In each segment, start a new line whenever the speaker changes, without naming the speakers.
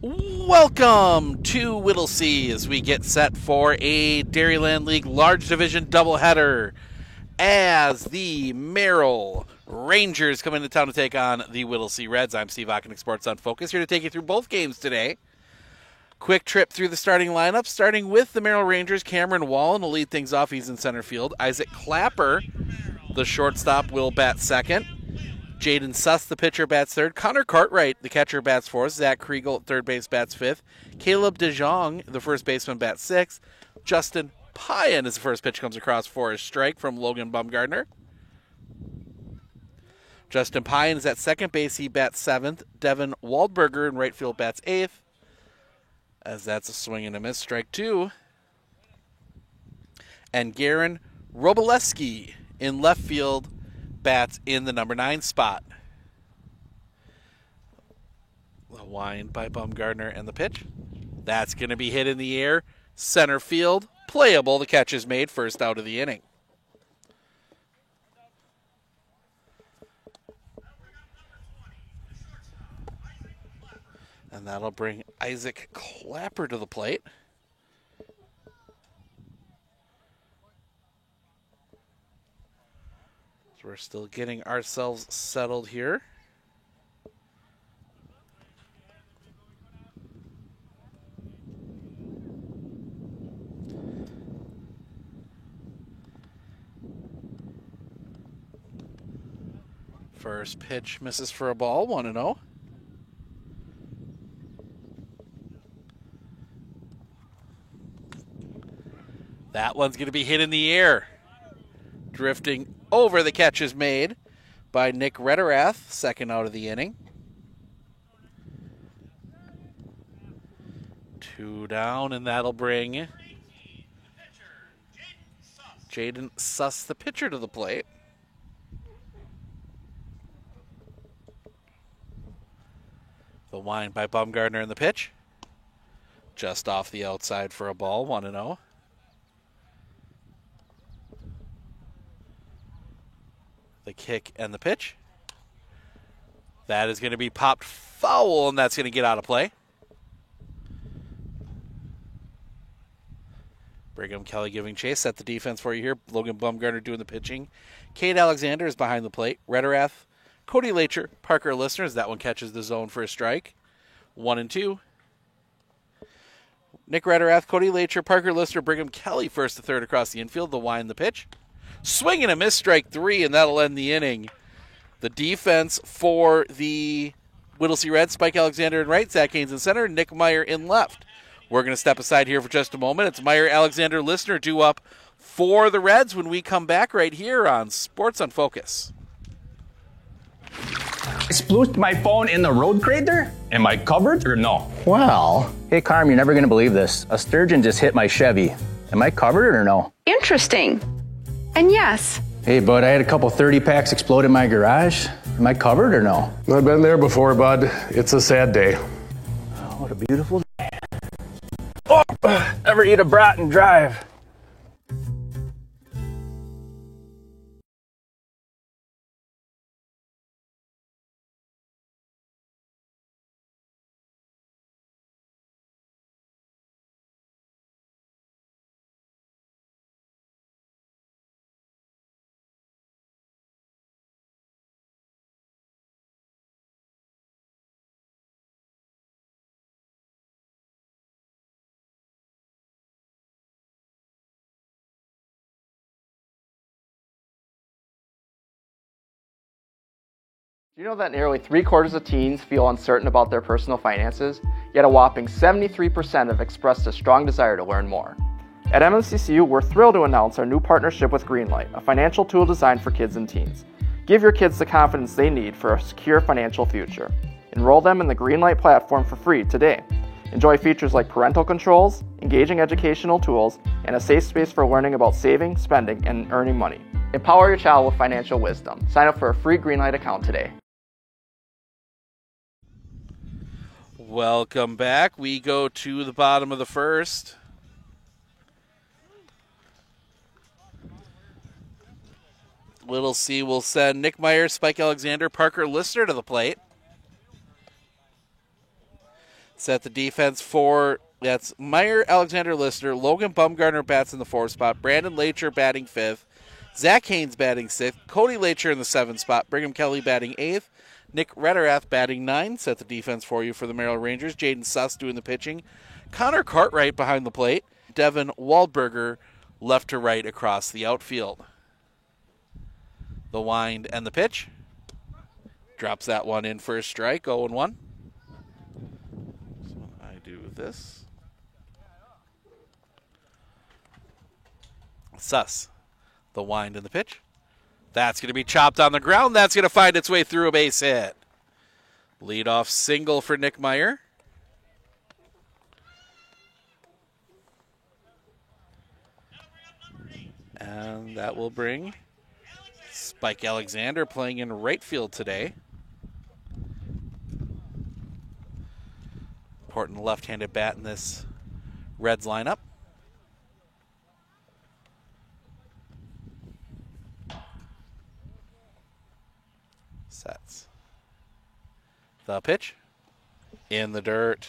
Welcome to Whittlesea as we get set for a Dairyland League Large Division doubleheader as the Merrill Rangers come into town to take on the Whittlesea Reds. I'm Steve Ockenick, Sports on Focus, here to take you through both games today. Quick trip through the starting lineup, starting with the Merrill Rangers. Cameron Wallen will lead things off. He's in center field. Isaac Clapper, the shortstop, will bat second. Jaden Suss, the pitcher, bats third. Connor Cartwright, the catcher, bats fourth. Zach Kriegel at third base, bats fifth. Caleb DeJong, the first baseman, bats sixth. Justin Pyan, as the first pitch comes across for a strike from Logan Bumgardner. Justin Pyan is at second base. He bats seventh. Devin Waldberger in right field bats eighth, as that's a swing and a miss, strike two. And Garen Roboleski in left field bats in the number 9 spot. The wind by Bumgardner and the pitch. That's going to be hit in the air. Center field, playable. The catch is made, first out of the inning. And that'll bring Isaac Clapper to the plate. So we're still getting ourselves settled here. First pitch misses for a ball, 1-0. That one's going to be hit in the air. Drifting over, the catch is made by Nick Rederath, second out of the inning. 2 down, and that'll bring Jaden Suss, the pitcher, to the plate. The wind by Bumgardner in the pitch. Just off the outside for a ball, 1-0. The kick and the pitch. That is going to be popped foul, and that's going to get out of play. Brigham Kelly giving chase. Set the defense for you here. Logan Bumgardner doing the pitching. Cade Alexander is behind the plate. Rederath, Cody Lacher, Parker Listeners. That one catches the zone for a strike. 1-2. Nick Rederath, Cody Lacher, Parker Lister, Brigham Kelly first to third across the infield. The wind, the pitch. Swing and a miss, strike 3, and that'll end the inning. The defense for the Whittlesea Reds, Spike Alexander in right, Zach Haynes in center, Nick Meyer in left. We're going to step aside here for just a moment. It's Meyer, Alexander, Listener due up for the Reds when we come back right here on Sports on Focus.
I splooshed my phone in the road crater? Am I covered or no?
Well, hey Carm, you're never going to believe this. A sturgeon just hit my Chevy. Am I covered or no?
Interesting. And yes.
Hey bud, I had a couple 30 packs explode in my garage. Am I covered or no?
I've been there before, bud. It's a sad day.
Oh, what a beautiful day. Oh, ever eat a brat and drive?
Do you know that nearly 3/4 of teens feel uncertain about their personal finances, yet a whopping 73% have expressed a strong desire to learn more? At MMCCU, we're thrilled to announce our new partnership with Greenlight, a financial tool designed for kids and teens. Give your kids the confidence they need for a secure financial future. Enroll them in the Greenlight platform for free today. Enjoy features like parental controls, engaging educational tools, and a safe space for learning about saving, spending, and earning money. Empower your child with financial wisdom. Sign up for a free Greenlight account today.
Welcome back. We go to the bottom of the first. Whittlesea will send Nick Meyer, Spike Alexander, Parker Lister to the plate. Set the defense for, that's Meyer, Alexander Lister, Logan Bumgardner bats in the 4th spot, Brandon Lacher batting 5th, Zach Haynes batting 6th, Cody Lacher in the 7th spot, Brigham Kelly batting 8th, Nick Rederath batting 9. Set the defense for you for the Merrill Rangers. Jaden Suss doing the pitching. Connor Cartwright behind the plate. Devin Waldberger left to right across the outfield. The wind and the pitch. Drops that one in for a strike, 0-1. So I do this. Suss. The wind and the pitch. That's going to be chopped on the ground. That's going to find its way through a base hit. Leadoff single for Nick Meyer. And that will bring Spike Alexander playing in right field today. Important left-handed bat in this Reds lineup. Sets. The pitch. In the dirt.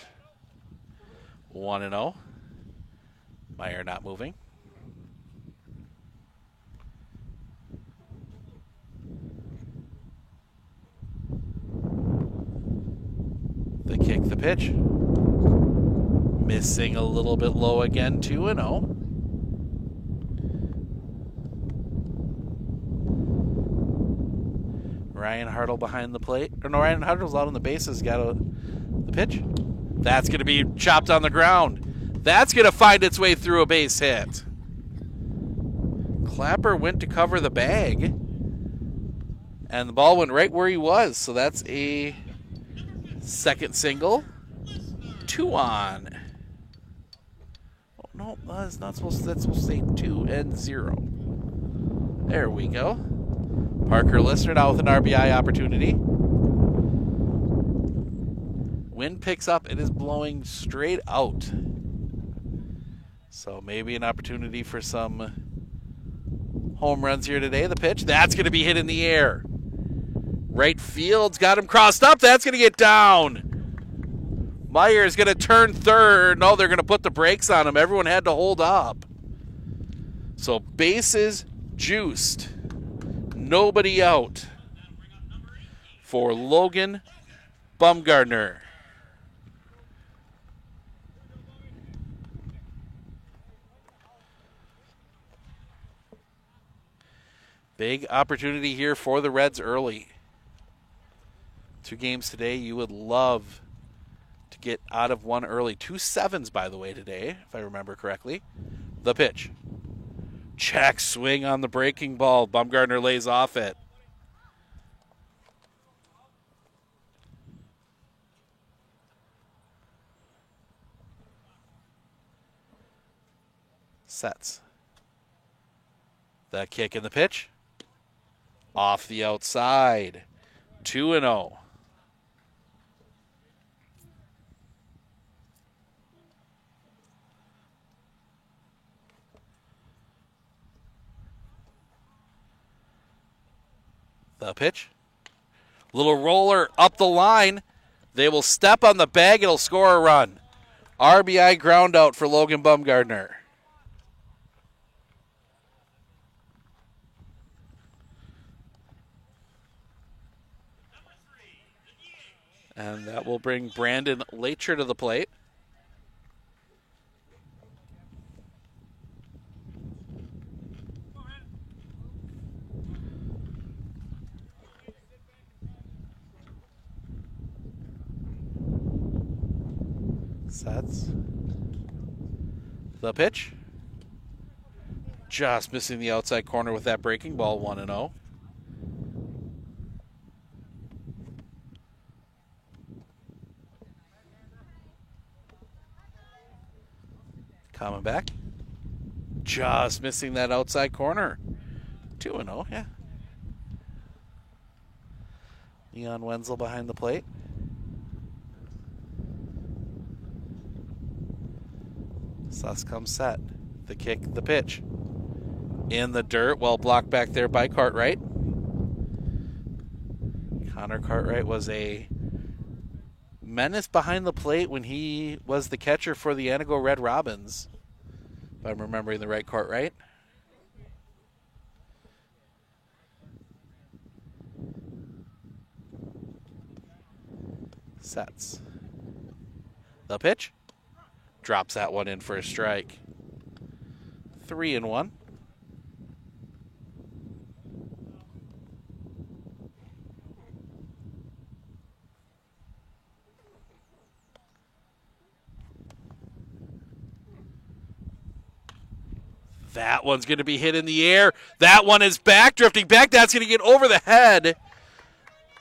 1-0. Meyer not moving. The kick, the pitch. Missing a little bit low again, 2-0. Ryan Hartle behind the plate. Or no, Ryan Hartle's out on the bases. Got the pitch. That's going to be chopped on the ground. That's going to find its way through a base hit. Clapper went to cover the bag. And the ball went right where he was. So that's a second single. 2 on. Oh, no, that's not supposed to, that's supposed to say 2-0. There we go. Parker Lister now with an RBI opportunity. Wind picks up. It is blowing straight out. So maybe an opportunity for some home runs here today. The pitch. That's going to be hit in the air. Right field's got him crossed up. That's going to get down. Meyer's going to turn third. No, they're going to put the brakes on him. Everyone had to hold up. So bases juiced. Nobody out for Logan Bumgardner. Big opportunity here for the Reds early. 2 games today. You would love to get out of one early. 2 sevens, by the way, today, if I remember correctly. The pitch. Check swing on the breaking ball. Bumgardner lays off it. Sets. The kick and the pitch. Off the outside. 2-0. The pitch. Little roller up the line. They will step on the bag. It'll score a run. RBI ground out for Logan Bumgardner. And that will bring Brandon Lacher to the plate. Sets. The pitch. Just missing the outside corner with that breaking ball, 1-0. Coming back. Just missing that outside corner. 2-0, yeah. Leon Wenzel behind the plate. Suss comes set. The kick, the pitch. In the dirt, well blocked back there by Cartwright. Connor Cartwright was a menace behind the plate when he was the catcher for the Antigo Red Robins, if I'm remembering the right court right. Sets. The pitch. Drops that one in for a strike. 3-1. That one's going to be hit in the air. That one is back, drifting back. That's going to get over the head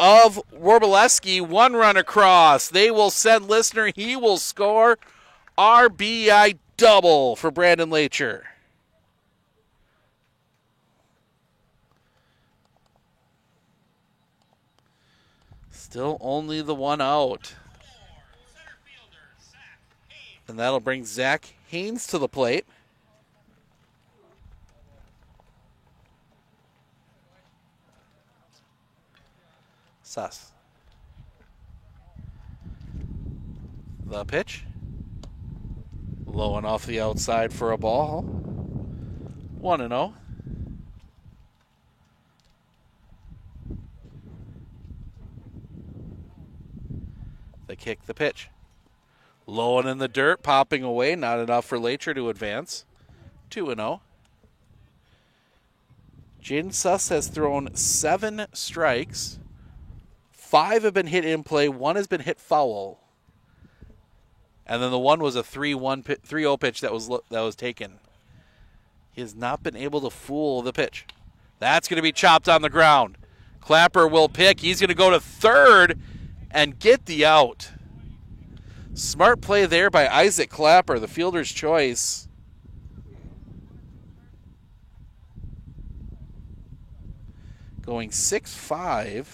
of Wroblewski. One run across. They will send Listener. He will score. RBI double for Brandon Lacher. Still only the one out. And that'll bring Zach Haynes to the plate. Suss. The pitch. Low and off the outside for a ball. 1-0. They kick the pitch. Low and in the dirt, popping away. Not enough for Lacher to advance. 2-0. Jaden Suss has thrown 7 strikes. 5 have been hit in play. 1 has been hit foul. And then the one was a 3-0 pitch that was taken. He has not been able to fool the pitch. That's going to be chopped on the ground. Clapper will pick. He's going to go to third and get the out. Smart play there by Isaac Clapper, the fielder's choice. Going 6-5.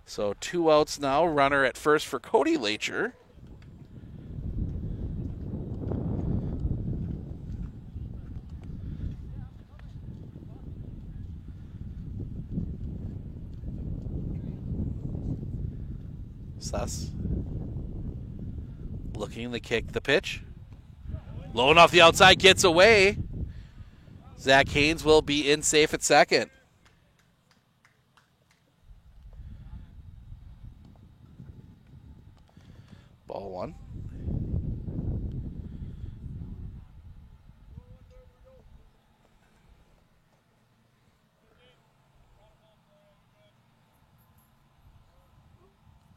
So 2 outs now. Runner at first for Cody Lacher. Suss. Looking to kick the pitch. Low and off the outside, gets away. Zach Haynes will be in safe at second. Ball 1.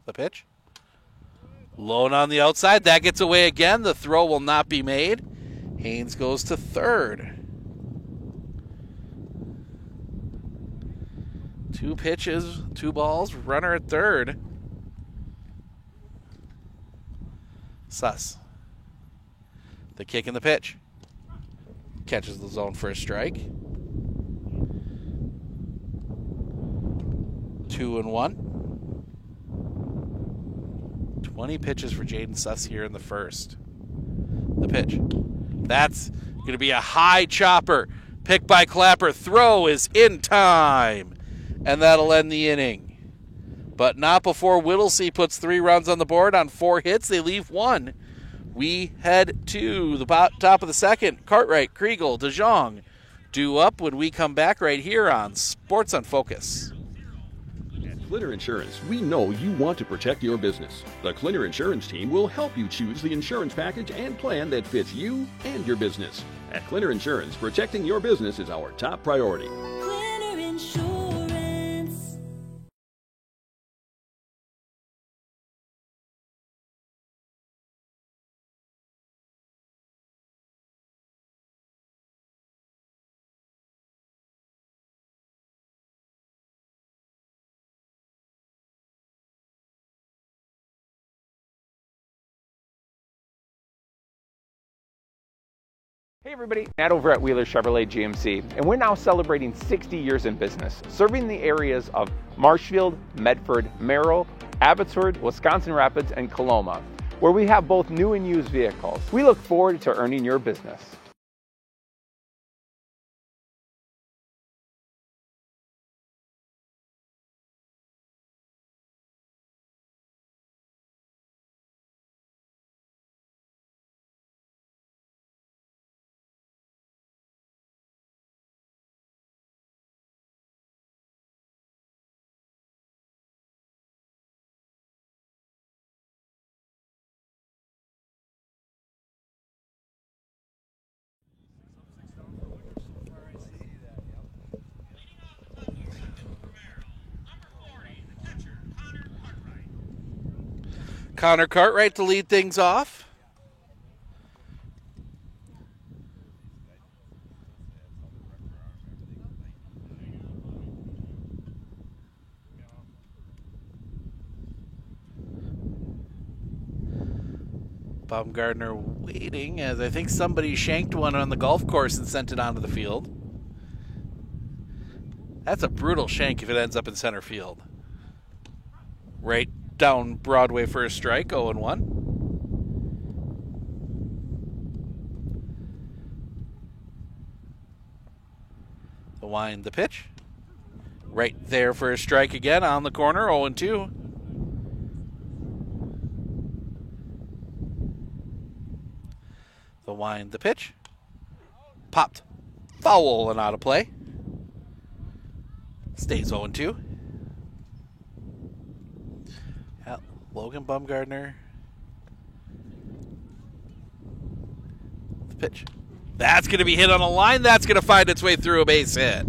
The pitch. Low and on the outside. That gets away again. The throw will not be made. Haynes goes to third. 2 pitches, 2 balls. Runner at third. Suss. The kick and the pitch. Catches the zone for a strike. 2-1. 20 pitches for Jaden Suss here in the first. The pitch. That's going to be a high chopper. Picked by Clapper. Throw is in time. And that'll end the inning. But not before Whittlesey puts 3 runs on the board on 4 hits. They leave 1. We head to the top of the second. Cartwright, Kriegel, DeJong due up when we come back right here on Sports on Focus.
At Clinner Insurance, we know you want to protect your business. The Clinner Insurance team will help you choose the insurance package and plan that fits you and your business. At Clinner Insurance, protecting your business is our top priority.
Clinner Insurance.
Hey everybody, Matt over at Wheeler Chevrolet GMC, and we're now celebrating 60 years in business, serving the areas of Marshfield, Medford, Merrill, Abbotsford, Wisconsin Rapids, and Coloma, where we have both new and used vehicles. We look forward to earning your business.
Connor Cartwright to lead things off. Baumgartner waiting as I think somebody shanked one on the golf course and sent it onto the field. That's a brutal shank if it ends up in center field. Right down Broadway for a strike, 0-1. The wind, the pitch. Right there for a strike again on the corner, 0-2. The wind, the pitch. Popped. Foul and out of play. Stays 0-2. Yeah, Logan Baumgartner. The pitch. That's going to be hit on a line. That's going to find its way through a base hit.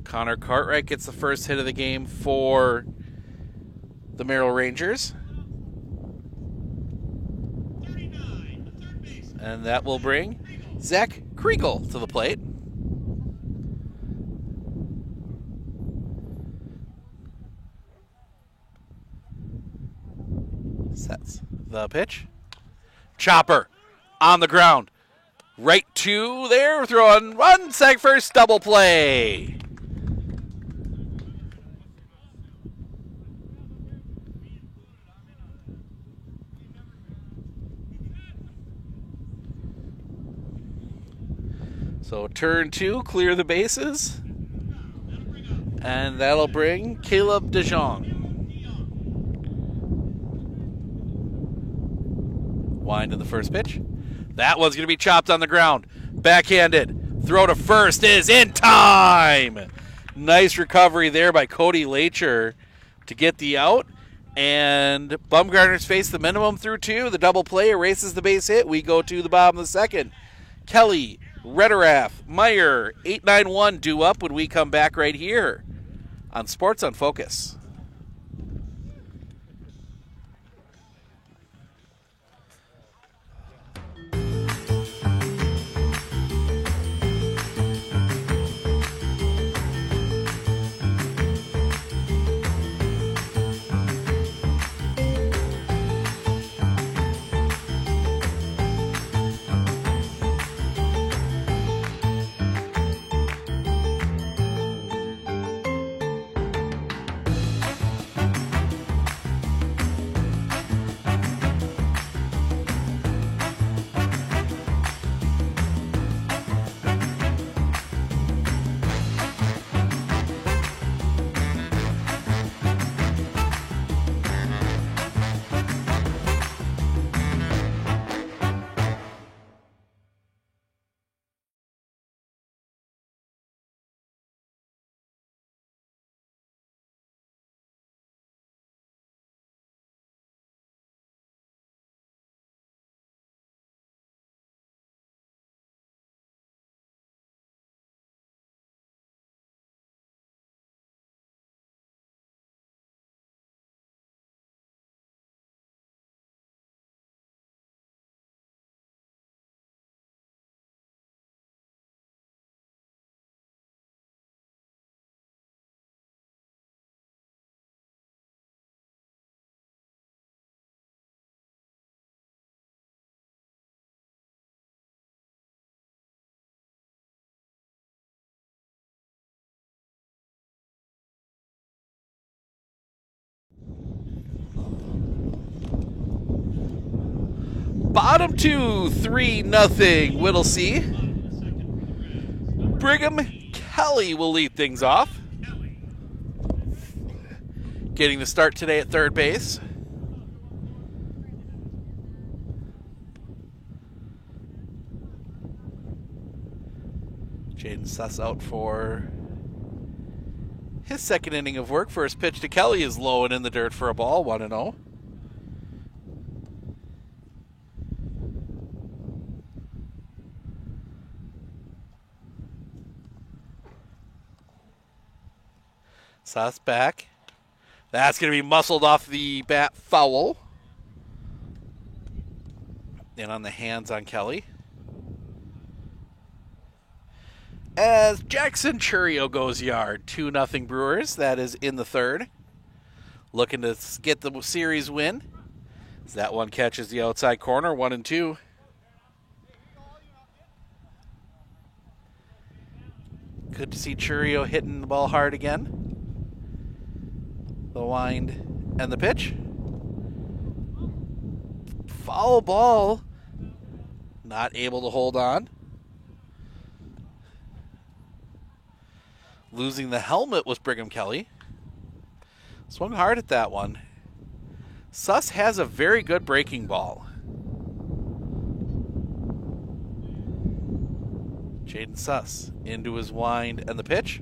Connor Cartwright gets the first hit of the game for the Merrill Rangers. And that will bring Zach Kriegel to the plate. Sets the pitch. Chopper on the ground. Right to there, throwing run, seg first, double play. So turn 2, clear the bases. And that'll bring Caleb DeJong. Wind in the first pitch. That one's going to be chopped on the ground. Backhanded. Throw to first is in time. Nice recovery there by Cody Lacher to get the out. And Baumgartner's faced the minimum through 2. The double play erases the base hit. We go to the bottom of the second. Kelly, Rederath, Meyer, 891 due up when we come back right here on Sports on Focus. Bottom 2, 3-0 Whittlesey. Brigham Kelly will lead things off. Getting the start today at third base. Jaden Suss out for his second inning of work. First pitch to Kelly is low and in the dirt for a ball, 1-0. Suss back. That's going to be muscled off the bat foul. And on the hands on Kelly. As Jackson Churio goes yard, 2-0 Brewers. That is in the third. Looking to get the series win. As that one catches the outside corner, 1-2. Good to see Churio hitting the ball hard again. The wind and the pitch. Foul ball. Not able to hold on. Losing the helmet was Brigham Kelly. Swung hard at that one. Suss has a very good breaking ball. Jaden Suss into his wind and the pitch.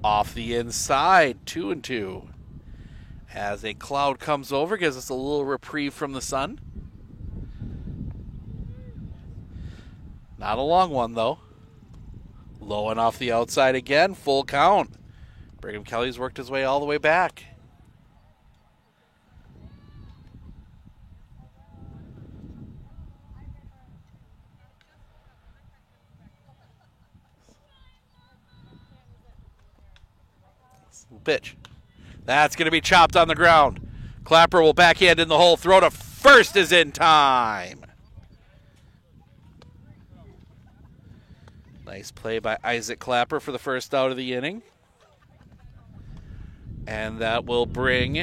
Off the inside, 2-2. As a cloud comes over, gives us a little reprieve from the sun. Not a long one, though. Low and off the outside again, full count. Brigham Kelly's worked his way all the way back. Pitch. That's going to be chopped on the ground. Clapper will backhand in the hole. Throw to first is in time. Nice play by Isaac Clapper for the first out of the inning. And that will bring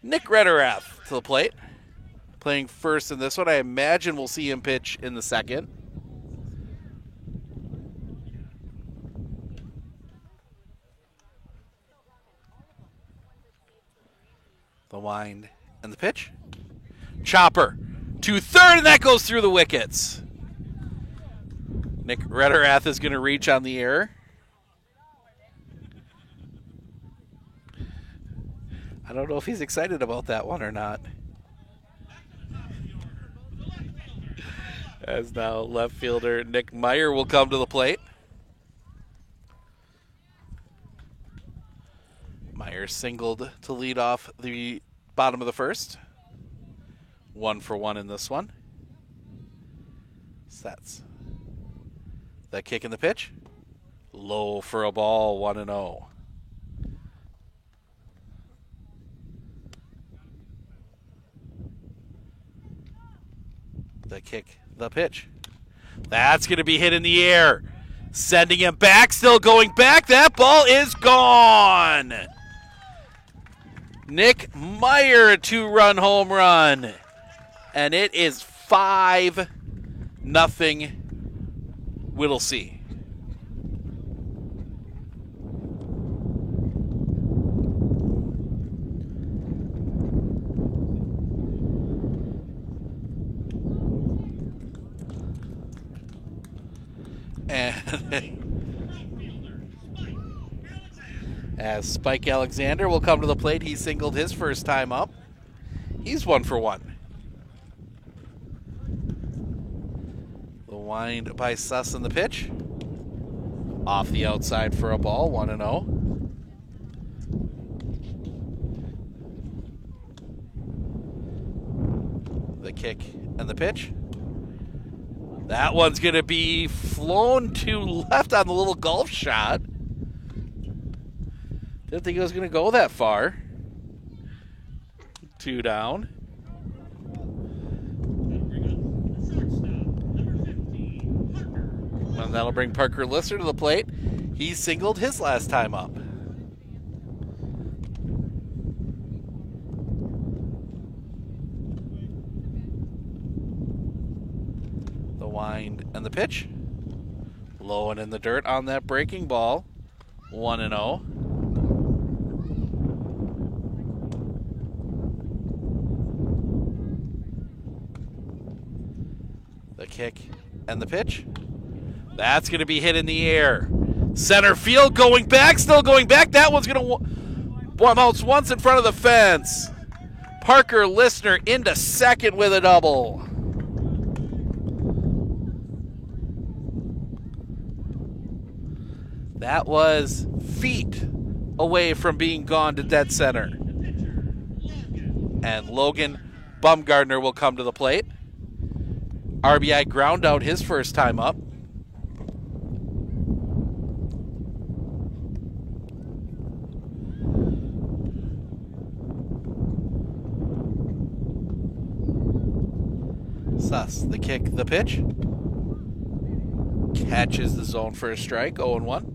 Nick Rederath to the plate. Playing first in this one. I imagine we'll see him pitch in the second. The wind and the pitch. Chopper to third, and that goes through the wickets. Nick Rederath is going to reach on the air. I don't know if he's excited about that one or not. As now left fielder Nick Meyer will come to the plate. Meyer singled to lead off the bottom of the first. 1-for-1 in this one. Sets. That kick in the pitch. Low for a ball, 1-0. The kick, the pitch. That's going to be hit in the air. Sending him back, still going back. That ball is gone. Nick Meyer, a 2-run home run. And it is 5-0 Whittlesey. And as Spike Alexander will come to the plate, he singled his first time up. He's 1-for-1. The wind by Suss in the pitch. Off the outside for a ball, 1-0. The kick and the pitch. That one's going to be flown to left on the little golf shot. Didn't think it was going to go that far. 2 down. And that'll bring Parker Lister to the plate. He singled his last time up. The wind and the pitch. Low and in the dirt on that breaking ball. 1-0. The kick and the pitch. That's going to be hit in the air. Center field going back, still going back. That one's going to bounce once in front of the fence. Parker Lister into second with a double. That was feet away from being gone to dead center. And Logan Bumgardner will come to the plate. RBI ground out his first time up. Suss, the kick, the pitch. Catches the zone for a strike, 0-1.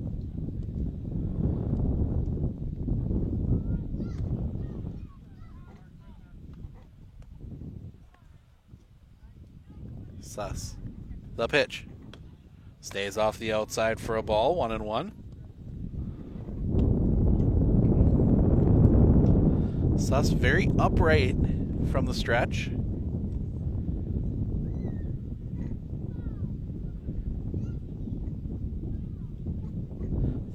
Suss, the pitch. Stays off the outside for a ball, 1-1. Suss very upright from the stretch.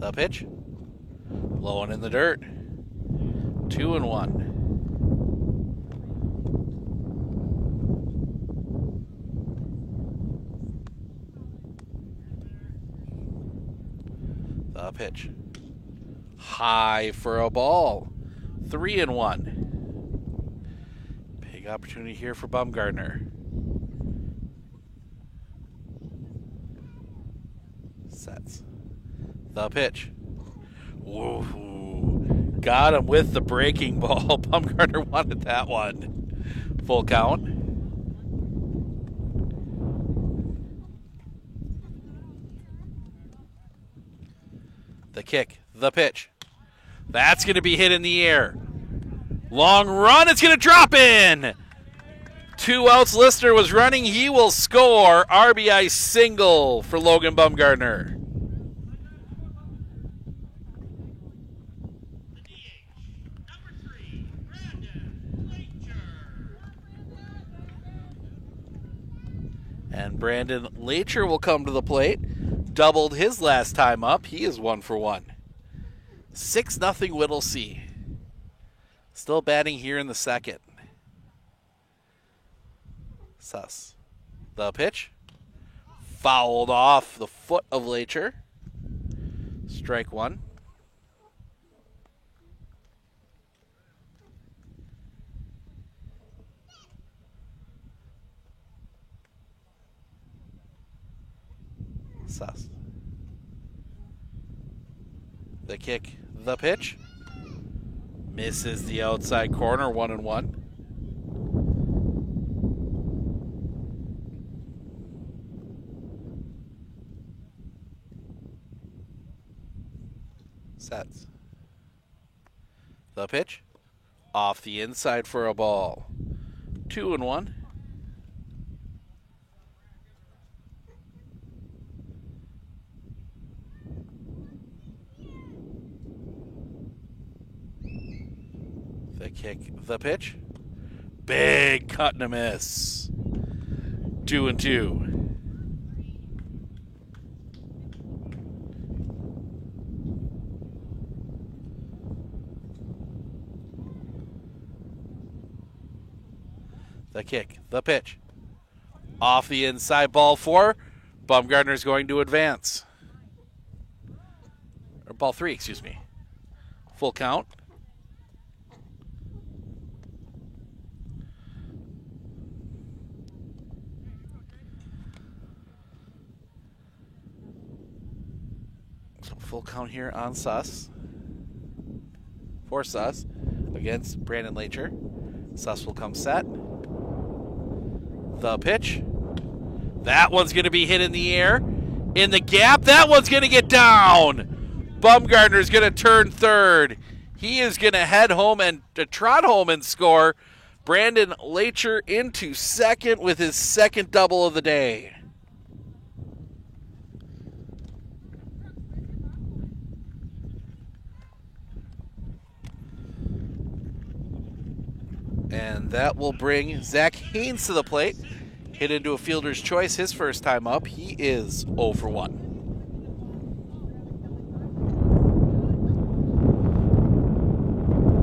The pitch. Low and in the dirt. 2-1. The pitch. High for a ball. 3-1. Big opportunity here for Bumgardner. Sets. The pitch. Whoa. Got him with the breaking ball. Bumgardner wanted that one. Full count. The kick. The pitch. That's going to be hit in the air. Long run. It's going to drop in. 2 outs. Lister was running. He will score. RBI single for Logan Bumgardner. And Brandon Lacher will come to the plate. Doubled his last time up. He is 1 for 1. 6-0 Whittlesea. Still batting here in the second. Suss. The pitch. Fouled off the foot of Lacher. Strike 1. Suss. The kick, the pitch. Misses the outside corner, 1-1. Sets. The pitch. Off the inside for a ball. 2-1. The kick, the pitch. Big cut and a miss. 2-2. The kick, the pitch. Off the inside, ball 4. Bumgardner's going to advance. Or ball 3, excuse me. Full count. Full count here on Suss. For Suss against Brandon Lacher. Suss will come set. The pitch. That one's going to be hit in the air. In the gap. That one's going to get down. Bumgardner's going to turn third. He is going to head home and trot home and score. Brandon Lacher into second with his second double of the day. And that will bring Zach Haynes to the plate. Hit into a fielder's choice his first time up. He is 0 for 1.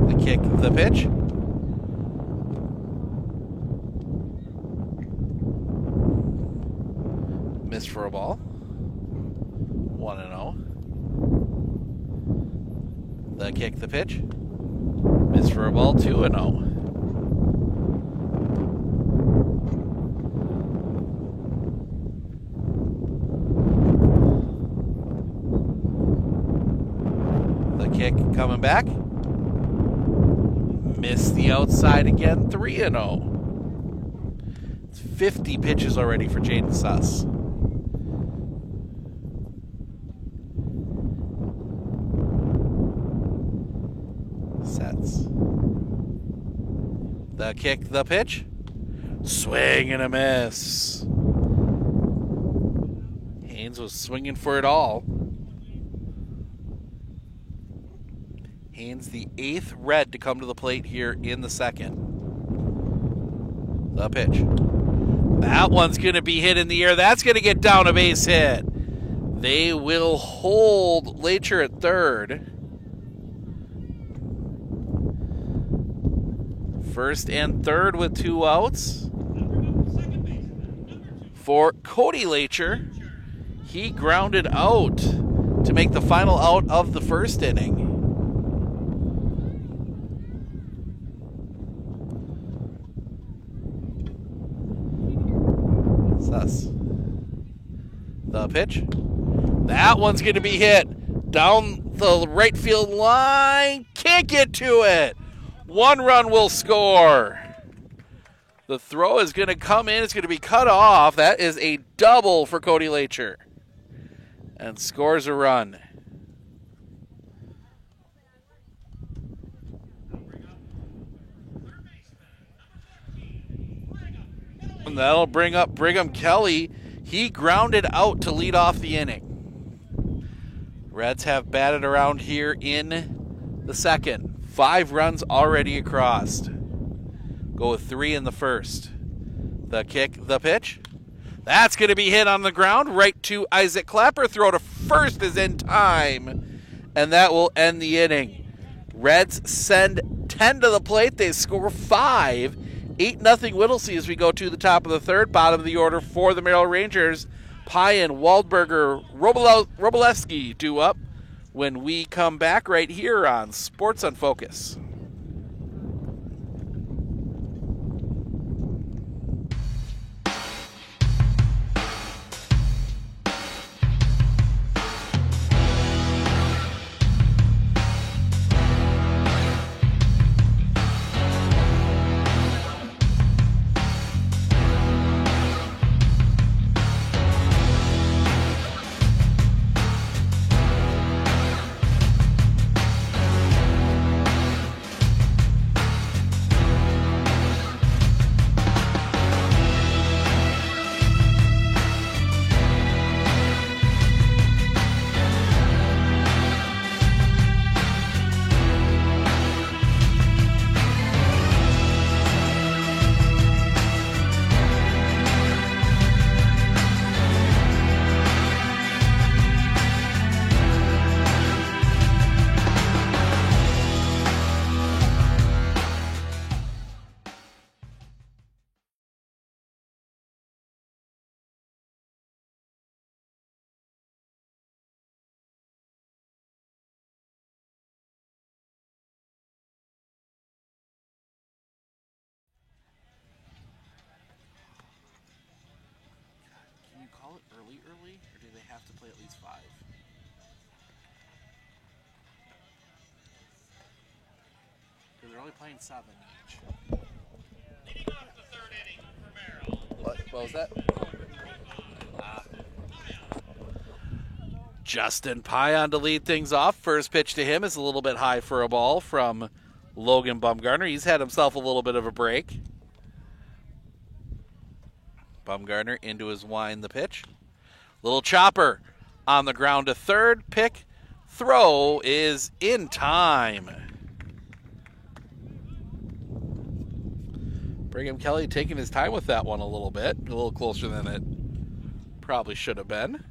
The kick, the pitch. Missed for a ball. 1-0. The kick, the pitch. Miss for a ball, 2-0. The kick coming back. Miss the outside again, 3-0. It's 50 pitches already for Jaden Suss. Sets. The kick, the pitch. Swing and a miss. Haynes was swinging for it all. Haynes, the 8th red to come to the plate here in the second. The pitch. That one's going to be hit in the air. That's going to get down a base hit. They will hold Lacher at third. First and third with 2 outs. For Cody Lacher, he grounded out to make the final out of the first inning. Suss. The pitch. That one's going to be hit down the right field line. Can't get to it. 1 run will score. The throw is going to come in. It's going to be cut off. That is a double for Cody Lacher. And scores a run. And that'll bring up Brigham Kelly. He grounded out to lead off the inning. Reds have batted around here in the second. 5 runs already across. Go with 3 in the first. The kick, the pitch. That's going to be hit on the ground. Right to Isaac Clapper. Throw to first is in time. And that will end the inning. Reds send 10 to the plate. They score 5. 8-0 Whittlesey as we go to the top of the third. Bottom of the order for the Merrill Rangers. Payan, Waldberger, Robolewski due up when we come back right here on Sports on Focus. Early, or do they have to play at least 5? Because they're only playing 7 each. Leading off the third inning for Merrill. What was that? Justin Payan to lead things off. First pitch to him is a little bit high for a ball from Logan Bumgarner. He's had himself a little bit of a break. Bumgarner into his wind, the pitch. Little chopper on the ground to third. Pick, throw is in time. Brigham Kelly taking his time with that one a little bit. A little closer than it probably should have been.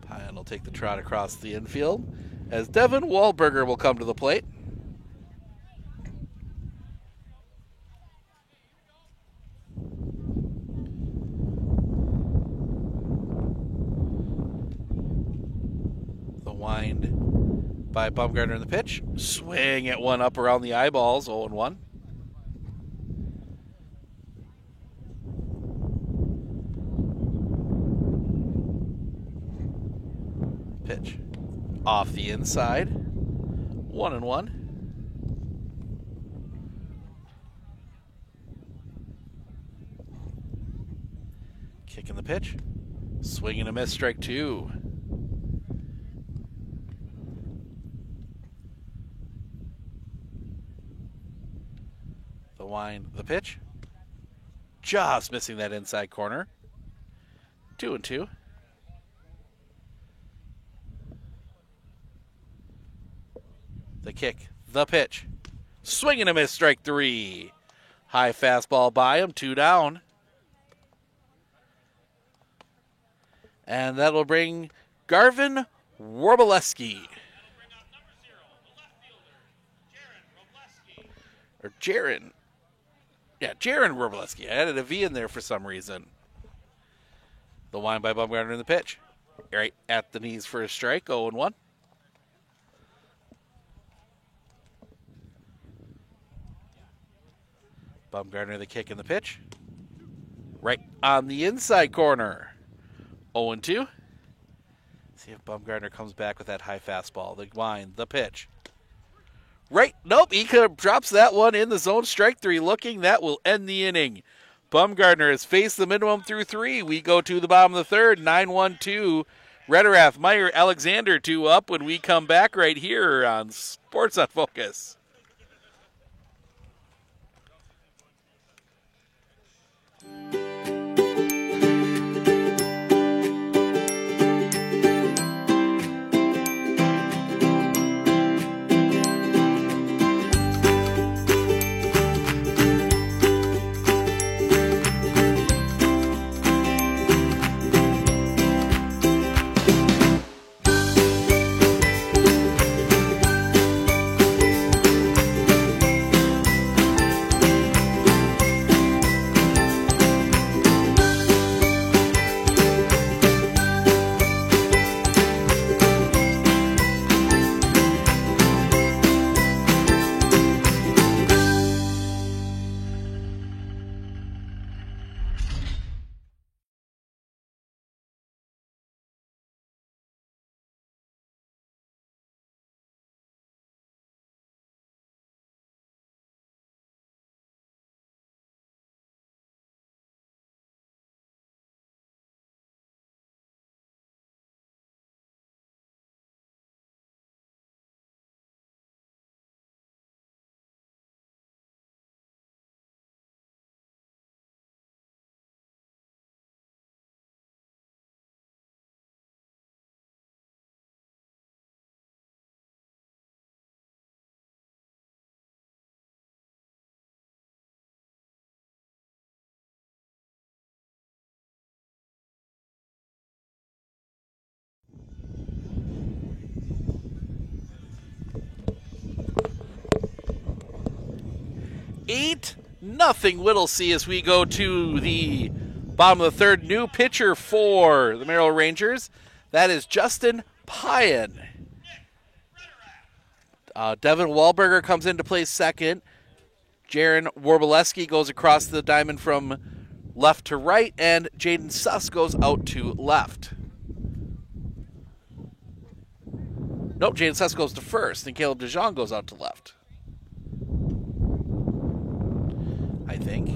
Payan will take the trot across the infield as Devin Waldberger will come to the plate. wind by Bumgarner in the pitch. Swing at one up around the eyeballs, 0-1. Pitch off the inside, 1-1. Kicking the pitch, swing and a miss, strike 2. The wind, the pitch, just missing that inside corner, 2-2. The kick, the pitch, swing and a miss, strike 3. High fastball by him, 2 down. And that'll bring Garvin Wroblewski. Or Jaron. Yeah, Jaron Wroblewski. I added a V in there for some reason. The wind by Bumgarner in the pitch. Right at the knees for a strike, 0-1. Bumgarner the kick in the pitch. Right on the inside corner. 0-2. See if Bumgarner comes back with that high fastball. The wind, the pitch. Right, nope, he could have drops that one in the zone. Strike 3 looking. That will end the inning. Bumgarner has faced the minimum through 3. We go to the bottom of the third. 9-1-2. Rederath, Meyer, Alexander 2 up when we come back right here on Sports on Focus. Nothing Whittlesey as we go to the bottom of the third. New pitcher for the Merrill Rangers. That is Justin Pyan. Devin Wahlberger comes in to play second. Jaron Wroblewski goes across the diamond from left to right, and Jaden Suss goes out to left. Nope, Jaden Suss goes to first, and Caleb DeJong goes out to left. I think.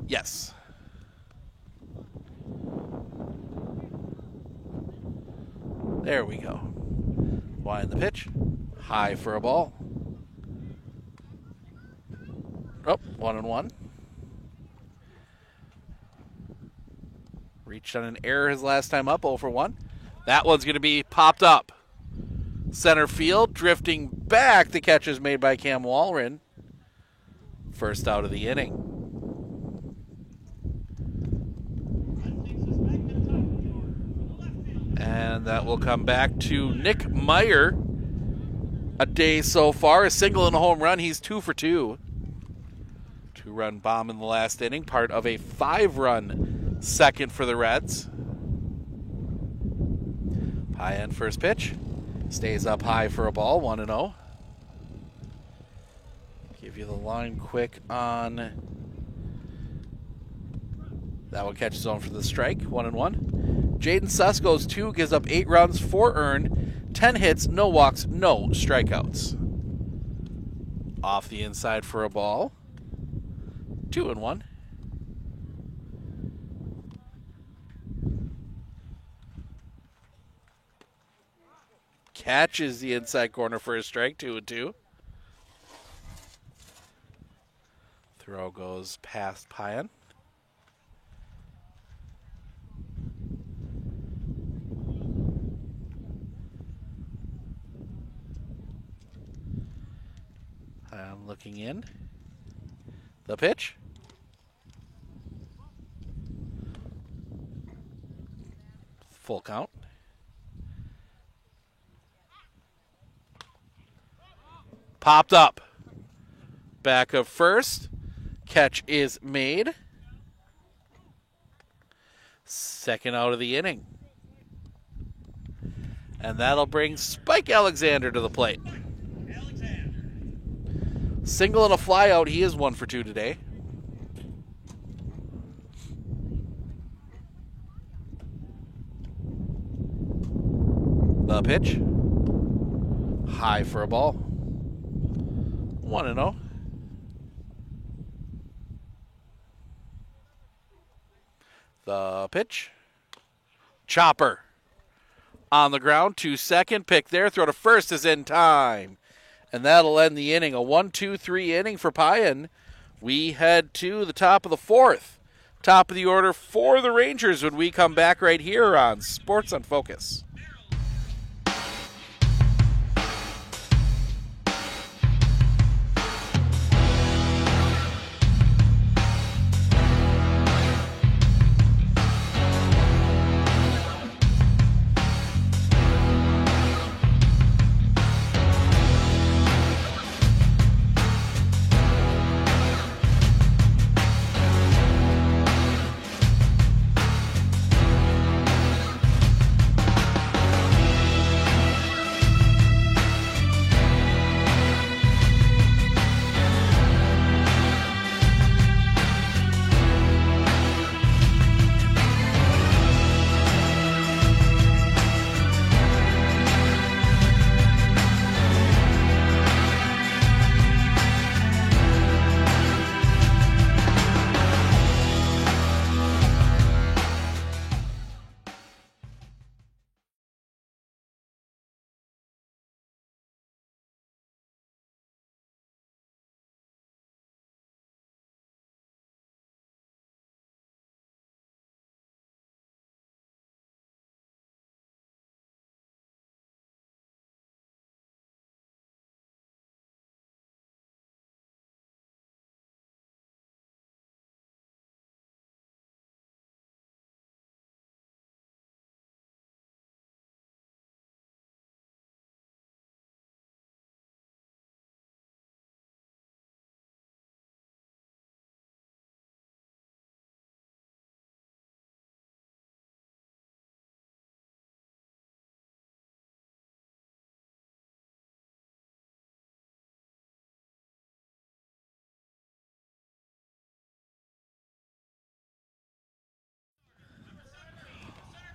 Yes. There we go. Wind the pitch. High for a ball. Oh, 1-1. Reached on an error his last time up, 0-1. That one's going to be popped up. Center field, drifting back. The catch is made by Cam Walren. First out of the inning. And that will come back to Nick Meyer. A day so far, a single and a home run. He's 2 for 2. 2-run bomb in the last inning, part of a 5-run second for the Reds. High end first pitch. Stays up high for a ball, 1-0. Give you the line quick on that one. Catch zone for the strike, 1-1. Jaden Suss goes 2, gives up 8 runs, 4 earned, 10 hits, no walks, no strikeouts. Off the inside for a ball, 2-1. Catches the inside corner for a strike, 2-2. Throw goes past Payan. I'm looking in. The pitch. Full count. Popped up. Back of first. Catch is made. Second out of the inning. And that'll bring Spike Alexander to the plate. Single and a fly out. He is 1 for 2 today. The pitch. High for a ball. 1-0. The pitch. Chopper. On the ground. 2-2 pick there. Throw to first is in time. And that'll end the inning. A 1-2-3 inning for Payan. We head to the top of the 4th. Top of the order for the Rangers when we come back right here on Sports on Focus.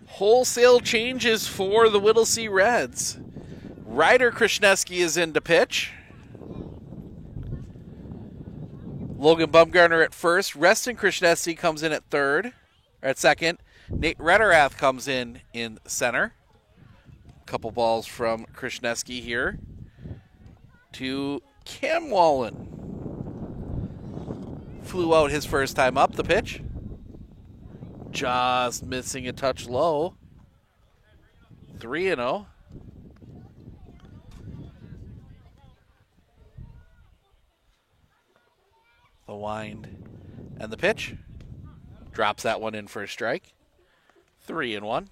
Wholesale changes for the Whittlesea Reds. Ryder Krishneski is in to pitch. Logan Bumgarner at first. Reston Krishneski comes in at second. Nate Rederath comes in center. Couple balls from Krishneski here to Cam Wallen. Flew out his first time up. The pitch. Just missing a touch low. 3-0. The wind and the pitch. Drops that one in for a strike. 3-1.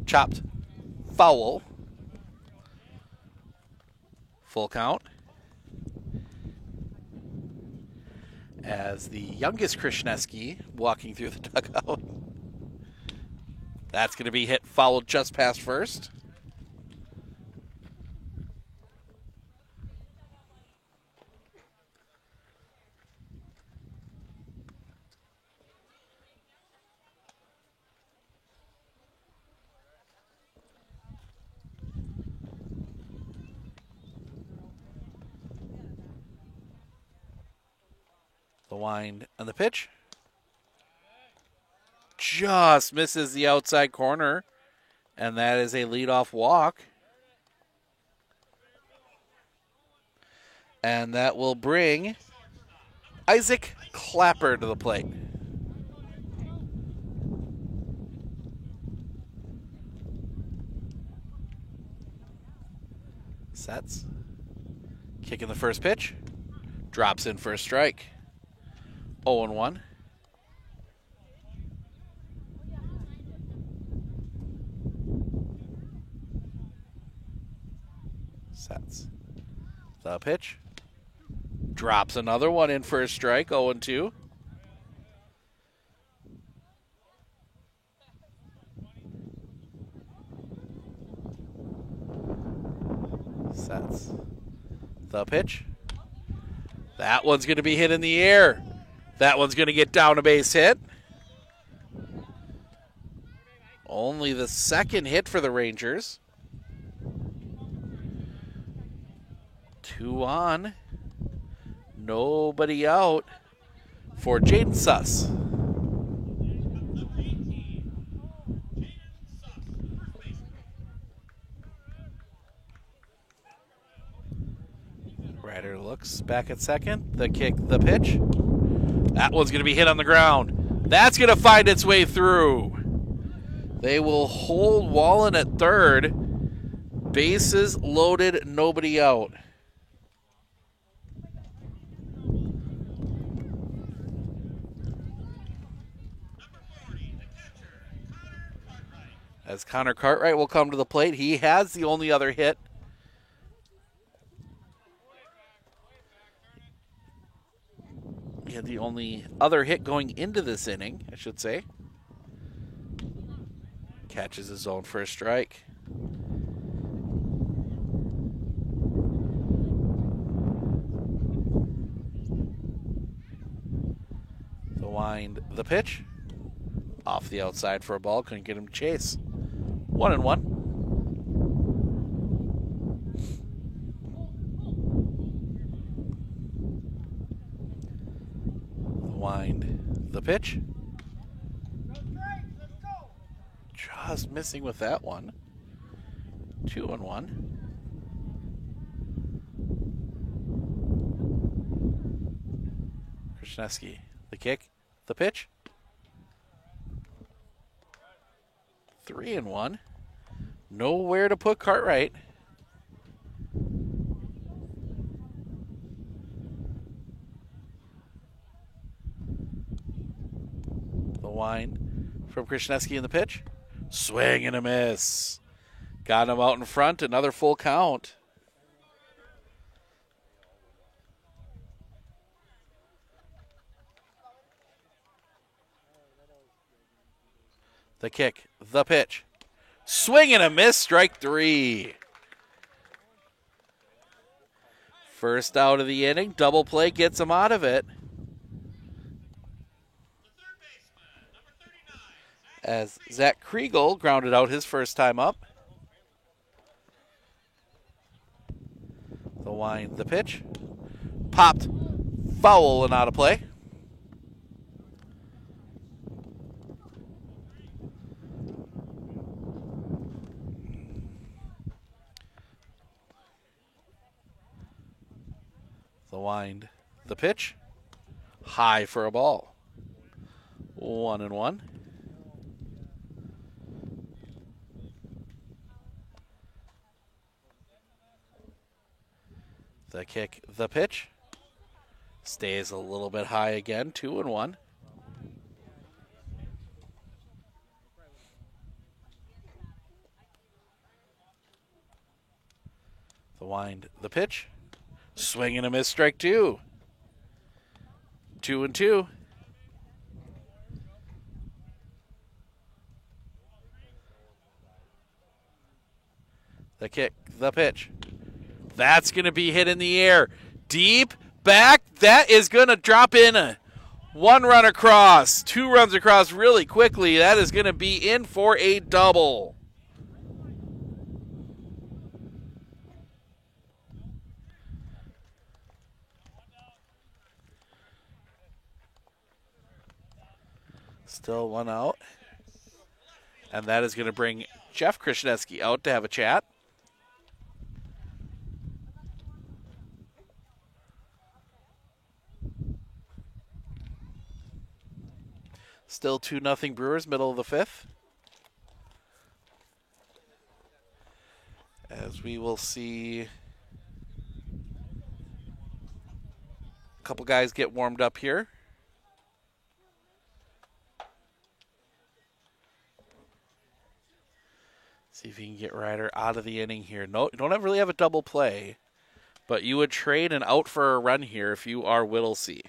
Chopped. Foul. Full count. as the youngest Krishneski walking through the dugout. That's going to be hit, fouled just past first. The wind and the pitch. Just misses the outside corner, and that is a leadoff walk. And that will bring Isaac Clapper to the plate. Sets. Kicking the first pitch. Drops in for a strike. 0-1. Sets. The pitch. Drops another one in for a strike. 0-2. Sets. The pitch. That one's going to be hit in the air. That one's going to get down a base hit. Only the second hit for the Rangers. 2 on. Nobody out for Jaden Suss. Ryder looks back at second. The kick, the pitch. That one's going to be hit on the ground. That's going to find its way through. They will hold Wallen at third. Bases loaded, nobody out. As Connor Cartwright will come to the plate. He has the only other hit. He had the only other hit going into this inning, I should say. Catches his zone for a strike. The wind, the pitch. Off the outside for a ball. Couldn't get him to chase. 1-1. The wind, the pitch. Just missing with that one. 2-1. Krishneski, the kick, the pitch. 3-1. Nowhere to put Cartwright. The wind from Krishneski in the pitch. Swing and a miss. Got him out in front. Another full count. The kick, the pitch. Swing and a miss, strike 3. First out of the inning, double play gets him out of it. As Zach Kriegel grounded out his first time up. The wind, the pitch. Popped, foul and out of play. The wind, the pitch. High for a ball. 1-1. The kick, the pitch. Stays a little bit high again. 2-1. The wind, the pitch. Swing and a miss, strike 2. 2-2. The kick, the pitch. That's going to be hit in the air. Deep back. That is going to drop in. 1 run across. 2 runs across really quickly. That is going to be in for a double. Still 1 out. And that is going to bring Jeff Krasniewski out to have a chat. Still 2-0 Brewers, middle of the 5th. As we will see a couple guys get warmed up here. See if you can get Ryder out of the inning here. No, you don't really have a double play, but you would trade an out for a run here if you are Whittlesey.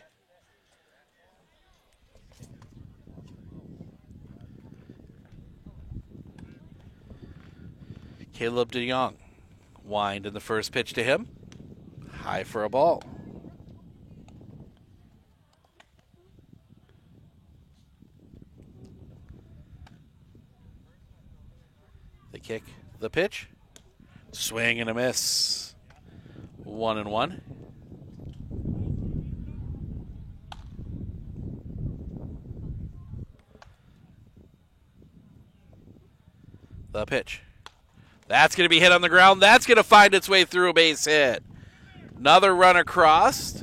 Caleb DeYoung. Wind in the first pitch to him. High for a ball. The kick, the pitch. Swing and a miss. 1-1. The pitch. That's going to be hit on the ground. That's going to find its way through a base hit. Another run across.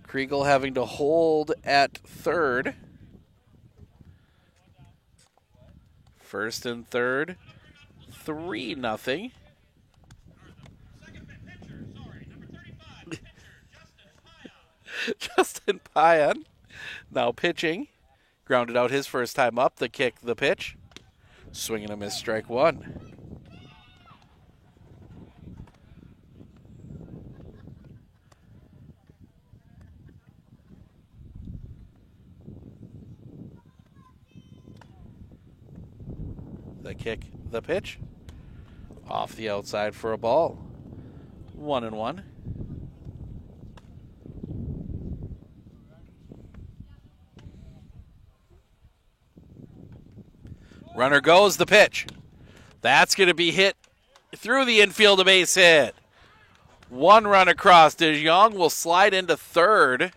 Kriegel having to hold at third. First and third. 3-0. Justin Payan now pitching. Grounded out his first time up. The kick, the pitch. Swing and a miss, strike 1. The kick, the pitch. Off the outside for a ball. 1-1. Runner goes, the pitch. That's going to be hit through the infield, a base hit. 1 run across. DeYoung will slide into third.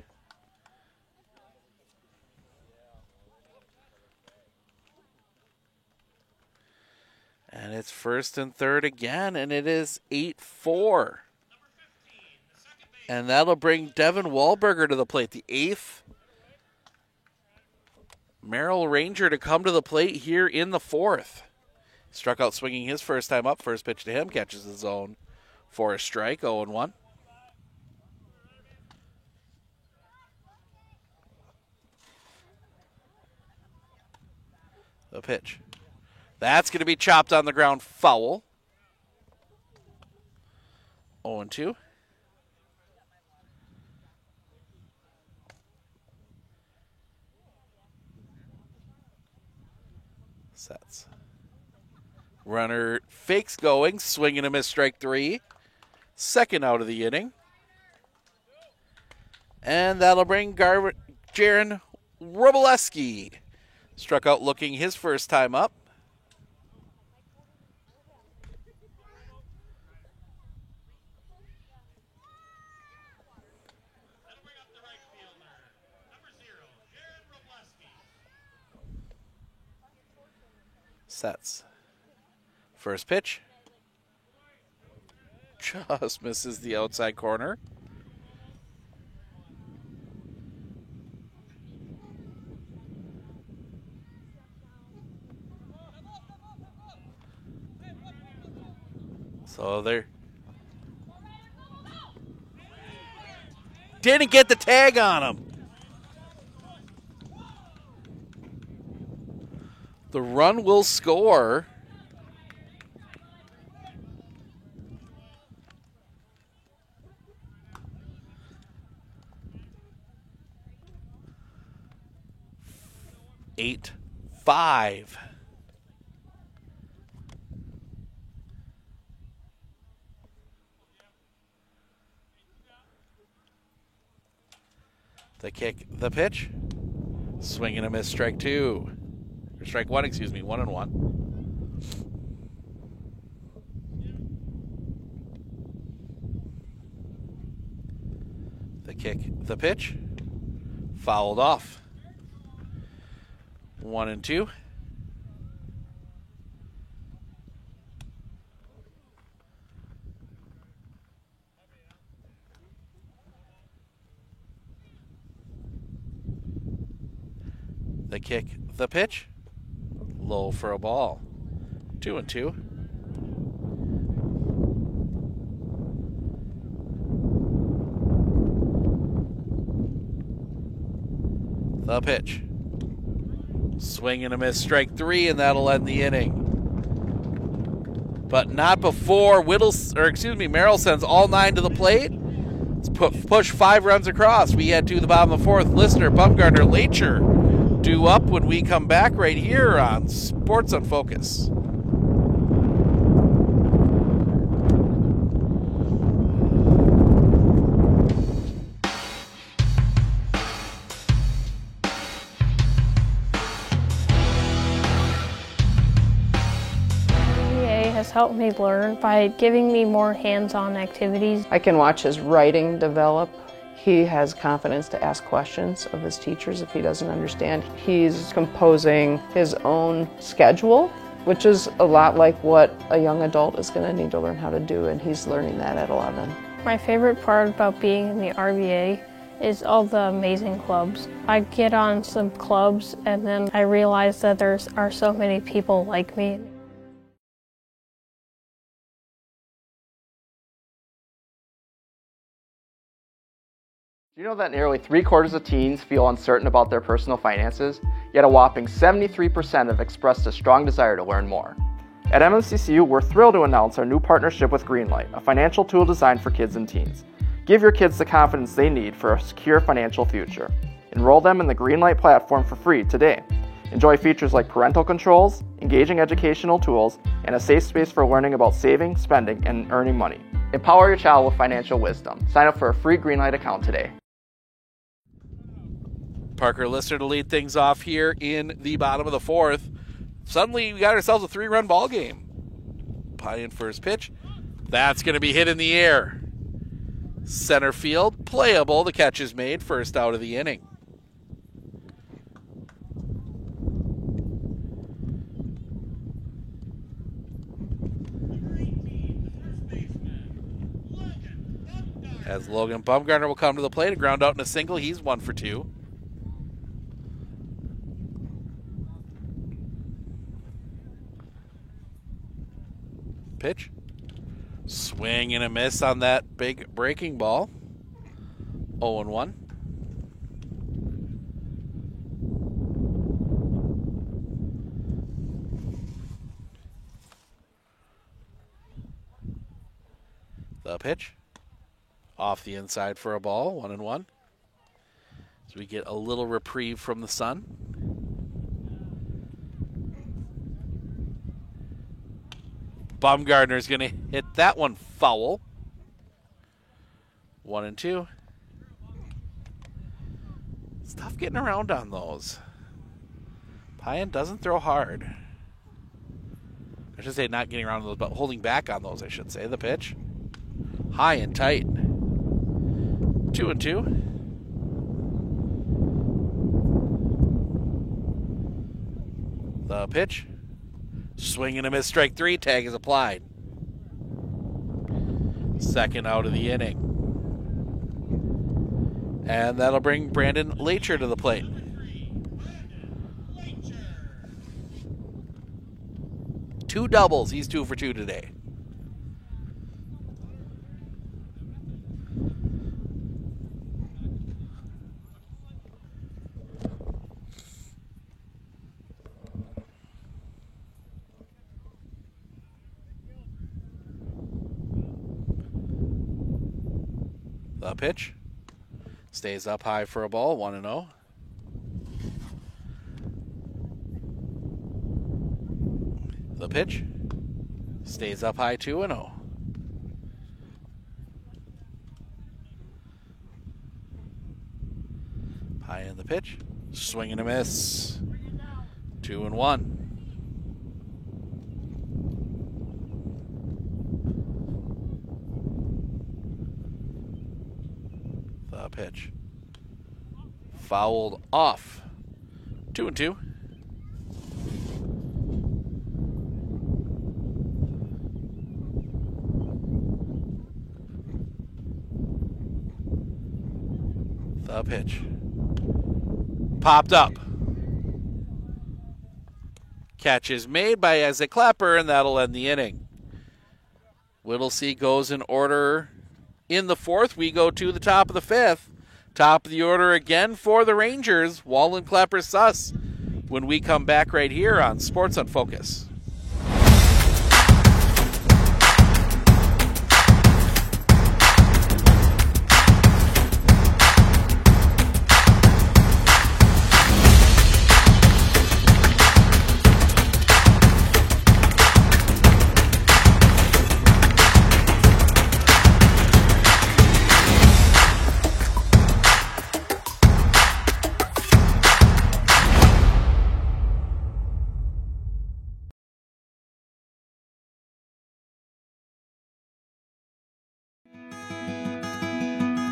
And it's first and third again, and it is 8-4. And that'll bring Devin Wahlberger to the plate, the 8th Merrill Ranger to come to the plate here in the 4th. Struck out swinging his first time up. First pitch to him, catches the zone for a strike, 0-1. The pitch. That's going to be chopped on the ground, foul. 0-2. Sets. Runner fakes going, swing and a miss, strike 3. Second out of the inning. And that'll bring Jaron Wroblewski. Struck out looking his first time up. Sets. First pitch. Just misses the outside corner. So there. Didn't get the tag on him. The run will score. 8-5. The kick, the pitch. Swing and a miss, strike two. Or strike one, excuse me, 1-1. The kick, the pitch. Fouled off. 1-2. The kick, the pitch. Low for a ball. 2-2. The pitch. Swing and a miss, strike three, and that'll end the inning. But not before Merrill sends all 9 to the plate. Let's push 5 runs across. We head to the bottom of the 4th. Listener, Bumgarner, Lacher due up when we come back right here on Sports on Focus.
Has helped me learn by giving me more hands-on activities.
I can watch his writing develop. He has confidence to ask questions of his teachers if he doesn't understand. He's composing his own schedule, which is a lot like what a young adult is going to need to learn how to do, and he's learning that at 11.
My favorite part about being in the RVA is all the amazing clubs. I get on some clubs and then I realize that there are so many people like me.
Do you know that nearly 3/4 of teens feel uncertain about their personal finances, yet a whopping 73% have expressed a strong desire to learn more? At MSCCU, we're thrilled to announce our new partnership with Greenlight, a financial tool designed for kids and teens. Give your kids the confidence they need for a secure financial future. Enroll them in the Greenlight platform for free today. Enjoy features like parental controls, engaging educational tools, and a safe space for learning about saving, spending, and earning money. Empower your child with financial wisdom. Sign up for a free Greenlight account today.
Parker Lister to lead things off here in the bottom of the 4th. Suddenly, we got ourselves a 3-run ball game. Pie in first pitch. That's going to be hit in the air. Center field, playable. The catch is made. First out of the inning. As Logan Bumgarner will come to the plate, a ground out and a single. He's 1 for 2. Pitch. Swing and a miss on that big breaking ball. 0-1. The pitch. Off the inside for a ball. 1-1. So we get a little reprieve from the sun. Bumgarner's going to hit that one foul. 1-2. It's tough getting around on those. Payan doesn't throw hard. I should say not getting around on those, but holding back on those, I should say. The pitch. High and tight. 2-2. The pitch. Swing and a miss, strike 3. Tag is applied. Second out of the inning. And that'll bring Brandon Lacher to the plate. Two doubles. He's 2 for 2 today. The pitch. Stays up high for a ball, 1-0. The pitch. Stays up high 2-0. High in the pitch. Swing and a miss. 2-1. The pitch. Fouled off. 2-2. The pitch. Popped up. Catch is made by Isaac Clapper, and that'll end the inning. Whittlesey goes in order in the fourth. We go to the top of the fifth. Top of the order again for the Rangers. Wallen, Clapper, Suss. When we come back right here on Sports on Focus.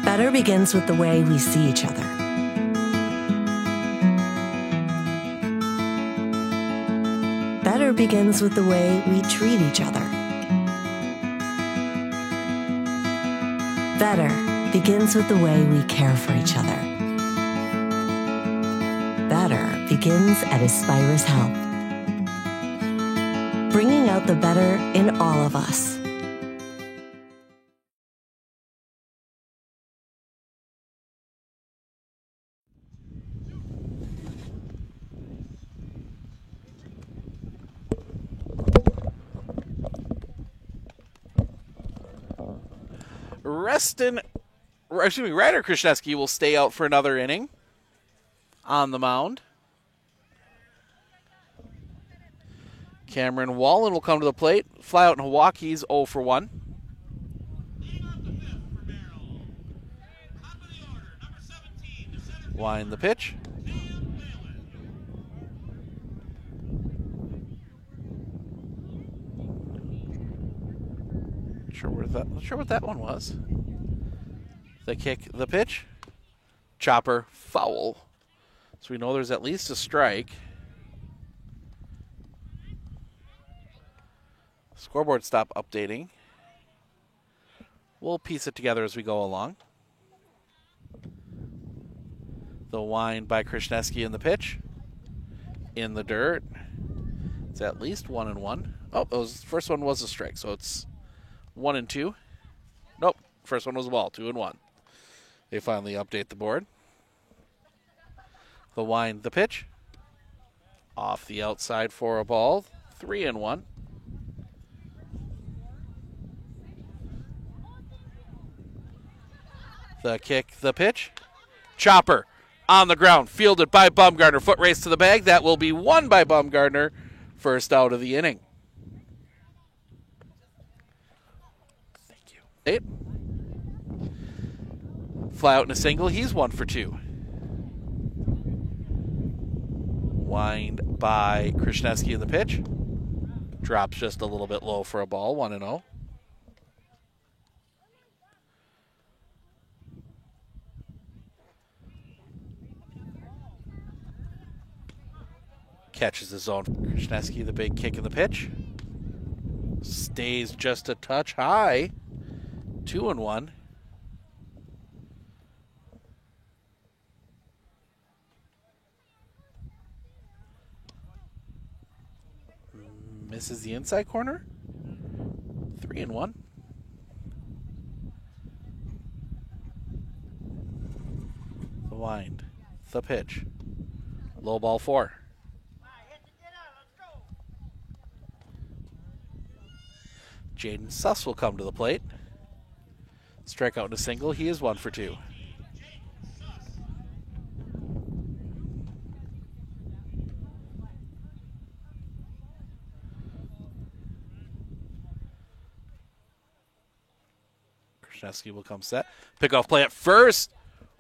Better begins with the way we see each other. Better begins with the way we treat each other. Better begins with the way we care for each other. Better begins at Aspirus Health, bringing out the better in all of us.
Ryder Krasniewski will stay out for another inning on the mound. Cameron Wallen will come to the plate. Fly out in Milwaukee's 0 for 1. Wind the pitch. Not sure what that one was. The kick, the pitch. Chopper, foul. So we know there's at least a strike. Scoreboard stop updating. We'll piece it together as we go along. The wind by Krasniewski in the pitch. In the dirt. It's at least 1-1. Oh, first one was a strike, so it's 1-2. Nope, first one was a ball, 2-1. They finally update the board. The wind, the pitch. Off the outside for a ball, 3-1. The kick, the pitch. Chopper on the ground, fielded by Bumgardner. Foot race to the bag. That will be won by Bumgardner. First out of the inning. Thank you. 8. Fly out in a single. He's 1 for 2. Wind by Krasniewski in the pitch. Drops just a little bit low for a ball. 1-0. Catches his own. Krasniewski, the big kick in the pitch. Stays just a touch high. 2-1. Misses the inside corner. 3-1. The wind. The pitch. Low ball 4. Jaden Suss will come to the plate. Strikeout in a single. He is 1 for 2. Krzyzewski will come set. Pickoff play at first.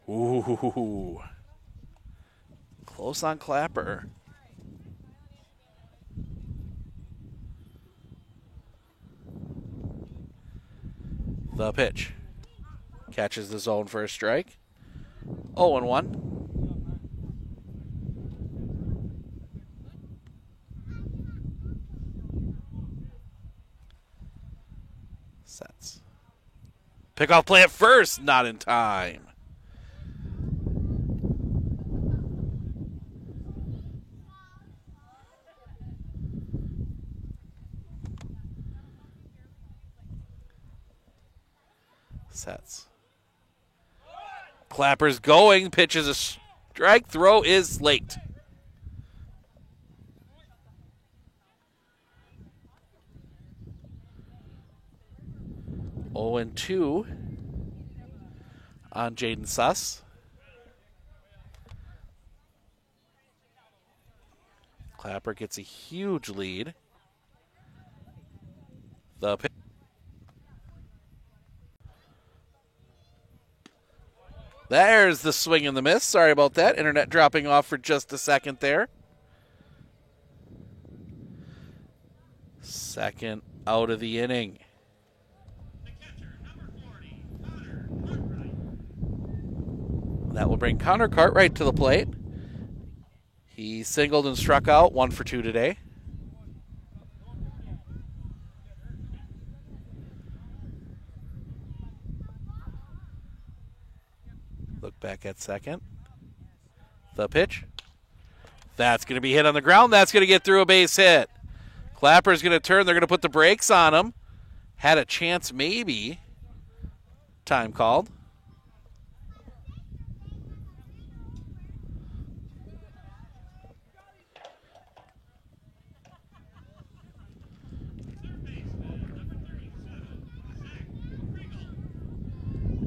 Ooh. Close on Clapper. The pitch. Catches the zone for a strike. 0-1. Sets. Pickoff play at first. Not in time. Sets. Clapper's going. Pitches a strike. Throw is late. Oh and 2 on Jaden Suss. Clapper gets a huge lead. The pitch. There's the swing and the miss. Sorry about that. Internet dropping off for just a second there. Second out of the inning. That will bring Connor Cartwright to the plate. He singled and struck out, 1 for 2 today. Look back at second. The pitch. That's going to be hit on the ground. That's going to get through a base hit. Clapper's going to turn. They're going to put the brakes on him. Had a chance maybe. Time called.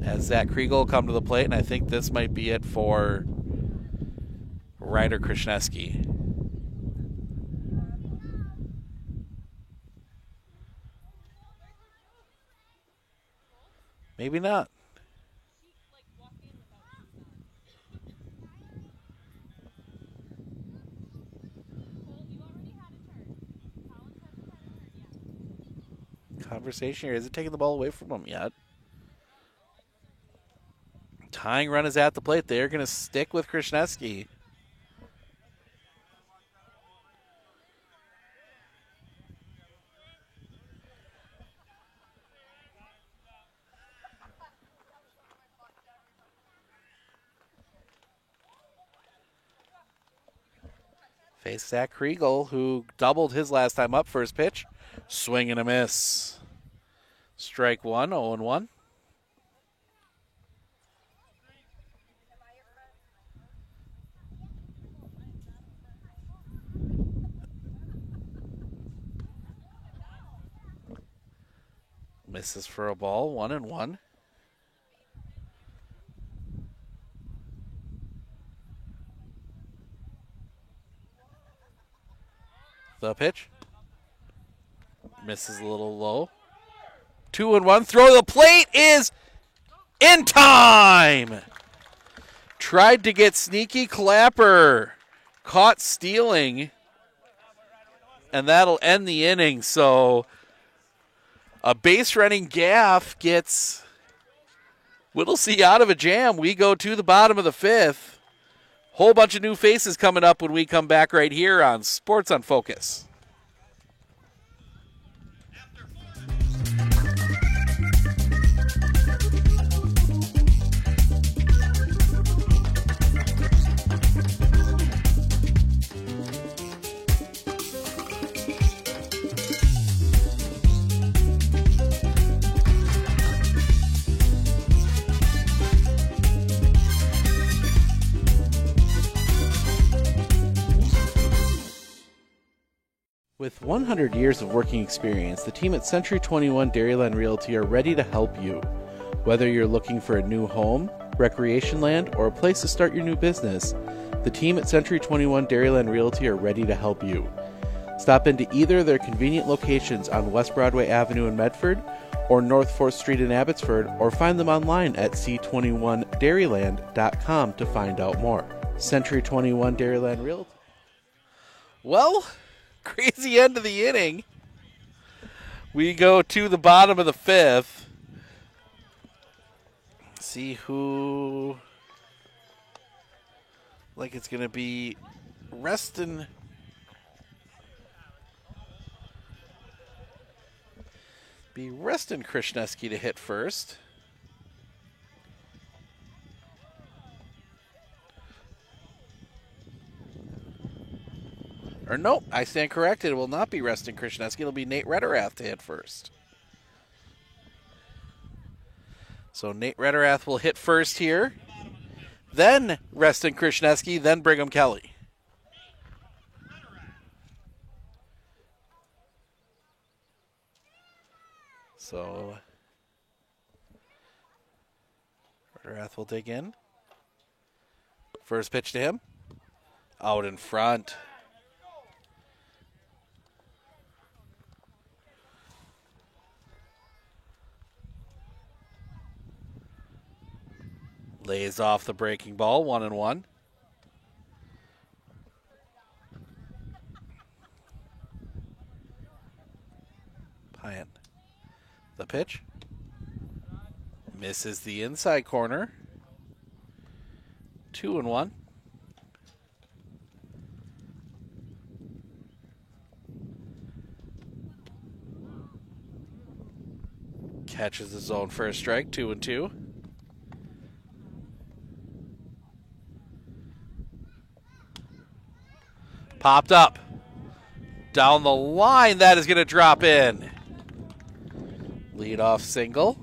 As Zach Kriegel will come to the plate, and I think this might be it for Ryder Krzyzewski. Maybe not. Conversation here. Is it taking the ball away from him yet? Tying run is at the plate. They're going to stick with Krzyzewski. Face Zach Kriegel, who doubled his last time up. First pitch. Swing and a miss. Strike 1, 0-1. Misses for a ball, 1-1. The pitch. Misses a little low. 2-1. Throw to the plate is in time. Tried to get sneaky. Clapper caught stealing. And that'll end the inning. So a base running gaff gets Whittlesey out of a jam. We go to the bottom of the 5th. Whole bunch of new faces coming up when we come back right here on Sports on Focus. With 100 years of working experience, the team at Century 21 Dairyland Realty are ready to help you. Whether you're looking for a new home, recreation land, or a place to start your new business, the team at Century 21 Dairyland Realty are ready to help you. Stop into either of their convenient locations on West Broadway Avenue in Medford or North 4th Street in Abbotsford, or find them online at c21dairyland.com to find out more. Century 21 Dairyland Realty. Well, crazy end of the inning. We go to the bottom of the 5th. See who... Like it's going to be Reston... Krishneski to hit first. Or nope, I stand corrected. It will not be Reston Krishneski. It'll be Nate Rederath to hit first. So Nate Rederath will hit first here. Then Reston Krishneski, then Brigham Kelly. So Rederath will dig in. First pitch to him. Out in front. Lays off the breaking ball, 1-1. Pyan. The pitch. Misses the inside corner. 2-1. Catches the zone for a strike, 2-2. Popped up. Down the line, that is going to drop in. Leadoff single.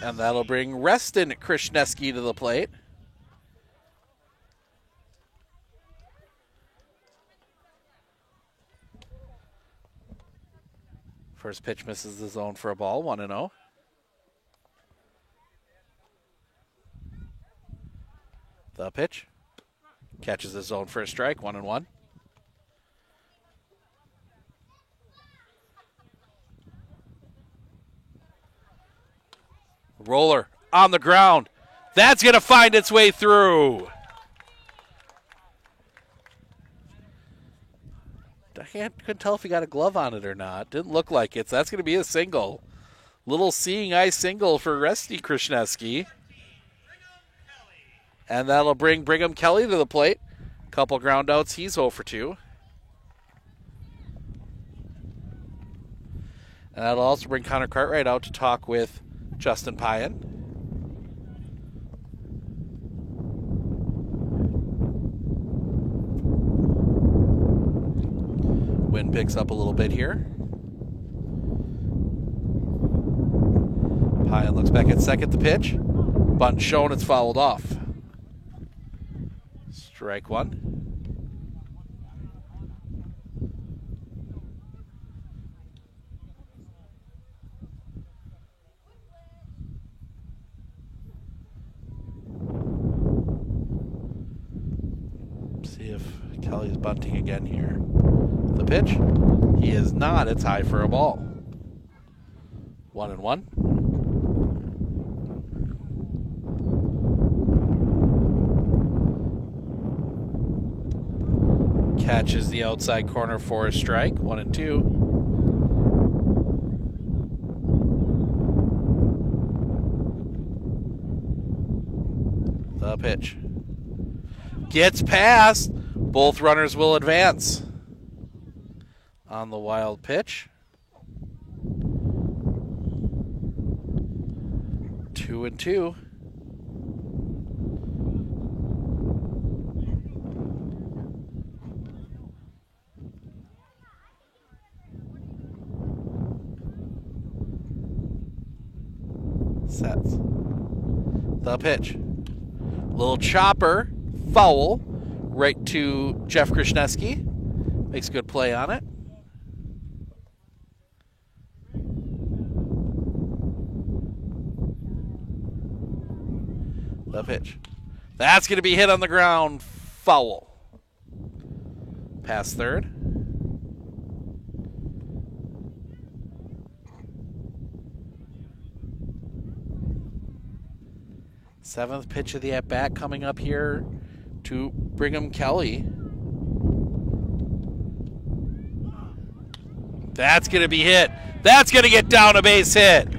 And that'll bring Reston Krishneski to the plate. First pitch misses the zone for a ball, 1-0. The pitch. Catches the zone for a strike, 1-1. Roller on the ground. That's going to find its way through. I couldn't tell if he got a glove on it or not. Didn't look like it, so that's going to be a single. Little seeing eye single for Resty Krishneski. And that'll bring Brigham Kelly to the plate. Couple ground outs. He's 0 for 2. And that'll also bring Connor Cartwright out to talk with Justin Pyan. Wind picks up a little bit here. Pyan looks back at second, the pitch. Bunt shown, it's fouled off. Strike 1. See if Kelly's bunting again here. The pitch. He is not. It's high for a ball. 1-1. Catches the outside corner for a strike. 1-2. The pitch. Gets past. Both runners will advance. On the wild pitch. 2-2. Sets. The pitch. Little chopper. Foul. Right to Jeff Krishneski. Makes good play on it. The pitch. That's going to be hit on the ground. Foul. Pass third. Seventh pitch of the at-bat coming up here to Brigham Kelly. That's going to be hit. That's going to get down a base hit.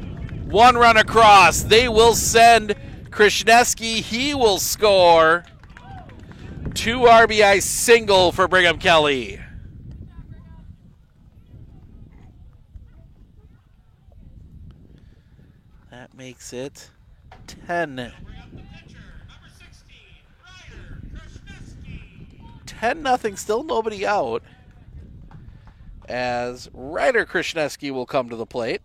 One run across. They will send Krishneski. He will score. 2 RBI single for Brigham Kelly. That makes it 10. 10-0, still nobody out, as Ryder Krishneski will come to the plate.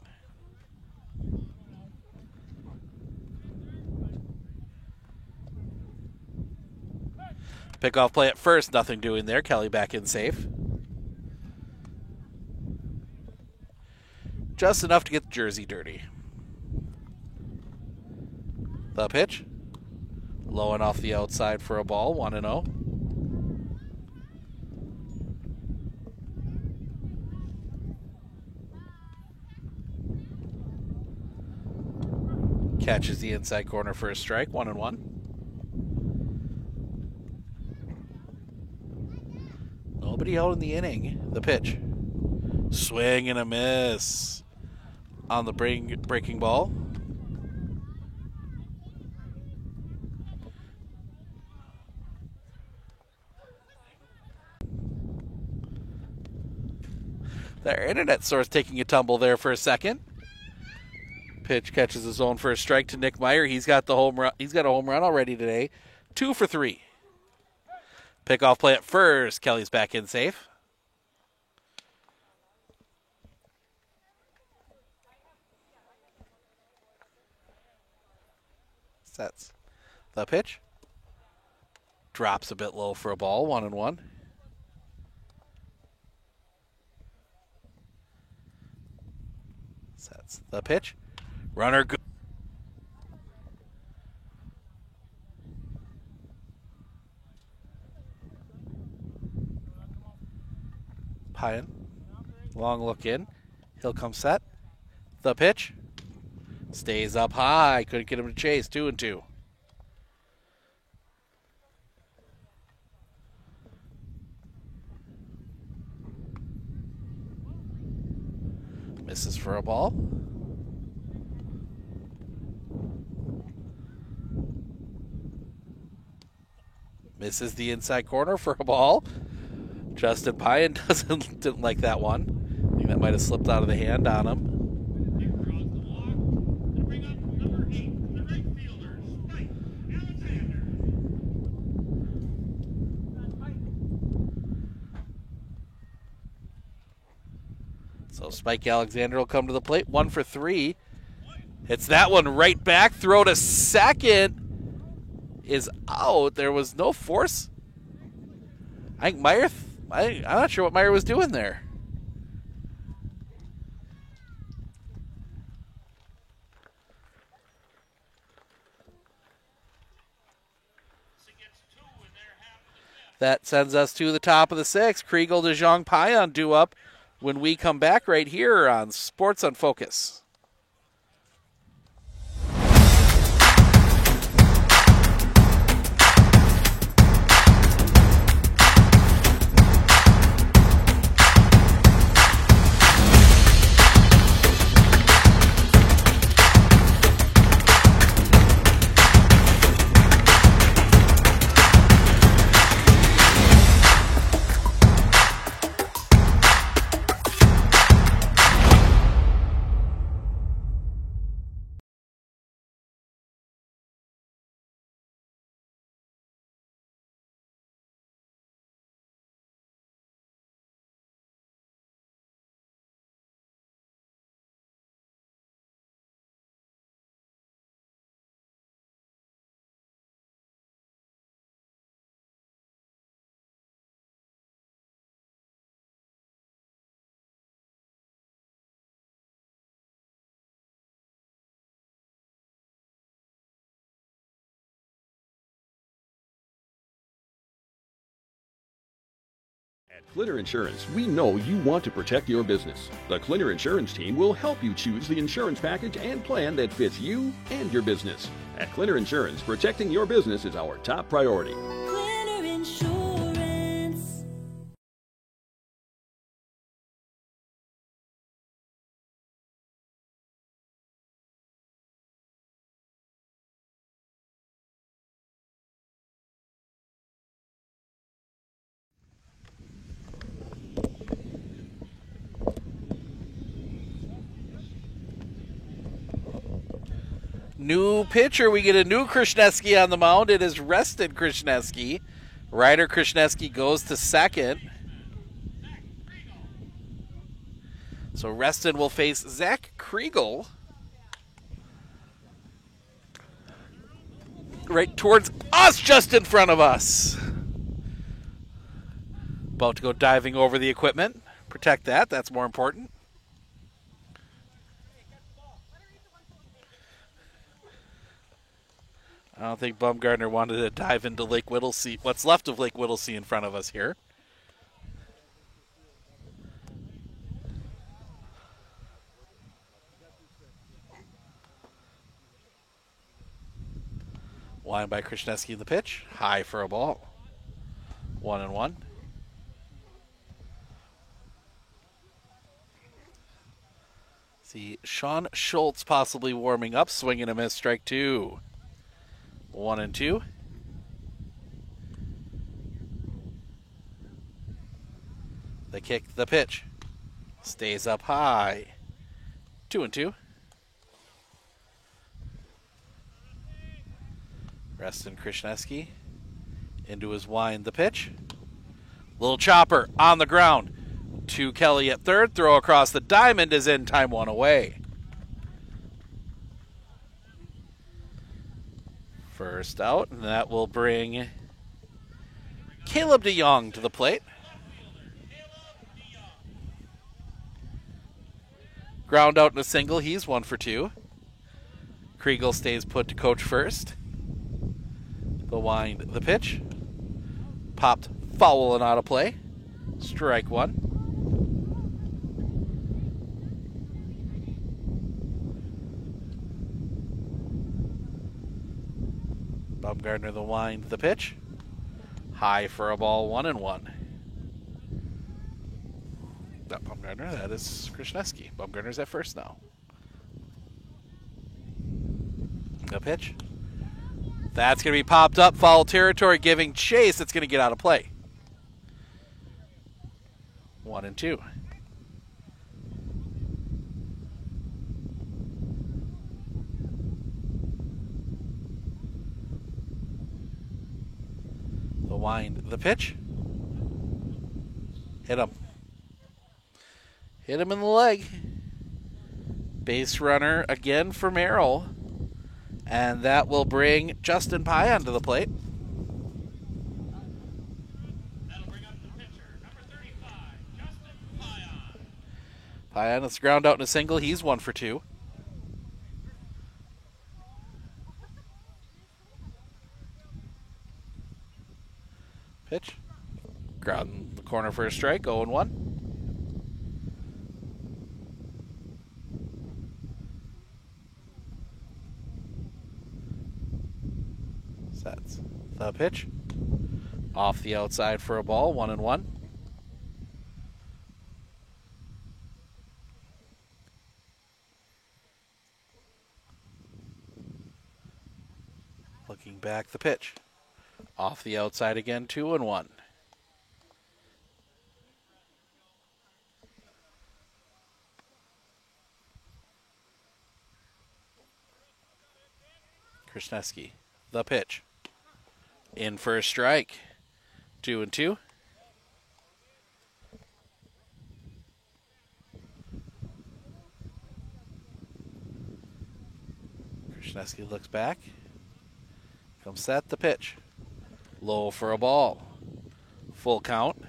Pickoff play at first, nothing doing there. Kelly back in safe. Just enough to get the jersey dirty. The pitch. Low and off the outside for a ball, 1-0. Catches the inside corner for a strike, 1-1. Nobody out in the inning. The pitch. Swing and a miss on the breaking ball. Their internet source taking a tumble there for a second. Pitch catches his own first strike to Nick Meyer. He's got the home run. He's got a home run already today. 2 for 3. Pickoff play at first. Kelly's back in safe. Sets the pitch. Drops a bit low for a ball. 1-1. Sets the pitch. Runner go. Pyan. Long look in. He'll come set. The pitch. Stays up high. Couldn't get him to chase. 2-2. Misses for a ball. Misses the inside corner for a ball. Justin Pyan didn't like that one. I think that might have slipped out of the hand on him. So Spike Alexander will come to the plate. 1 for 3. Hits that one right back. Throw to second is out. There was no force. I think Meyer, I'm not sure what Meyer was doing there. That sends us to the top of the 6th. Kriegel, DeJong, Pyan due up when we come back right here on Sports on Focus.
At Clitter Insurance, we know you want to protect your business. The Clitter Insurance team will help you choose the insurance package and plan that fits you and your business. At Clitter Insurance, protecting your business is our top priority.
Clitter Insurance.
New pitcher. We get a new Krishneski on the mound. It is rested Krishneski. Ryder Krishneski goes to second. So Reston will face Zach Kriegel. Right towards us, just in front of us. About to go diving over the equipment. Protect that. That's more important. I don't think Bumgardner wanted to dive into Lake Whittlesey, what's left of Lake Whittlesey in front of us here. Line by Krishneski in the pitch. High for a ball. 1-1. See Sean Schultz possibly warming up, swinging a miss, strike two. 1-2. The kick, the pitch. Stays up high. 2-2. Reston Krishneski into his wind, the pitch. Little chopper on the ground. To Kelly at third. Throw across the diamond is in. Time one away. First out, and that will bring Caleb DeYoung to the plate. Ground out in a single. He's 1 for 2. Kriegel stays put to coach first. The wind, the pitch. Popped foul and out of play. Strike one. Bumgardner the wind, the pitch. High for a ball, 1-1. Not Bumgardner, that is Krishneski. Bumgardner's at first now. The pitch. That's going to be popped up. Foul territory giving chase. It's going to get out of play. 1-2. The wind, the pitch. Hit him. Hit him in the leg. Base runner again for Merrill. And that will bring Justin Pye onto the plate.
That'll bring up the pitcher, number 35, Justin Pye.
Pye on, it's ground out in a single. He's 1 for 2. Pitch. Ground in the corner for a strike, 0-1. Sets the pitch. Off the outside for a ball, 1-1. Looking back, the pitch. Off the outside again, 2-1. Krishneski, the pitch. In for a strike. 2-2. Krishneski looks back. Comes set, the pitch. Low for a ball. Full count.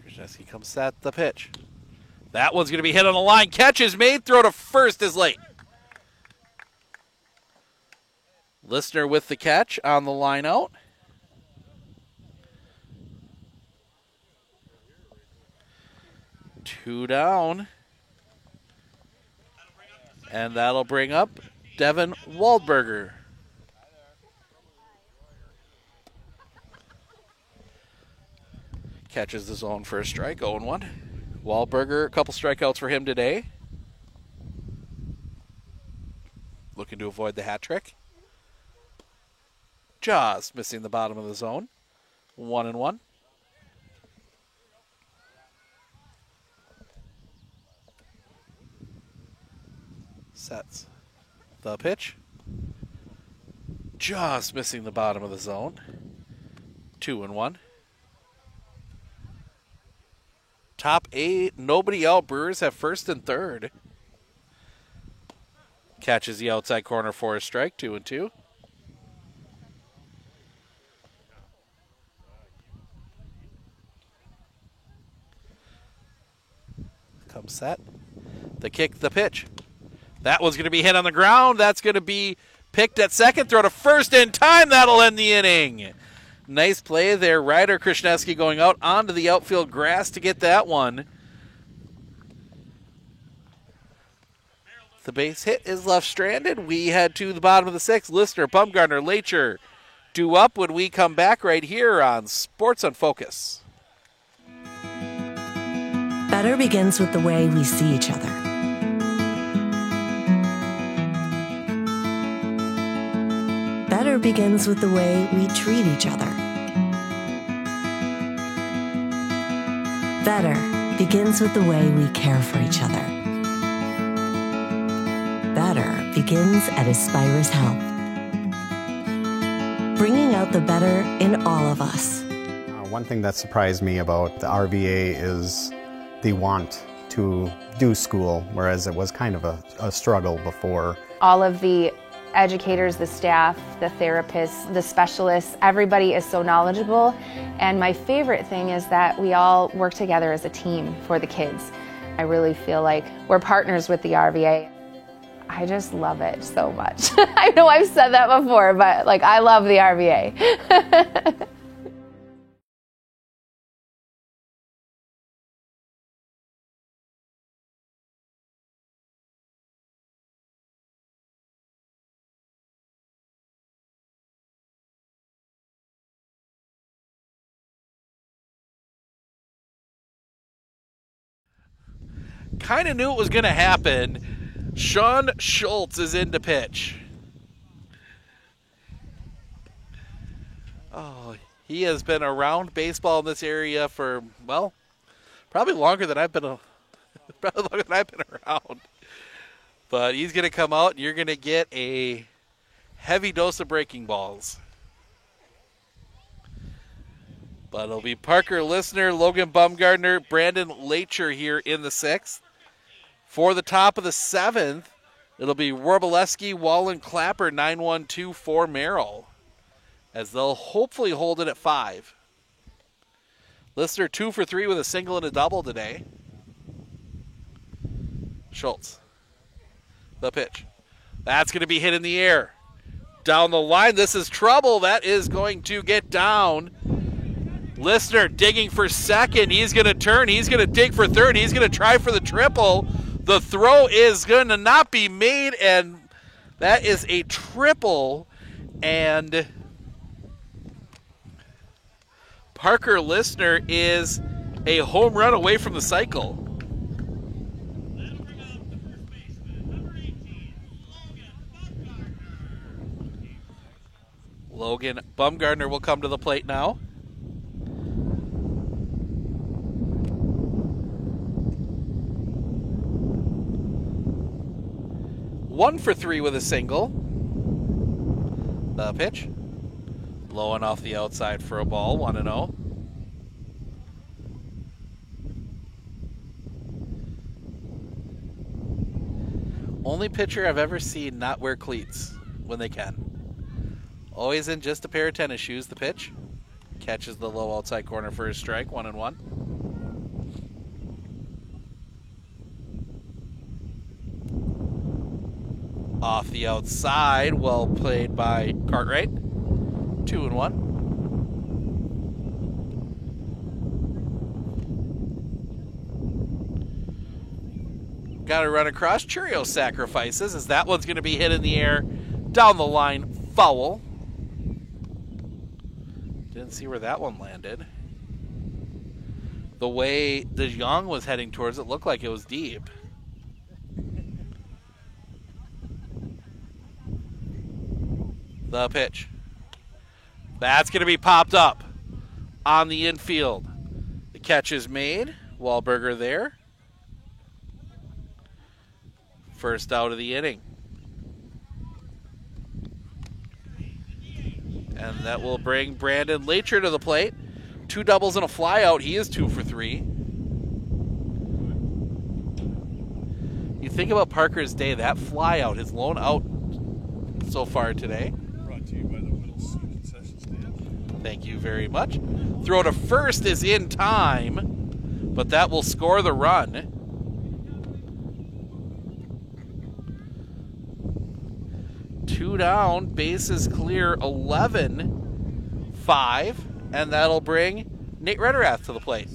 Krishneski comes set, the pitch. That one's going to be hit on the line. Catch is made. Throw to first is late. Listener with the catch on the line out. Two down. And that'll bring up Devin Waldberger. Catches the zone for a strike, 0-1. Waldberger, a couple strikeouts for him today. Looking to avoid the hat trick. Just missing the bottom of the zone. 1-1. Sets the pitch. Just missing the bottom of the zone. 2-1. Top 8, nobody out. Brewers have first and third. Catches the outside corner for a strike, 2-2. Comes set. The kick, the pitch. That one's going to be hit on the ground. That's going to be picked at second. Throw to first in time. That'll end the inning. Nice play there. Ryder Krishneski going out onto the outfield grass to get that one. The base hit is left stranded. We head to the bottom of the sixth. Listener, Bumgarner, Lacher due up when we come back right here on Sports on Focus.
Better begins with the way we see each other. Better begins with the way we treat each other. Better begins with the way we care for each other. Better begins at Aspirus Health. Bringing out the better in all of us.
One thing that surprised me about the RVA is the want to do school, whereas it was kind of a struggle before.
All of the educators, the staff, the therapists, the specialists, everybody is so knowledgeable. And my favorite thing is that we all work together as a team for the kids. I really feel like we're partners with the RVA. I just love it so much. I know I've said that before, but like I love the RVA.
Kind of knew it was going to happen. Sean Schultz is in to pitch. Oh, he has been around baseball in this area for, well, probably longer than I've been around. But he's going to come out, and you're going to get a heavy dose of breaking balls. But it'll be Parker Listener, Logan Bumgarner, Brandon Lacher here in the sixth. For the top of the seventh, it'll be Wroblewski, Wallen, Clapper, 9-1-2 for Merrill, as they'll hopefully hold it at 5. Listener 2 for 3 with a single and a double today. Schultz, the pitch. That's going to be hit in the air. Down the line, this is trouble. That is going to get down. Listener digging for second. He's going to turn. He's going to dig for third. He's going to try for the triple. The throw is going to not be made, and that is a triple. And Parker Listener is a home run away from the cycle. Logan Bumgarner will come to the plate now. One for 3 with a single. The pitch. Blowing off the outside for a ball, 1-0. Only pitcher I've ever seen not wear cleats when they can. Always in just a pair of tennis shoes. The pitch. Catches the low outside corner for a strike, 1-1. Off the outside, well played by Cartwright. 2-1. Got to run across. Churio sacrifices as that one's going to be hit in the air. Down the line, foul. Didn't see where that one landed. The way DeJong was heading towards it looked like it was deep. The pitch. That's going to be popped up on the infield. The catch is made. Wahlberger there. First out of the inning. And that will bring Brandon Lacher to the plate. 2 doubles and a fly out. He is 2 for 3. You think about Parker's day, that fly out, his lone out so far today.
Brought to you by the Whittles concession stand.
Thank you very much. Throw to first is in time, but that will score the run. Two down, bases clear, 11-5, and that'll bring Nate Rederath to the plate.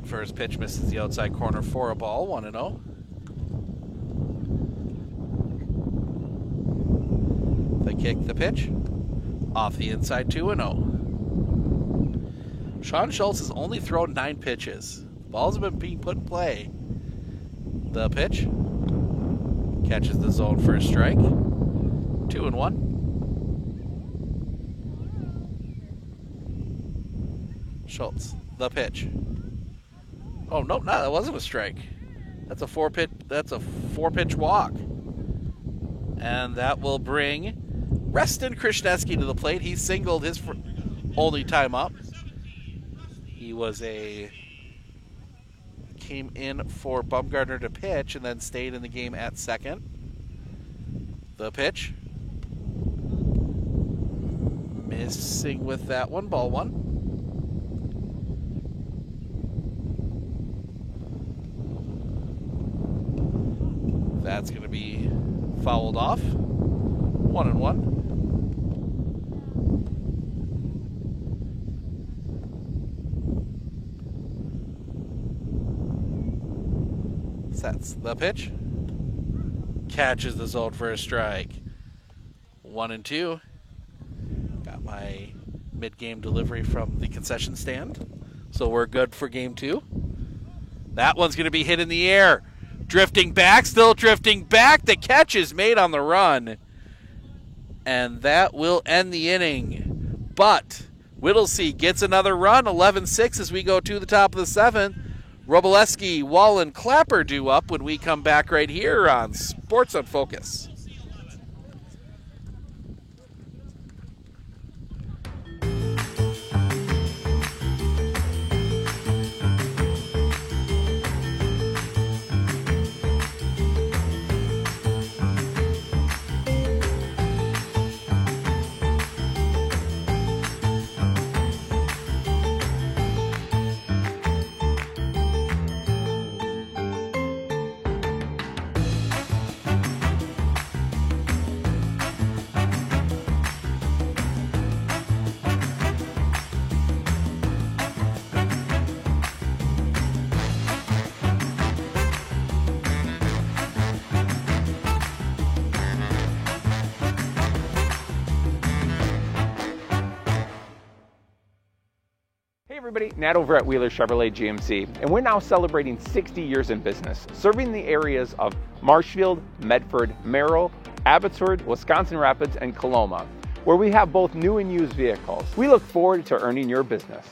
First pitch misses the outside corner for a ball, 1-0. The kick, the pitch, off the inside, 2-0. Sean Schultz has only thrown 9 pitches. Balls have been being put in play. The pitch. Catches the zone for a strike. 2-1. Schultz. The pitch. Oh, nope, no, that wasn't a strike. That's a 4-pitch walk. And that will bring Reston Krishneski to the plate. He singled his only time up. He came in for Bumgarner to pitch and then stayed in the game at second. The pitch. Missing with that one, ball 1. That's going to be fouled off. 1-1. Sets the pitch. Catches the zone for a strike. 1-2. Got my mid-game delivery from the concession stand. So we're good for game 2. That one's going to be hit in the air. Drifting back, still drifting back. The catch is made on the run. And that will end the inning. But Whittlesey gets another run, 11-6 as we go to the top of the 7th. Roboleski, Wallen, Clapper due up when we come back right here on Sports on Focus.
Everybody, Nat over at Wheeler Chevrolet GMC, and we're now celebrating 60 years in business, serving the areas of Marshfield, Medford, Merrill, Abbotsford, Wisconsin Rapids, and Coloma, where we have both new and used vehicles. We look forward to earning your business.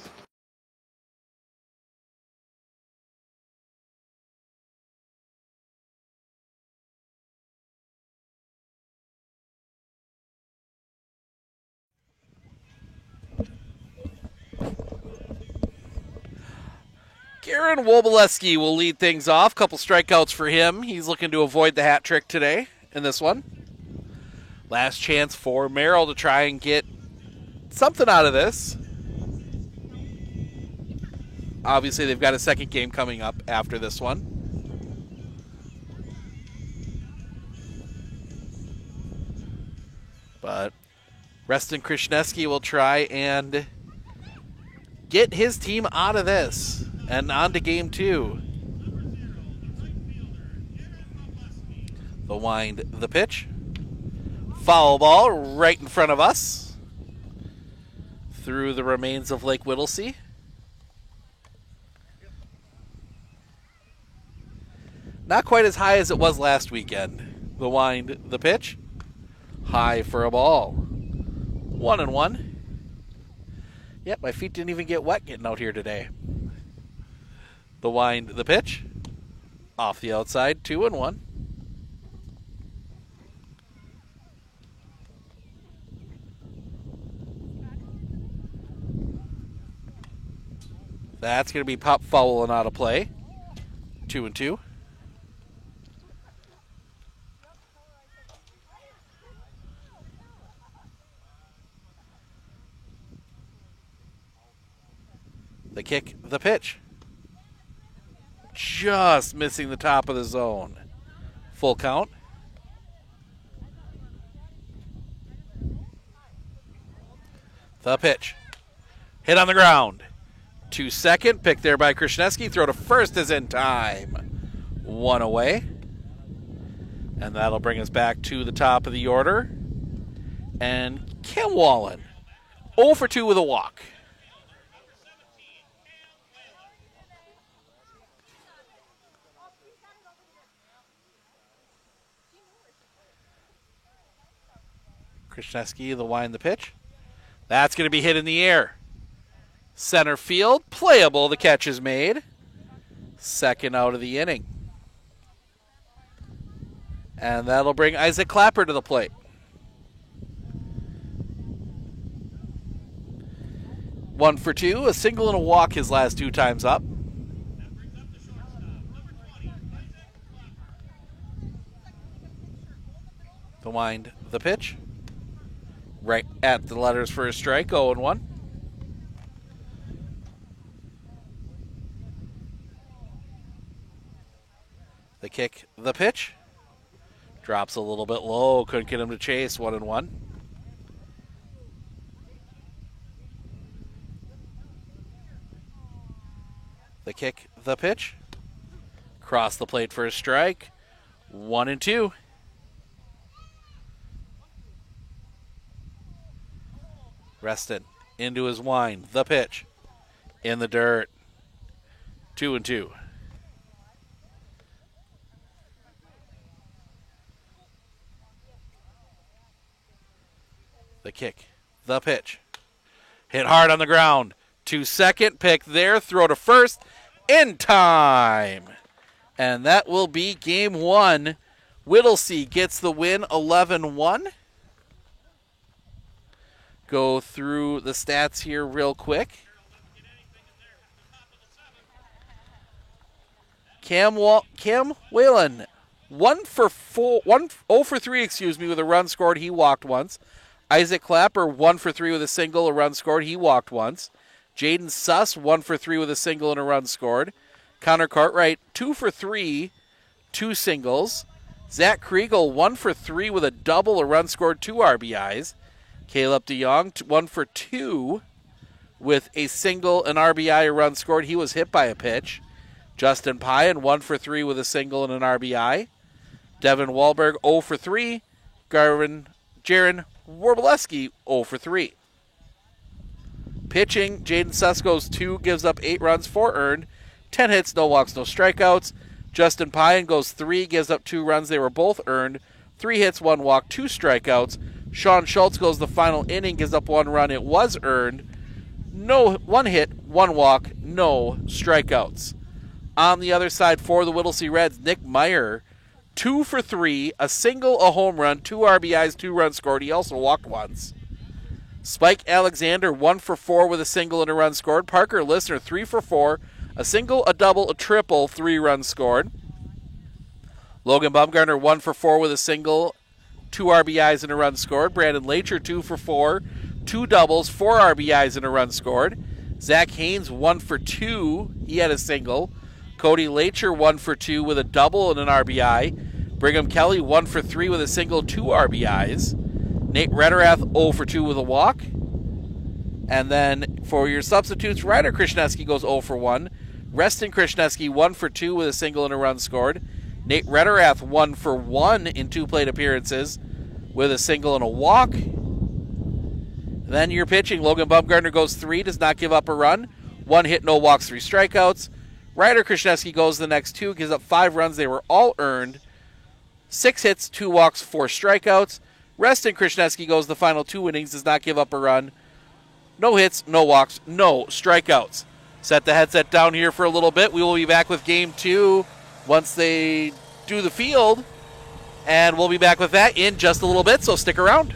Aaron Woboleski will lead things off. Couple strikeouts for him. He's looking to avoid the hat trick today in this one. Last chance for Merrill to try and get something out of this. Obviously, they've got a second game coming up after this one. But Reston Krishneski will try and get his team out of this and on to game 2. The wind, the pitch. Foul ball right in front of us through the remains of Lake Whittlesey. Not quite as high as it was last weekend. The wind, the pitch. High for a ball. 1-1. Yep, my feet didn't even get wet getting out here today. The wind, the pitch. Off the outside, 2-1. That's going to be pop foul and out of play. 2-2. The kick, the pitch. Just missing the top of the zone. Full count. The pitch. Hit on the ground. 2-2, pick there by Krishneski. Throw to first is in time. 1 away. And that'll bring us back to the top of the order. And Cam Wallen, 0 for 2 with a walk. Krishneski, the wind, the pitch. That's going to be hit in the air. Center field, playable. The catch is made. Second out of the inning. And that'll bring Isaac Clapper to the plate. One for 2, a single and a walk his last 2 times up. The wind, the pitch. Right at the letters for a strike, 0-1. The kick, the pitch. Drops a little bit low, couldn't get him to chase, 1-1. The kick, the pitch. Cross the plate for a strike, 1-2. Reston into his wind, the pitch. In the dirt, 2-2. The kick, the pitch. Hit hard on the ground. 2-2, pick there, throw to first, in time. And that will be game 1. Whittlesey gets the win, 11-1. Go through the stats here real quick. Cam Whalen, 0 for 3, with a run scored. He walked once. Isaac Clapper, 1 for 3 with a single, a run scored. He walked once. Jaden Suss, 1 for 3 with a single and a run scored. Connor Cartwright, 2 for 3, 2 singles. Zach Kriegel, 1 for 3 with a double, a run scored, 2 RBIs. Caleb DeYoung, 1 for 2 with a single, an RBI, a run scored. He was hit by a pitch. Justin Pyan, 1 for 3 with a single and an RBI. Devin Wahlberg, 0 for 3. Jaron Warbleski, 0 for 3. Pitching, Jaden Suss goes 2, gives up 8 runs, 4 earned. 10 hits, no walks, no strikeouts. Justin Pyan goes 3, gives up 2 runs. They were both earned. 3 hits, 1 walk, 2 strikeouts. Sean Schultz goes the final inning, gives up 1 run. It was earned. No 1 hit, 1 walk, no strikeouts. On the other side for the Whittlesey Reds, Nick Meyer, 2 for 3, a single, a home run, 2 RBIs, 2 runs scored. He also walked once. Spike Alexander, 1 for 4 with a single and a run scored. Parker Listener, 3 for 4, a single, a double, a triple, 3 runs scored. Logan Baumgartner, 1 for 4 with a single, 2 RBIs and a run scored. Brandon Lacher, 2 for 4, 2 doubles, 4 RBIs and a run scored. Zach Haynes 1 for 2. He had a single. Cody Lacher 1 for 2 with a double and an RBI. Brigham Kelly 1 for 3 with a single, 2 RBIs. Nate Rederath 0 for 2 with a walk. And then for your substitutes, Ryder Krishneski goes 0 for 1. Reston Krishneski 1 for 2 with a single and a run scored. Nate Rederath 1 for 1 in 2 plate appearances with a single and a walk. Then your pitching, Logan Bumgardner goes 3, does not give up a run. 1 hit, no walks, 3 strikeouts. Ryder Krishneski goes the next 2, gives up 5 runs. They were all earned. 6 hits, 2 walks, 4 strikeouts. Reston Krishneski goes the final 2 innings, does not give up a run. No hits, no walks, no strikeouts. Set the headset down here for a little bit. We will be back with Game 2 once they do the field. And we'll be back with that in just a little bit, so stick around.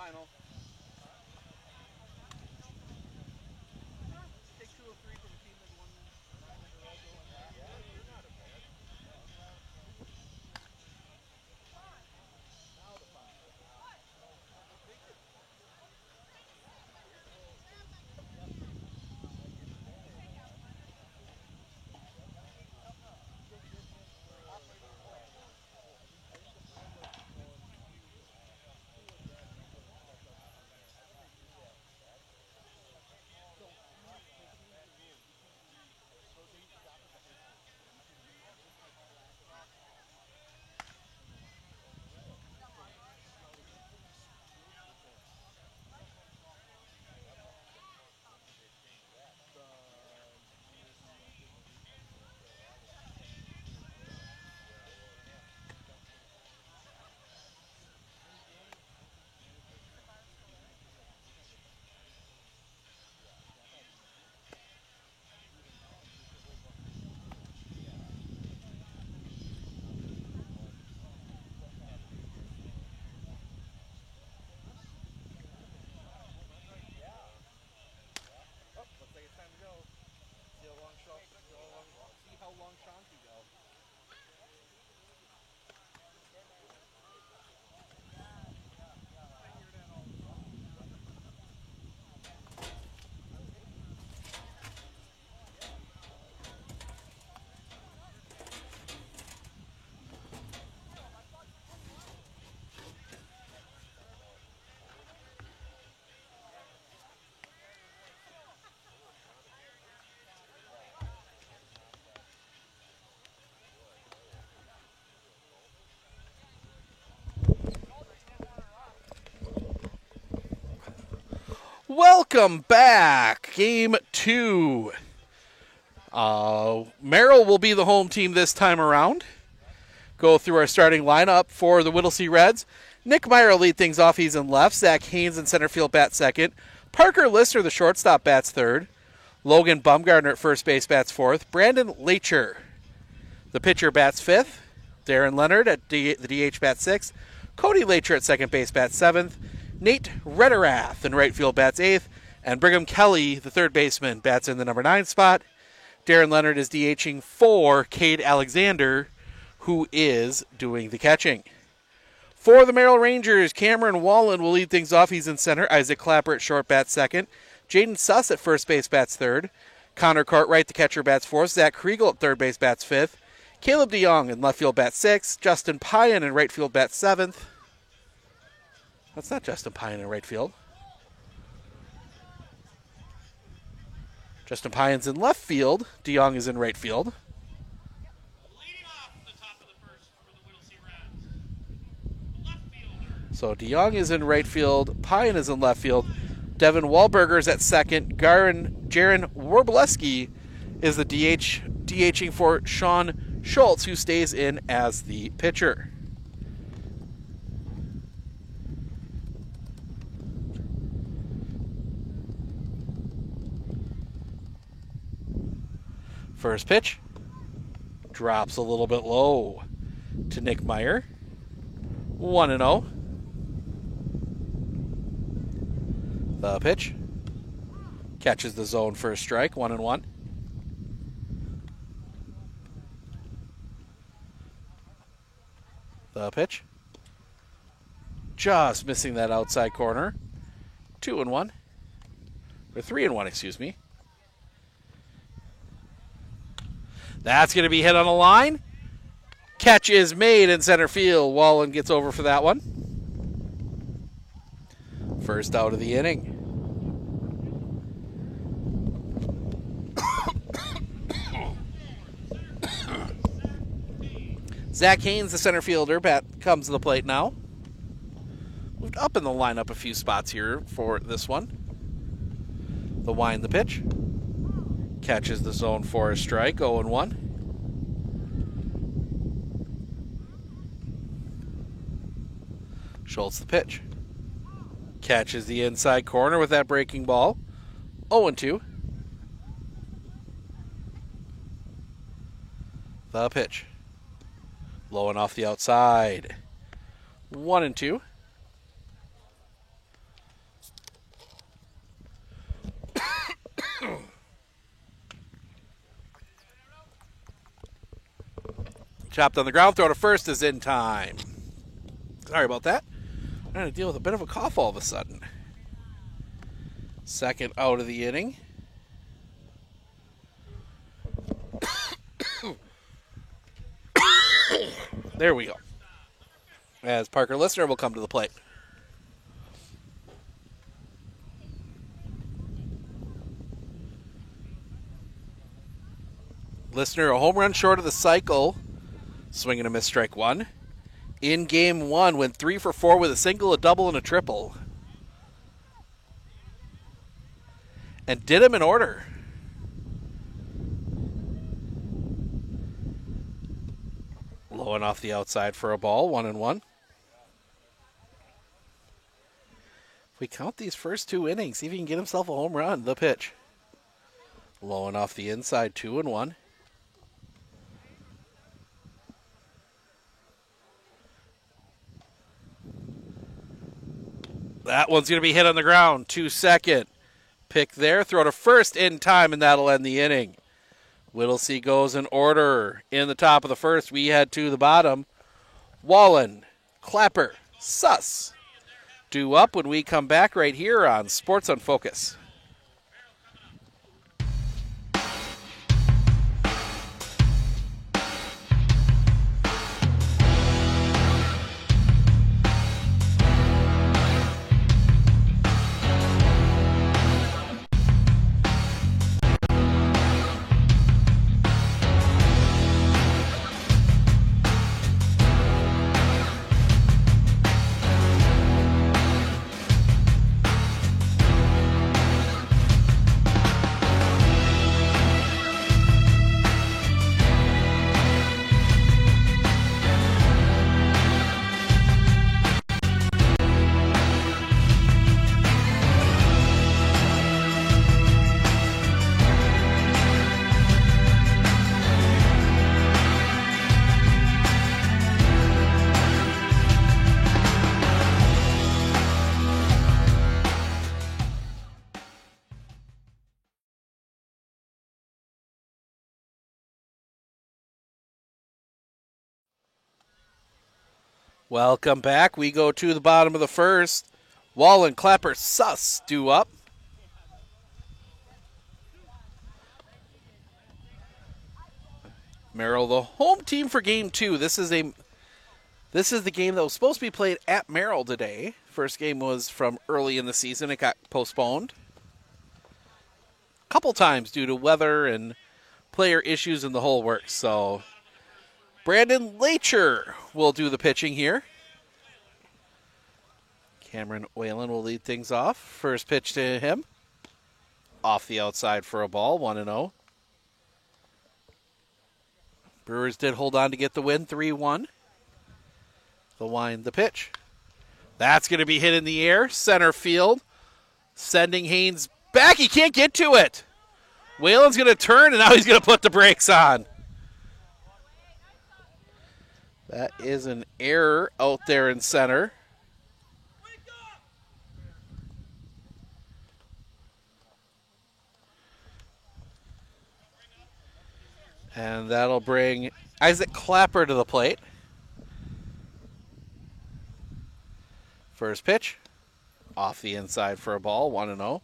final. Take 2 of 3 from a team that won 9 in a row. You're not a bad. Now the final. Welcome back. Game 2. Merrill will be the home team this time around. Go through our starting lineup for the Whittlesey Reds. Nick Meyer will lead things off. He's in left. Zach Haynes in center field bats second. Parker Lister, the shortstop, bats third. Logan Bumgardner at first base bats fourth. Brandon Leacher, the pitcher, bats fifth. Darren Leonard at the DH bats sixth. Cody Leacher at second base bats seventh. Nate Rederath in right field bats eighth. And Brigham Kelly, the third baseman, bats in the number 9 spot. Darren Leonard is DHing for Cade Alexander, who is doing the catching. For the Merrill Rangers, Cameron Wallen will lead things off. He's in center. Isaac Clapper at short bats second. Jaden Suss at first base bats third. Connor Cartwright, the catcher, bats fourth. Zach Kriegel at third base bats fifth. Caleb DeYoung in left field bats sixth. Justin Pyan in right field bats seventh. That's not Justin Pyan in right field. Justin Pyan's in left field. DeYoung is in right field.
Leading off the top of the first for the Whittlesey Reds. Left fielder.
So DeYoung is in right field. Pyan is in left field. Devin Wahlberger's at second. Jaron Warbleski is the DHing for Sean Schultz, who stays in as the pitcher. First pitch drops a little bit low to Nick Meyer. 1-0. The pitch catches the zone for a strike. 1-1. The pitch just missing that outside corner. 2-1. Or 3-1, excuse me. That's going to be hit on a line. Catch is made in center field. Wallen gets over for that one. First out of the inning. Zach Haynes, the center fielder, comes to the plate now. Moved up in the lineup a few spots here for this one. The wind, the pitch. Catches the zone for a strike, 0-1. Schultz the pitch. Catches the inside corner with that breaking ball, 0-2. The pitch. Low and off the outside, 1-2. Chopped on the ground, throw to first is in time. Sorry about that. I'm going to deal with a bit of a cough all of a sudden. Second out of the inning. There we go. As Parker Listener will come to the plate. Listener, a home run short of the cycle. Swinging a miss, strike one. In game one, went 3 for 4 with a single, a double, and a triple. And did him in order. Low and off the outside for a ball, 1-1. If we count these first 2 innings, see if he can get himself a home run. The pitch. Low and off the inside, 2-1. That one's going to be hit on the ground. 2-2. Pick there. Throw to first in time, and that'll end the inning. Whittlesey goes in order. In the top of the first, we head to the bottom. Wallen, Clapper, Suss. Due up when we come back right here on Sports on Focus. Welcome back. We go to the bottom of the first. Wallen, Clapper, Suss due up. Merrill, the home team for game 2. This is the game that was supposed to be played at Merrill today. First game was from early in the season. It got postponed a couple times due to weather and player issues and the whole works. So Brandon Lacher will do the pitching here. Cameron Whalen will lead things off. First pitch to him. Off the outside for a ball, 1-0. Brewers did hold on to get the win, 3-1. The wind, the pitch. That's going to be hit in the air, center field. Sending Haynes back. He can't get to it. Whalen's going to turn, and now he's going to put the brakes on. That is an error out there in center. And that'll bring Isaac Clapper to the plate. First pitch. Off the inside for a ball, 1-0.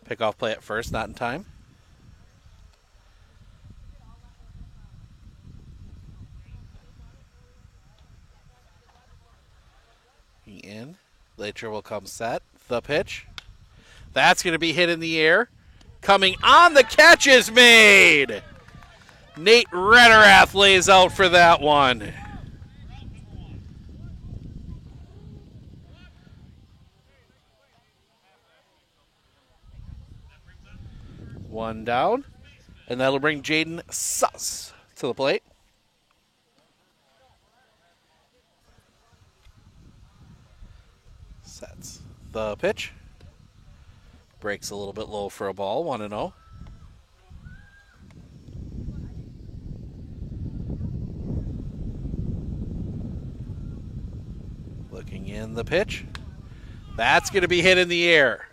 Pickoff play at first, not in time. In. Lacher will come set. The pitch. That's going to be hit in the air. Coming on, the catch is made. Nate Rederath lays out for that one. One down. And that'll bring Jaden Suss to the plate. Sets the pitch. Breaks a little bit low for a ball, 1-0. Looking in the pitch. That's going to be hit in the air.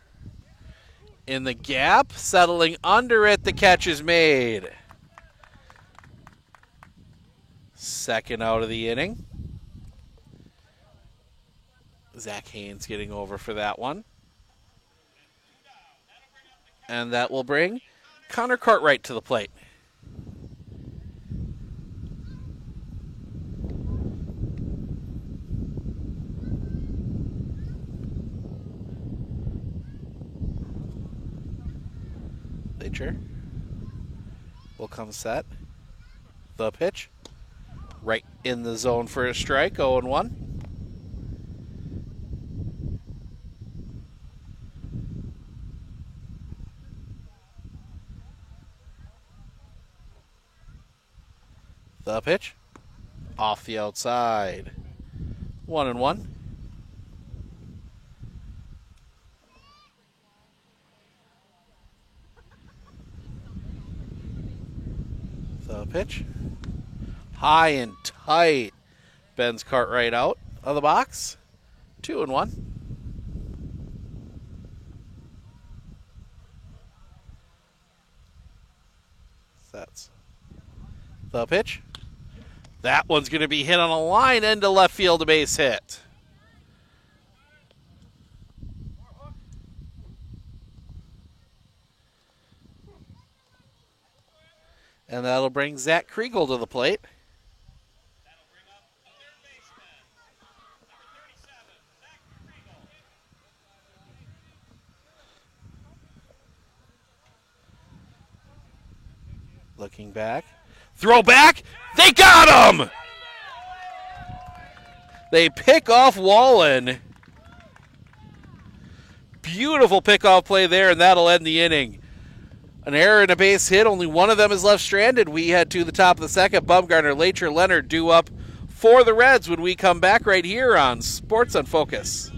In the gap, settling under it, the catch is made. Second out of the inning. Zach Haynes getting over for that one. And that will bring Connor Cartwright to the plate. Lacher will come set. The pitch. Right in the zone for a strike, 0-1. The pitch. Off the outside. 1-1. The pitch. High and tight. Bends Cartwright out of the box. 2-1. That's the pitch. That one's going to be hit on a line into left field, a base hit. And that'll bring Zach Kriegel to the plate. Looking back. Throw back. They got him! They pick off Wallen. Beautiful pickoff play there, and that'll end the inning. An error and a base hit. Only one of them is left stranded. We head to the top of the second. Bumgarner, Lacher, Leonard due up for the Reds when we come back right here on Sports on Focus.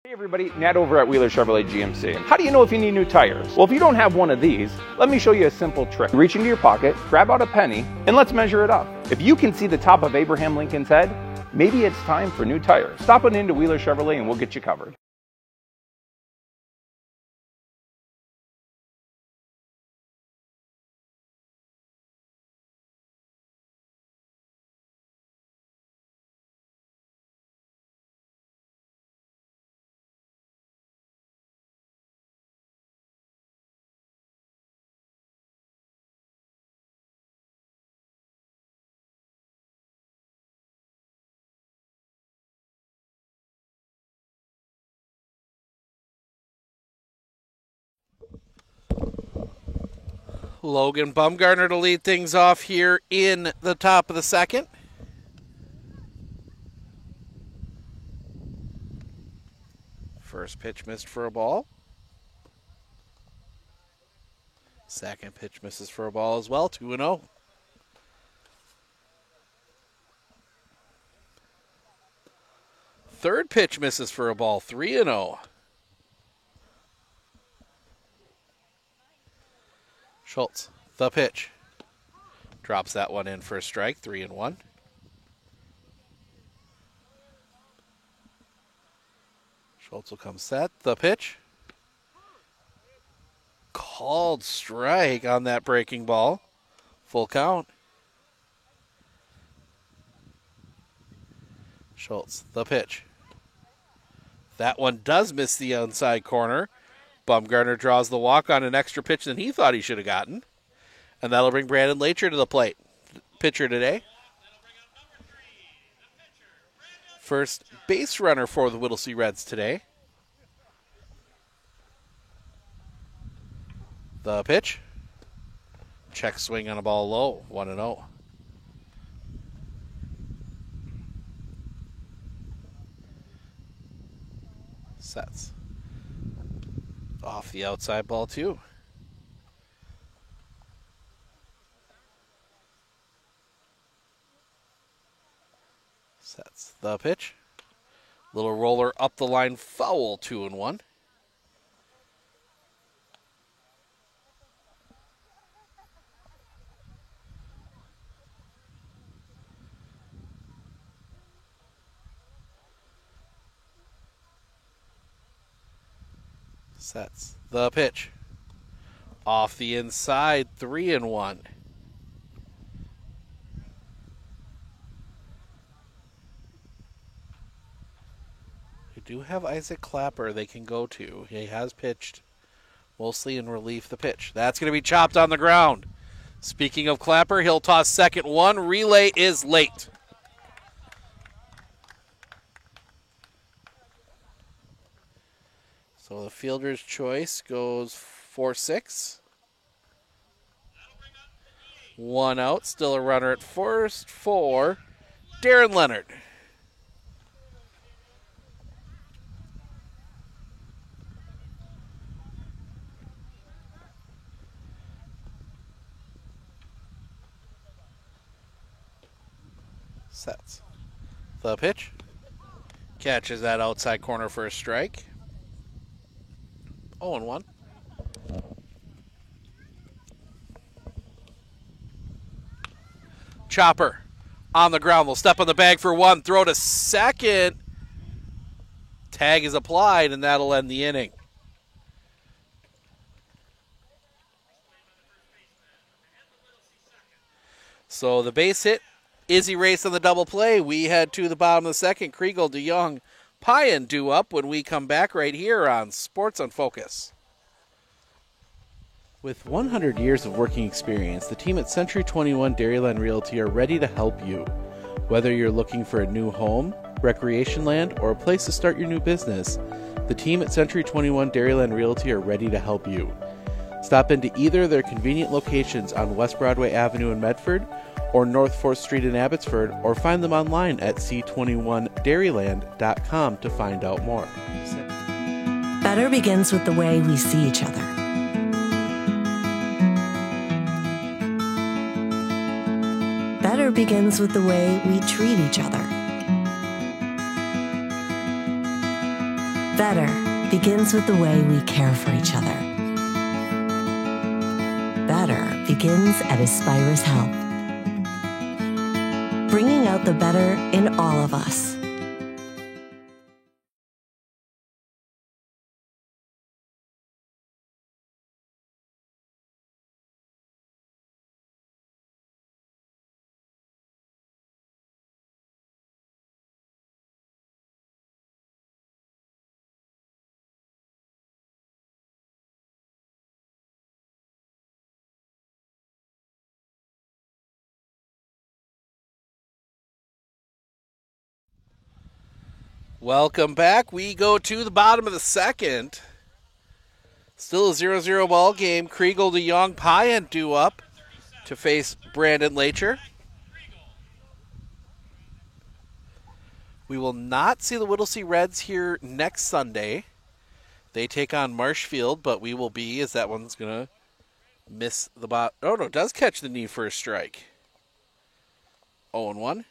Hey everybody, Nat over at Wheeler Chevrolet GMC. How do you know if you need new tires? Well, if you don't have one of these, let me show you a simple trick. Reach into your pocket, grab out a penny, and let's measure it up. If you can see the top of Abraham Lincoln's head, maybe it's time for new tires. Stop on into Wheeler Chevrolet and we'll get you covered.
Logan Bumgarner to lead things off here in the top of the second. First pitch missed for a ball. Second pitch misses for a ball as well, 2-0. Third pitch misses for a ball, 3-0. Schultz, the pitch. Drops that one in for a strike, 3-1. Schultz will come set, the pitch. Called strike on that breaking ball. Full count. Schultz, the pitch. That one does miss the inside corner. Bumgarner draws the walk on an extra pitch than he thought he should have gotten. And that'll bring Brandon Lacher to the plate. Pitcher today. First base runner for the Whittlesey Reds today. The pitch. Check swing on a ball low. 1-0. Sets. Off the outside, ball 2. Sets. The pitch. Little roller up the line, foul, 2-1. Sets. The pitch. Off the inside, 3-1. We do have Isaac Clapper they can go to. He has pitched mostly in relief. The pitch. That's going to be chopped on the ground. Speaking of Clapper, he'll toss second one. Relay is late. So the fielder's choice goes 4-6. 1 out. Still a runner at first for Darren Leonard. Sets. The pitch. Catches that outside corner for a strike. 0-1. Chopper on the ground. They'll step on the bag for 1. Throw to second. Tag is applied, and that'll end the inning. So the base hit is erased on the double play. We head to the bottom of the second. Kriegel, DeYoung, Payan due up when we come back right here on Sports on Focus. With 100 years of working experience, the team at Century 21 Dairyland Realty are ready to help you. Whether you're looking for a new home, recreation land, or a place to start your new business, the team at Century 21 Dairyland Realty are ready to help you. Stop into either of their convenient locations on West Broadway Avenue in Medford or North 4th Street in Abbotsford, or find them online at c21dairyland.com to find out more.
Better begins with the way we see each other. Better begins with the way we treat each other. Better begins with the way we care for each other. Better begins at Aspirus Health. Bringing out the better in all of us.
Welcome back. We go to the bottom of the second. Still a 0-0 ball game. Kriegel, DeYoung, Payan due up to face Brandon Lacher. We will not see the Whittlesey Reds here next Sunday. They take on Marshfield, but we will be, as that one's going to miss the bot. Oh, no, it does catch the knee for a strike. 0-1.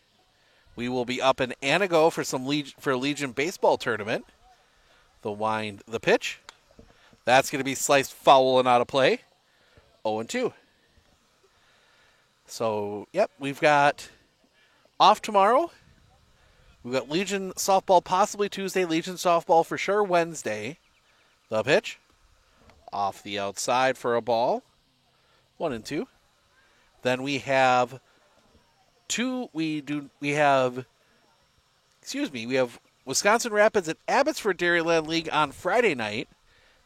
We will be up in Anago for a Legion baseball tournament. The wind, the pitch. That's going to be sliced foul and out of play. 0-2. So, yep, we've got off tomorrow. We've got Legion softball possibly Tuesday, Legion softball for sure Wednesday. The pitch. Off the outside for a ball. 1-2. Then we have we have Wisconsin Rapids at Abbotsford Dairyland League on Friday night.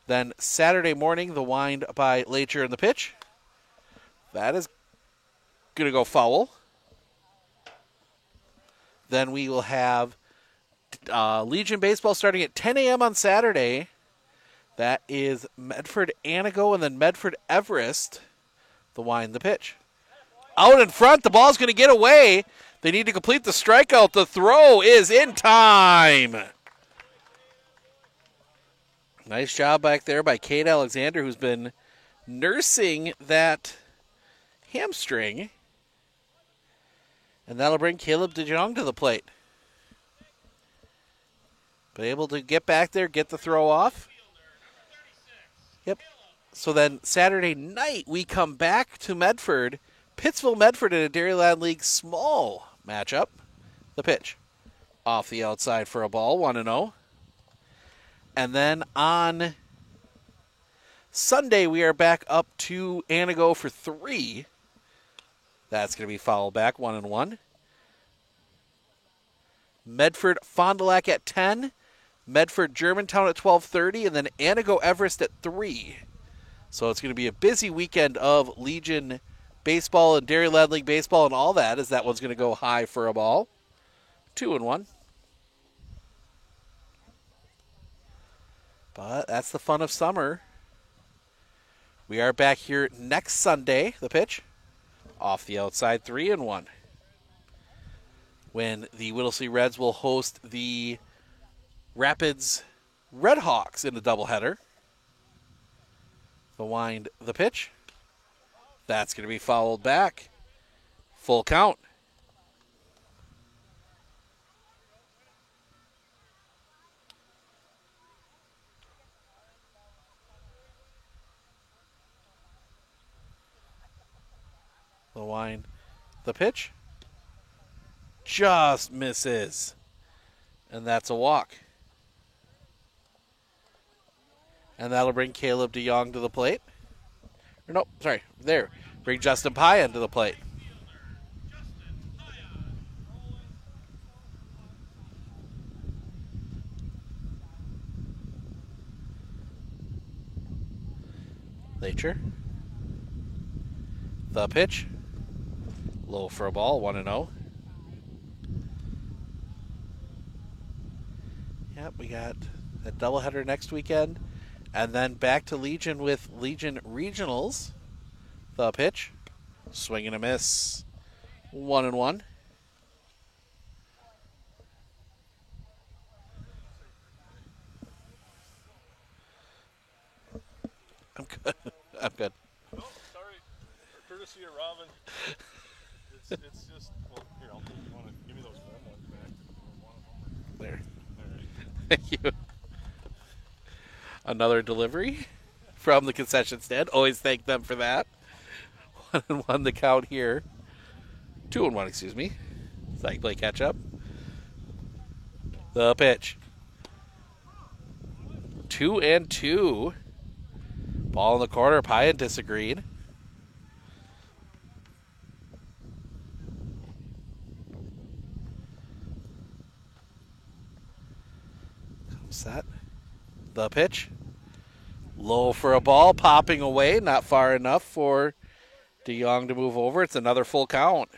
Then Saturday morning, the wind by Lacher and the pitch. That is going to go foul. Then we will have Legion Baseball starting at 10 a.m. on Saturday. That is Medford Anago and then Medford Everest. The wind, the pitch. Out in front, the ball's going to get away. They need to complete the strikeout. The throw is in time. Nice job back there by Kate Alexander, who's been nursing that hamstring. And that'll bring Caleb DeJong to the plate. But able to get back there, get the throw off. Yep. So then Saturday night, we come back to Medford. Pittsville Medford in a Dairyland League small matchup. The pitch. Off the outside for a ball, 1-0. And then on Sunday, we are back up to Anago for 3. That's going to be fouled back, 1-1. Medford Fond du Lac at 10. Medford Germantown at 12:30. And then Anago Everest at 3. So it's going to be a busy weekend of Legion baseball and Dairyland League baseball and all that, as that one's going to go high for a ball. 2-1. But that's the fun of summer. We are back here next Sunday. The pitch. Off the outside, 3-1. When the Whittlesey Reds will host the Rapids Redhawks in a doubleheader. The wind, the pitch. That's going to be fouled back. Full count. The wind, the pitch. Just misses. And that's a walk. And that'll bring Caleb DeJong to the plate. Or no, sorry, there. Bring Justin Payan to the plate. Lacher. The pitch. Low for a ball, 1-0. Yep, we got a doubleheader next weekend. And then back to Legion with Legion Regionals. The pitch. Swing and a miss. 1-1. I'm good. I'm good.
No, sorry. Courtesy of Robin. It's just, well, here, I'll you want to give me those warm ones back.
There. Thank you. Another delivery from the concession stand. Always thank them for that. 1-1 the count here. 2-1, excuse me. So I can play catch up. The pitch. 2-2. Ball in the corner. Payan disagreed. Set. The pitch. Low for a ball. Popping away. Not far enough for DeJong to move over. It's another full count.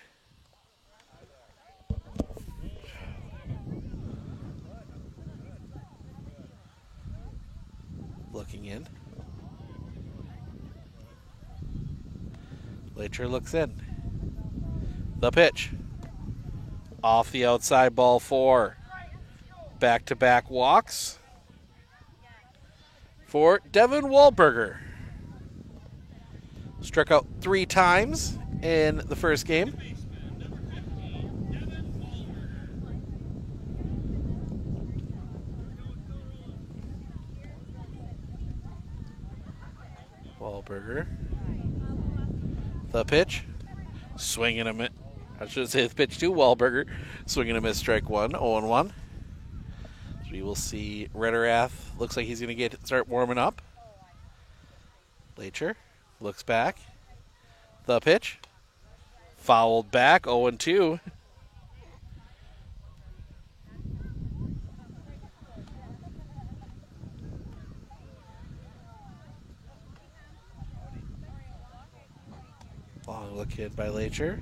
Looking in. Lacher looks in. The pitch. Off the outside, ball 4. Back-to-back walks for Devin Wahlberger. Struck out 3 times in the first game. Wahlberger. The pitch. Swing and a miss. I should say the pitch to Wahlberger. Swing and a miss, strike 1, 0-1. We will see Rederath. Looks like he's going to start warming up. Lacher looks back. The pitch. Fouled back, 0-2. look hit by Lacher.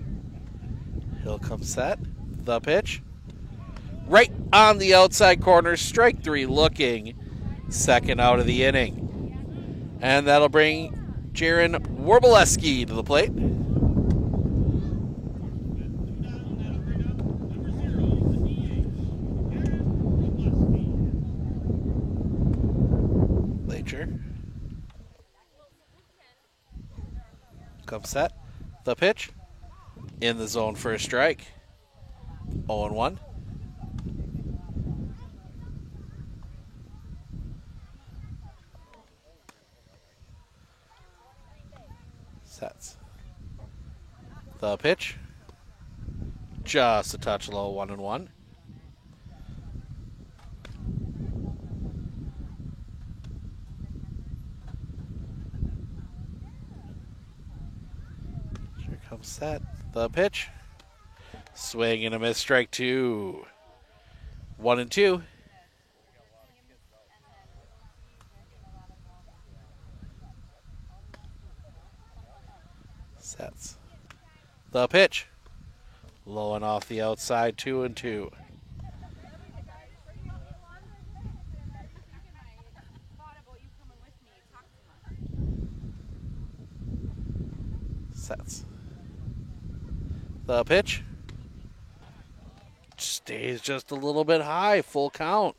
He'll come set. The pitch. Right on the outside corner. Strike 3 looking. Second out of the inning. And that'll bring Jaron Warboleski to the plate. Lacher. Come set. The pitch. In the zone for a strike. 0-1. Sets. The pitch. Just a touch low, 1-1. Here comes set. The pitch. Swing and a miss, strike 2. 1-2. Sets. The pitch. Low and off the outside, 2-2. Sets. The pitch. Stays just a little bit high, full count.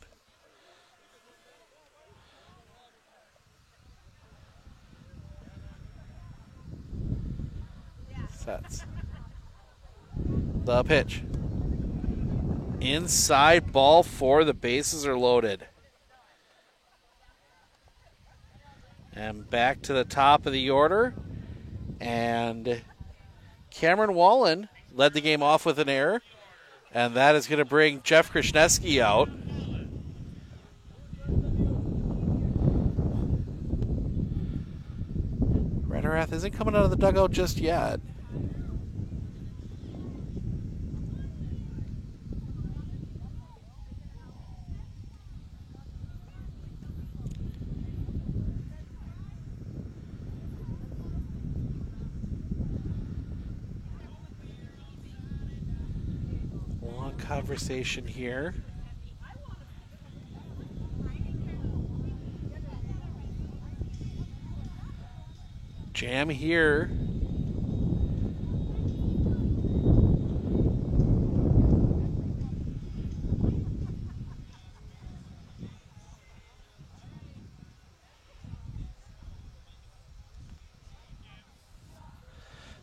Sets. The pitch. Inside ball 4, the bases are loaded. And back to the top of the order. And Cameron Wallen led the game off with an error. And that is going to bring Jeff Krasneski out. Rederath isn't coming out of the dugout just yet. Conversation here. Jam here.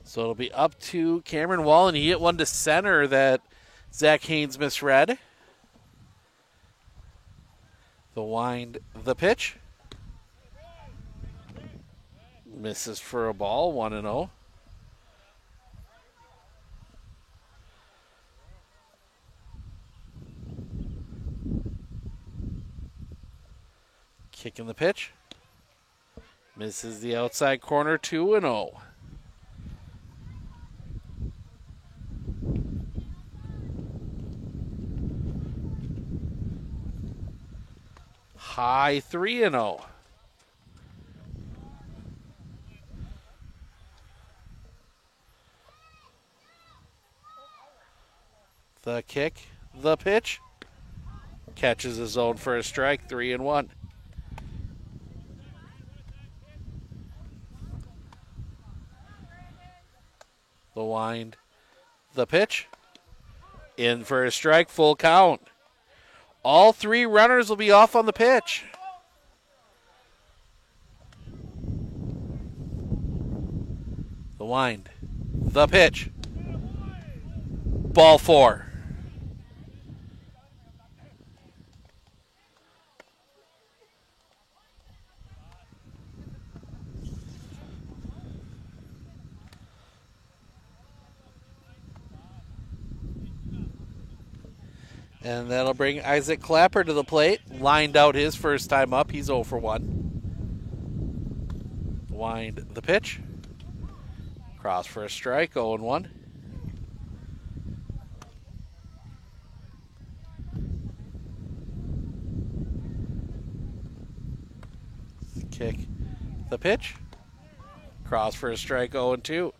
So it'll be up to Cameron Wallen. He hit one to center that Zach Haynes misread. The wind, the pitch. Misses for a ball, 1-0. Kicking the pitch. Misses the outside corner, 2-0. High 3-0. The kick, the pitch. Catches the zone for a strike, 3-1. The wind, the pitch. In for a strike, full count. All 3 runners will be off on the pitch. The wind. The pitch. Ball 4. And that'll bring Isaac Clapper to the plate. Lined out his first time up. He's 0 for 1. Wind the pitch. Cross for a strike, 0-1. Kick the pitch. Cross for a strike, 0-2.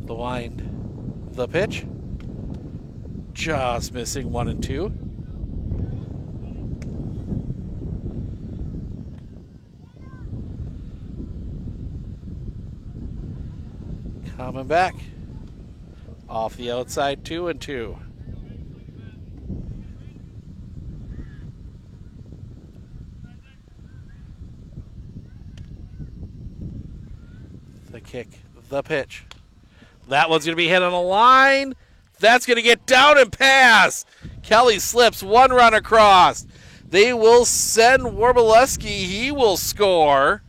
The wind. The pitch. Just missing 1 and 2. Coming back. Off the outside, 2 and 2. The kick, the pitch. That one's going to be hit on a line. That's going to get down and pass. Kelly slips 1 run across. They will send Warbileski. He will score.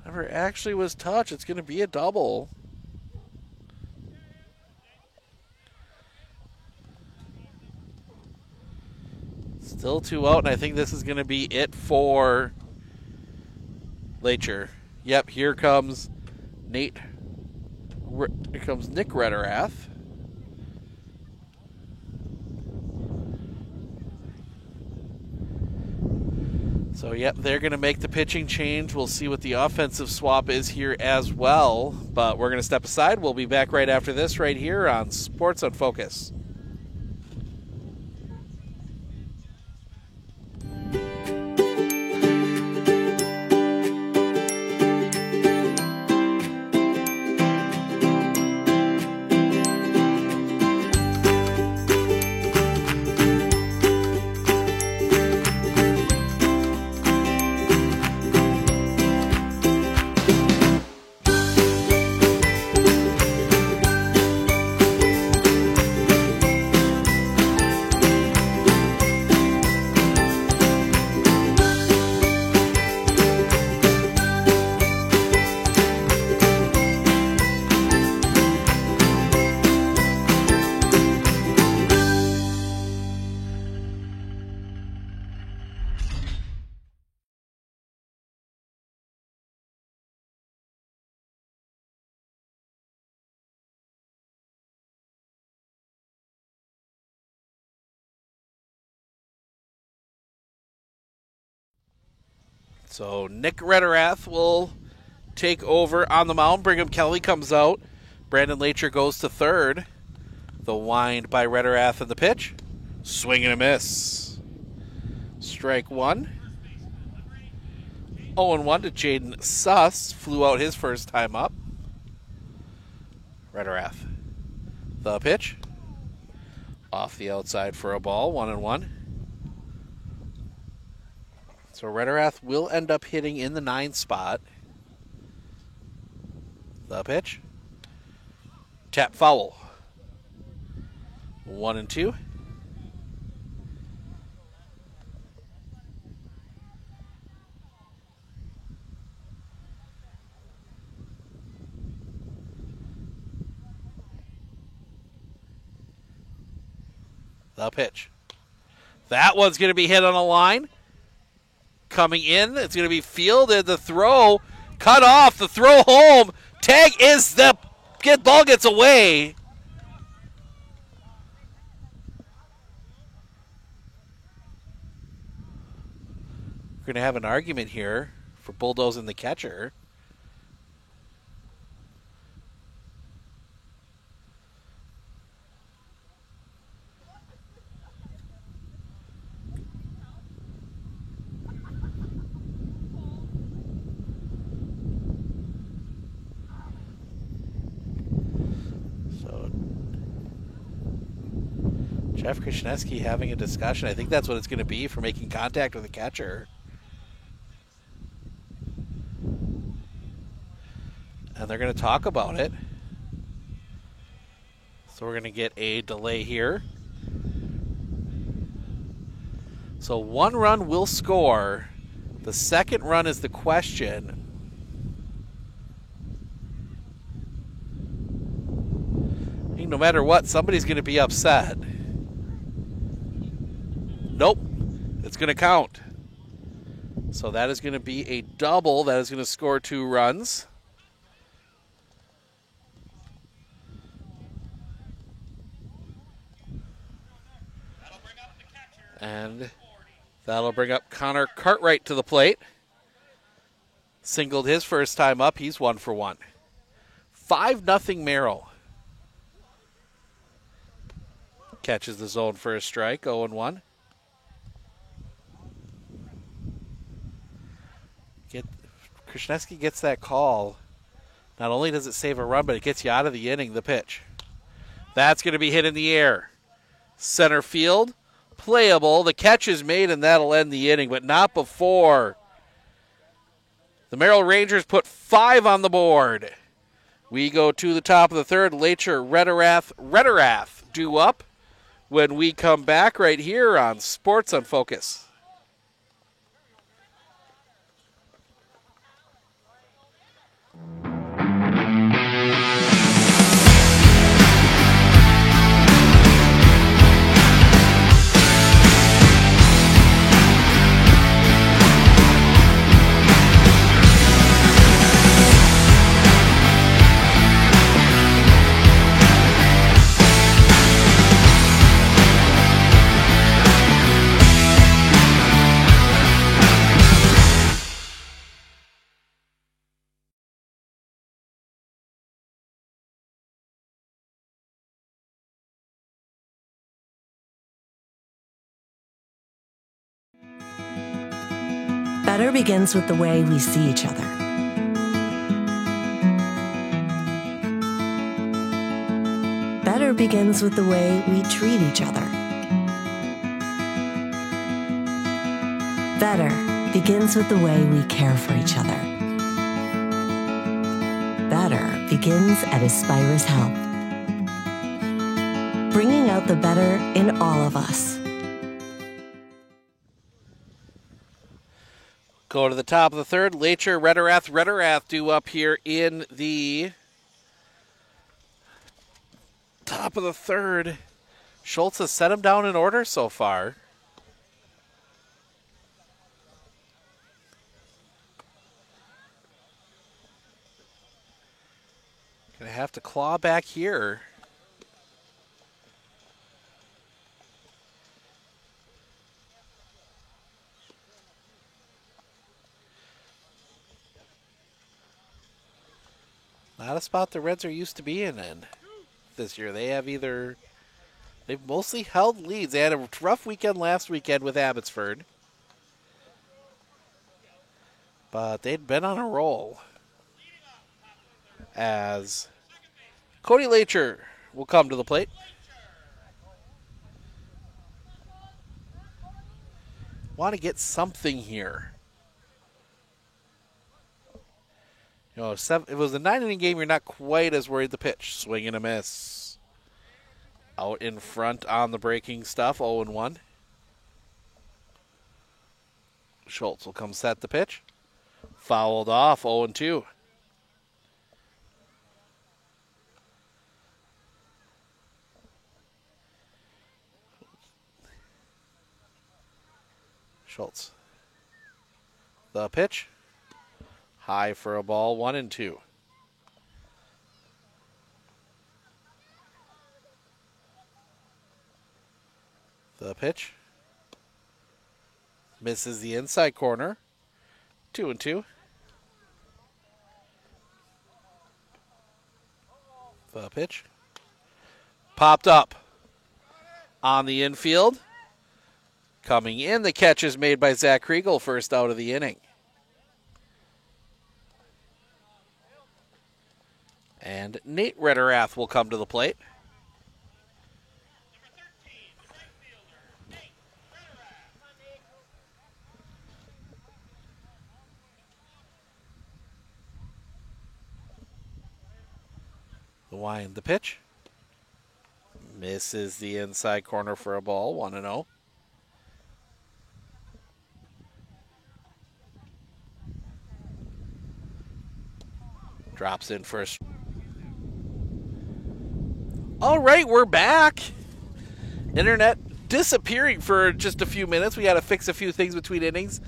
Never actually was touched. It's going to be a double. Still 2 out, and I think this is going to be it for Lacher. Yep, here comes Nick Rederath. So, yep, they're going to make the pitching change. We'll see what the offensive swap is here as well. But we're going to step aside. We'll be back right after this right here on Sports on Focus. So Nick Rederath will take over on the mound. Brigham Kelly comes out. Brandon Lacher goes to third. The wind by Rederath and the pitch. Swing and a miss. Strike 1. 0-1 to Jaden Suss. Flew out his first time up. Rederath. The pitch. Off the outside for a ball. 1-1. So Rederath will end up hitting in the 9 spot. The pitch. Tap foul. 1-2. The pitch. That one's going to be hit on a line. Coming in, it's going to be fielded. The throw cut off. The throw home. Tag is the ball gets away. We're going to have an argument here for bulldozing the catcher. Jeff Krasniewski having a discussion. I think that's what it's going to be for making contact with the catcher. And they're going to talk about it. So we're going to get a delay here. So 1 run will score. The second run is the question. I think no matter what, somebody's going to be upset. Nope, it's going to count. So that is going to be a double. That is going to score 2 runs. And that'll bring up Connor Cartwright to the plate. Singled his first time up. He's 1 for 1. 5-0 Merrill. Catches the zone for a strike. 0-1. Krasniewski gets that call. Not only does it save a run, but it gets you out of the inning, the pitch. That's going to be hit in the air. Center field, playable. The catch is made, and that'll end the inning, but not before. The Merrill Rangers put 5 on the board. We go to the top of the third. Lacher, Rederath due up when we come back right here on Sports on Focus.
Better begins with the way we see each other. Better begins with the way we treat each other. Better begins with the way we care for each other. Better begins at Aspirus Health, bringing out the better in all of us.
Go to the top of the third. Lacher, Rederath due up here in the top of the third. Schultz has set him down in order so far. Gonna have to claw back here. Not a spot the Reds are used to being in this year. They've mostly held leads. They had a rough weekend last weekend with Abbotsford, but they'd been on a roll. As Cody Lacher will come to the plate. Want to get something here. You know, if it was a 9-inning game, you're not quite as worried the pitch. Swing and a miss. Out in front on the breaking stuff, 0-1. Schultz will come set the pitch. Fouled off, 0-2. Schultz. The pitch. High for a ball, 1-2. The pitch. Misses the inside corner, 2-2. The pitch. Popped up on the infield. Coming in, the catch is made by Zach Kriegel, first out of the inning. And Nate Rederath will come to the plate. The wind, the pitch. Misses the inside corner for a ball, 1-0. Drops in first. All right, we're back. Internet disappearing for just a few minutes. We got to fix a few things between innings.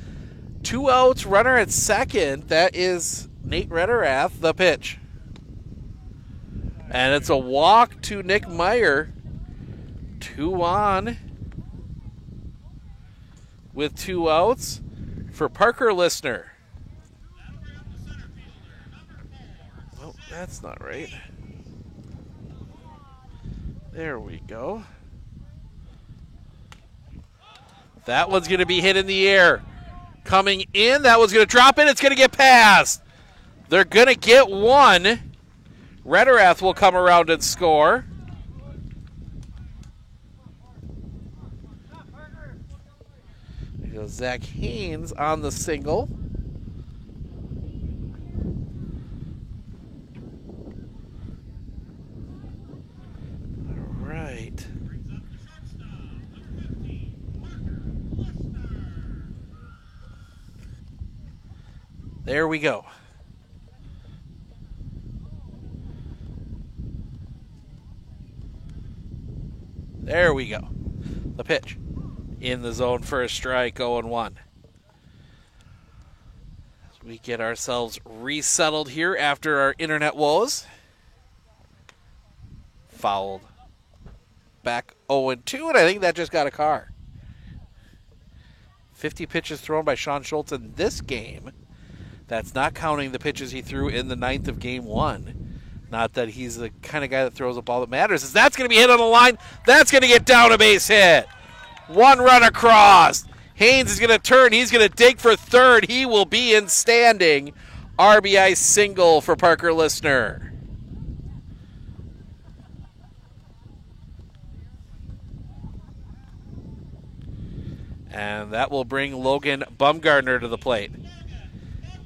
2 outs, runner at second. That is Nate Rederath, the pitch. And it's a walk to Nick Meyer. 2 on with 2 outs for Parker Listner. Oh, that's not right. There we go. That one's going to be hit in the air. Coming in, that one's going to drop in. It's going to get past. They're going to get one. Rederath will come around and score. There goes Zach Haynes on the single. All right. There we go. There we go. The pitch. In the zone for a strike, 0-1. As we get ourselves resettled here after our internet woes. Fouled. Back 0-2, and I think that just got a car. 50 pitches thrown by Sean Schultz in this game. That's not counting the pitches he threw in the 9th of game 1. Not that he's the kind of guy that throws a ball that matters. As that's going to be hit on the line. That's going to get down a base hit. One run across. Haynes is going to turn. He's going to dig for third. He will be in standing. RBI single for Parker Listner. And that will bring Logan Bumgardner to the plate.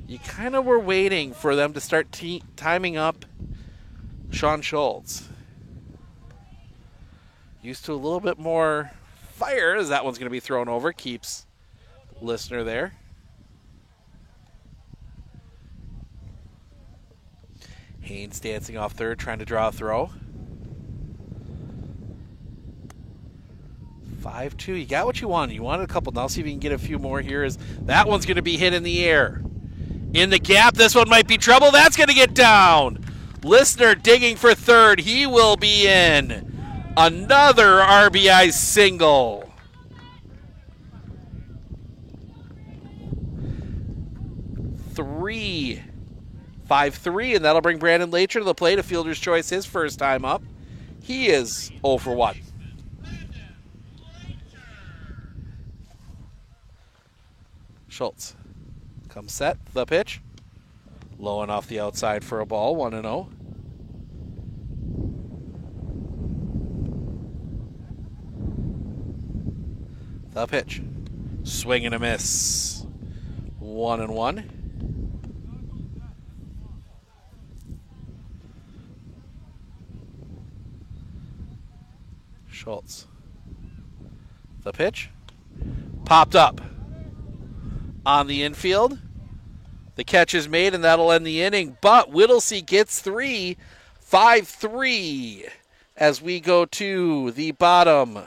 You kind of were waiting for them to start timing up Sean Schultz. Used to a little bit more fire as that one's going to be thrown over. Keeps Listner there. Haynes dancing off third, trying to draw a throw. 5-2. You got what you wanted. You wanted a couple. Now see if you can get a few more here. As that one's going to be hit in the air. In the gap, this one might be trouble. That's going to get down. Listner digging for third. He will be in. Another RBI single. Three. 5-3, and that'll bring Brandon Lacher to the plate. A fielder's choice his first time up. He is 0 for 1. Schultz comes set. The pitch. Low and off the outside for a ball. 1-0. The pitch. Swing and a miss. 1-1. Schultz. The pitch. Popped up. On the infield. The catch is made, and that'll end the inning. But Whittlesey gets 3. 5-3 as we go to the bottom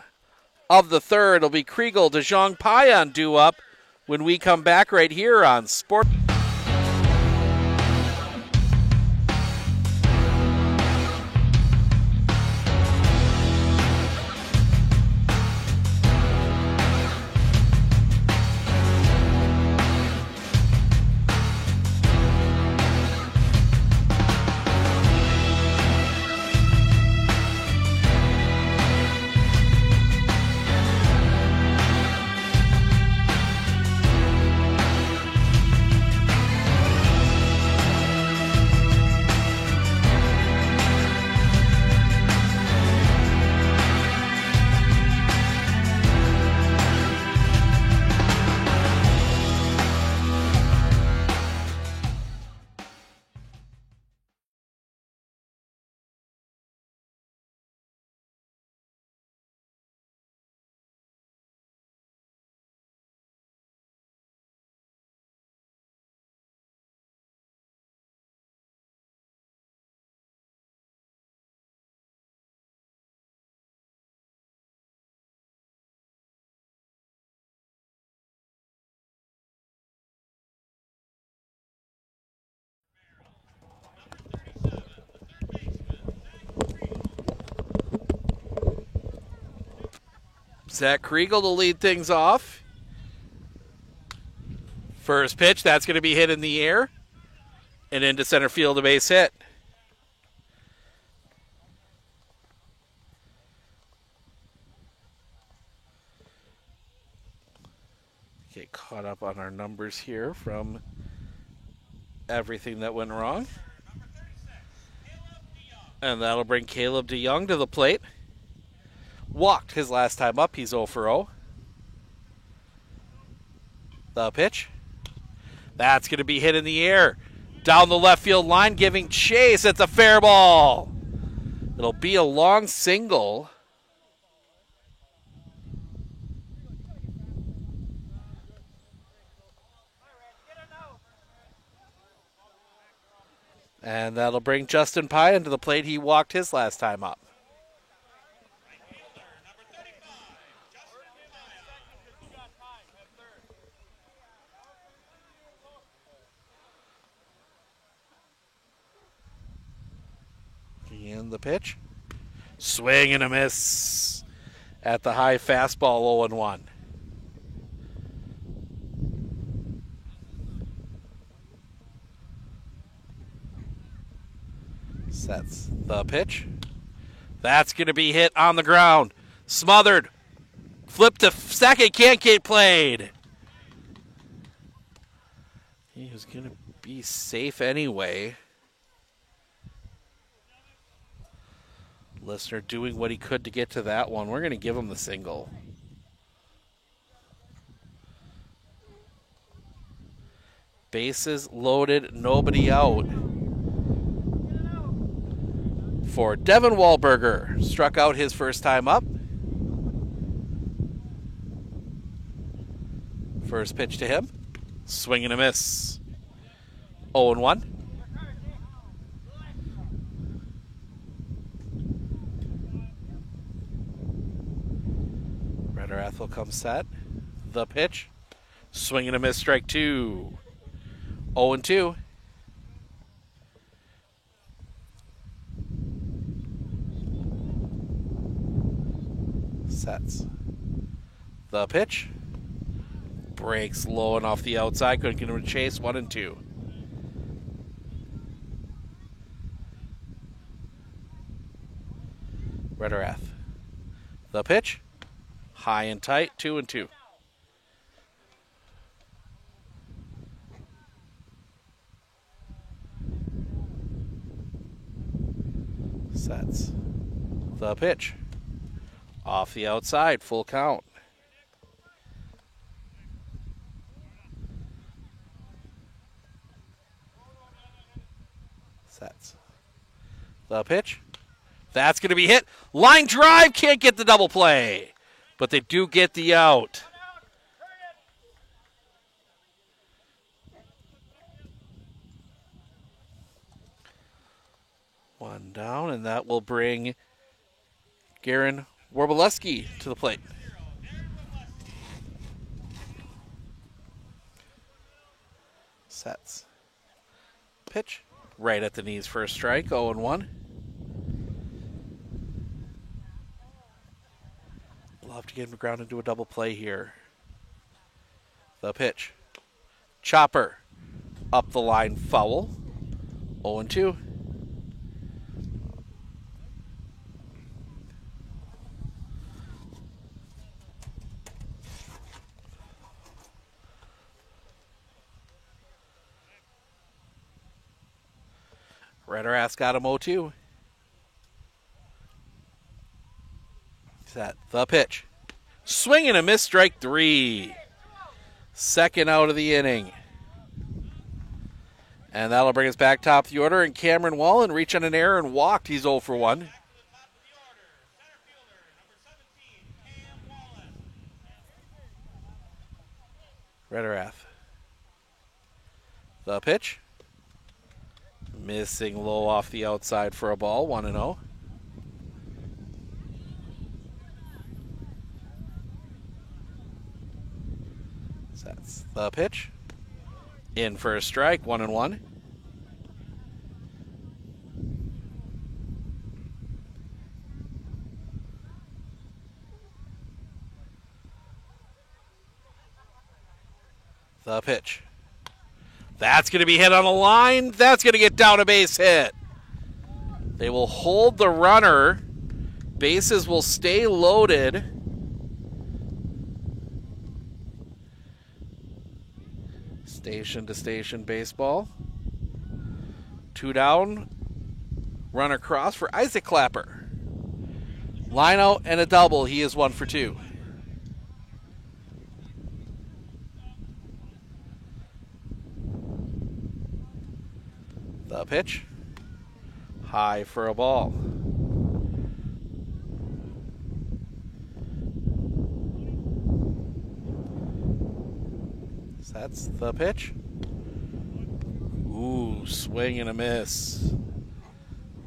of the third. It'll be Kriegel, DeJong, Payan due up when we come back right here on Sport. Zach Kriegel to lead things off. First pitch, that's going to be hit in the air and into center field, a base hit. Get caught up on our numbers here from everything that went wrong. And that'll bring Caleb DeYoung to the plate. Walked his last time up. He's 0 for 0. The pitch. That's going to be hit in the air. Down the left field line, giving chase. It's a fair ball. It'll be a long single. And that'll bring Justin Pye into the plate. He walked his last time up. And the pitch. Swing and a miss at the high fastball, 0-1. Sets the pitch. That's going to be hit on the ground. Smothered. Flip to second. Can't get played. He was going to be safe anyway. Listener doing what he could to get to that one. We're going to give him the single. Bases loaded. Nobody out. For Devin Wahlberger. Struck out his first time up. First pitch to him. Swing and a miss. 0-1. Rederath will come set. The pitch. Swing and a miss. Strike 2. 0-2. Sets. The pitch. Breaks low and off the outside. Couldn't get him to chase. 1-2. Rederath. The pitch. High and tight. 2-2. Sets. The pitch. Off the outside, full count. Sets. The pitch. That's going to be hit. Line drive, can't get the double play. But they do get the out. One down, and that will bring Garen Warbolewski to the plate. Sets. Pitch. Right at the knees for a strike. 0-1. Love to get him ground into a double play here. The pitch. Chopper. Up the line, foul. 0-2. Rederath got him 0-2. Set. The pitch. Swing and a miss, strike 3. Second out of the inning. And that'll bring us back top of the order. And Cameron Wallen reached on an error and walked. He's 0 for 1. Rederath. The pitch. Missing low off the outside for a ball. 1-0. That's the pitch. In for a strike. 1-1. The pitch. That's going to be hit on a line. That's going to get down a base hit. They will hold the runner. Bases will stay loaded. Station to station baseball. 2 down. Runner cross for Isaac Clapper. Line out and a double. He is 1 for 2. The pitch. High for a ball. That's the pitch. Ooh, swing and a miss.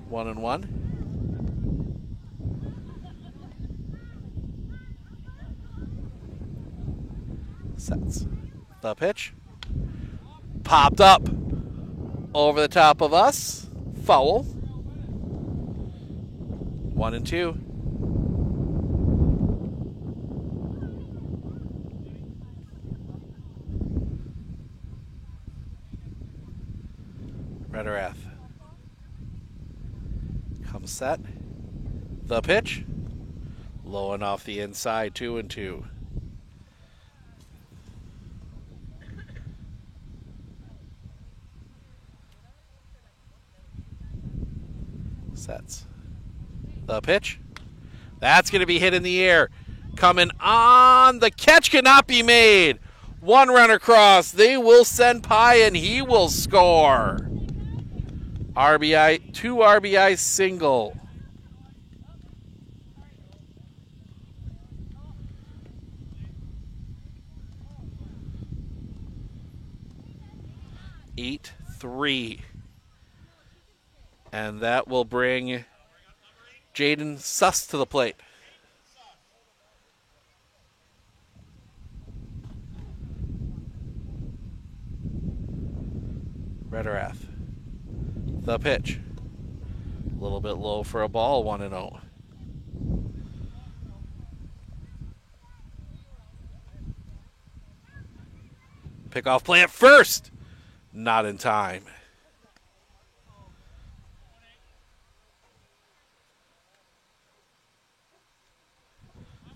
1-1. Sets. The pitch. Popped up over the top of us. Foul. 1-2. Rederath comes set. The pitch. Low and off the inside, 2-2. Sets. The pitch. That's going to be hit in the air. Coming on. The catch cannot be made. 1 run across. They will send Pye and he will score. RBI, 2 RBI single. Eight, 3. And that will bring Jaden Suss to the plate. Rederath. The pitch. A little bit low for a ball, 1-0. Pickoff play at first. Not in time.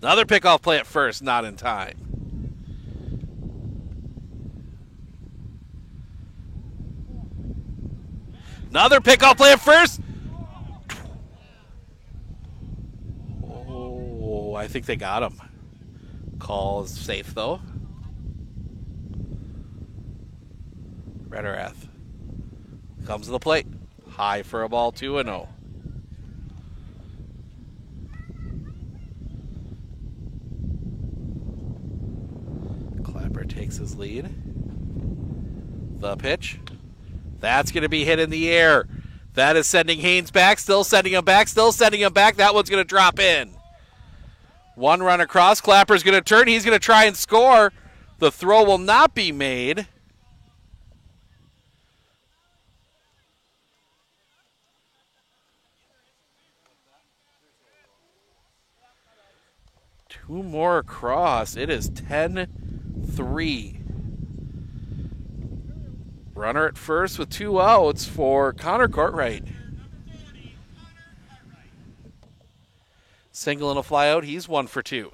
Another pickoff play at first, not in time. Another pickoff play at first. Oh, I think they got him. Call is safe, though. Rederath comes to the plate. High for a ball, 2-0. Clapper takes his lead. The pitch. That's going to be hit in the air. That is sending Haynes back, still sending him back, still sending him back. That one's going to drop in. 1 run across. Clapper's going to turn. He's going to try and score. The throw will not be made. Two more across. It is 10-3. Runner at first with 2 outs for Connor Courtright. Single and a fly out. He's 1 for 2.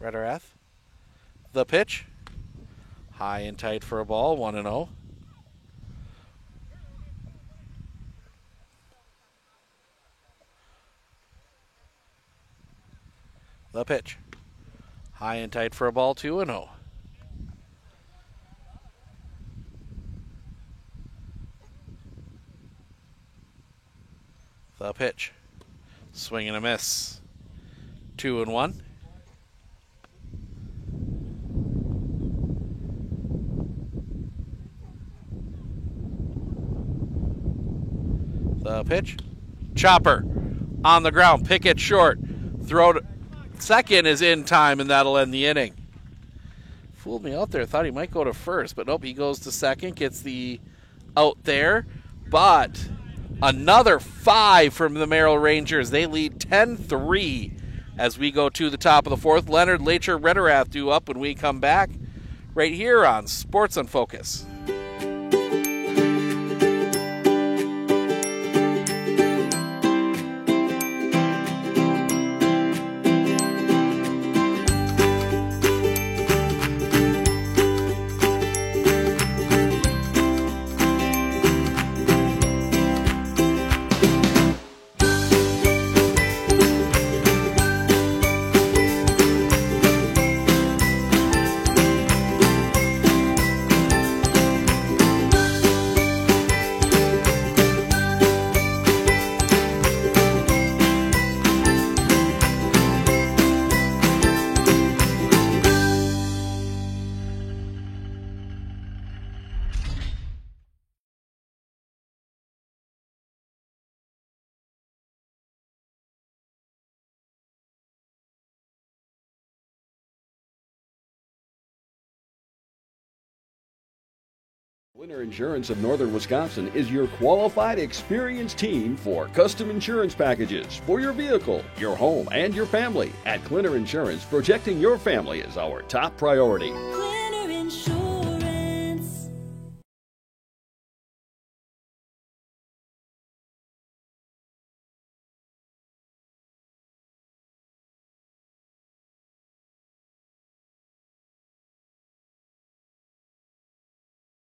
Rederath. The pitch. High and tight for a ball. 1-0. The pitch. High and tight for a ball, 2-0. The pitch. Swing and a miss. 2-1. The pitch. Chopper on the ground. Pick it short. Throw to second is in time, and that'll end the inning. Fooled me out there. Thought he might go to first, but nope, he goes to second, gets the out there. But another 5 from the Merrill Rangers. They lead 10-3 as we go to the top of the 4th. Leonard, Lacher, Rederath due up when we come back right here on Sports on Focus.
Cliner Insurance of Northern Wisconsin is your qualified, experienced team for custom insurance packages for your vehicle, your home, and your family. At Cliner Insurance, protecting your family is our top priority.
Cliner Insurance.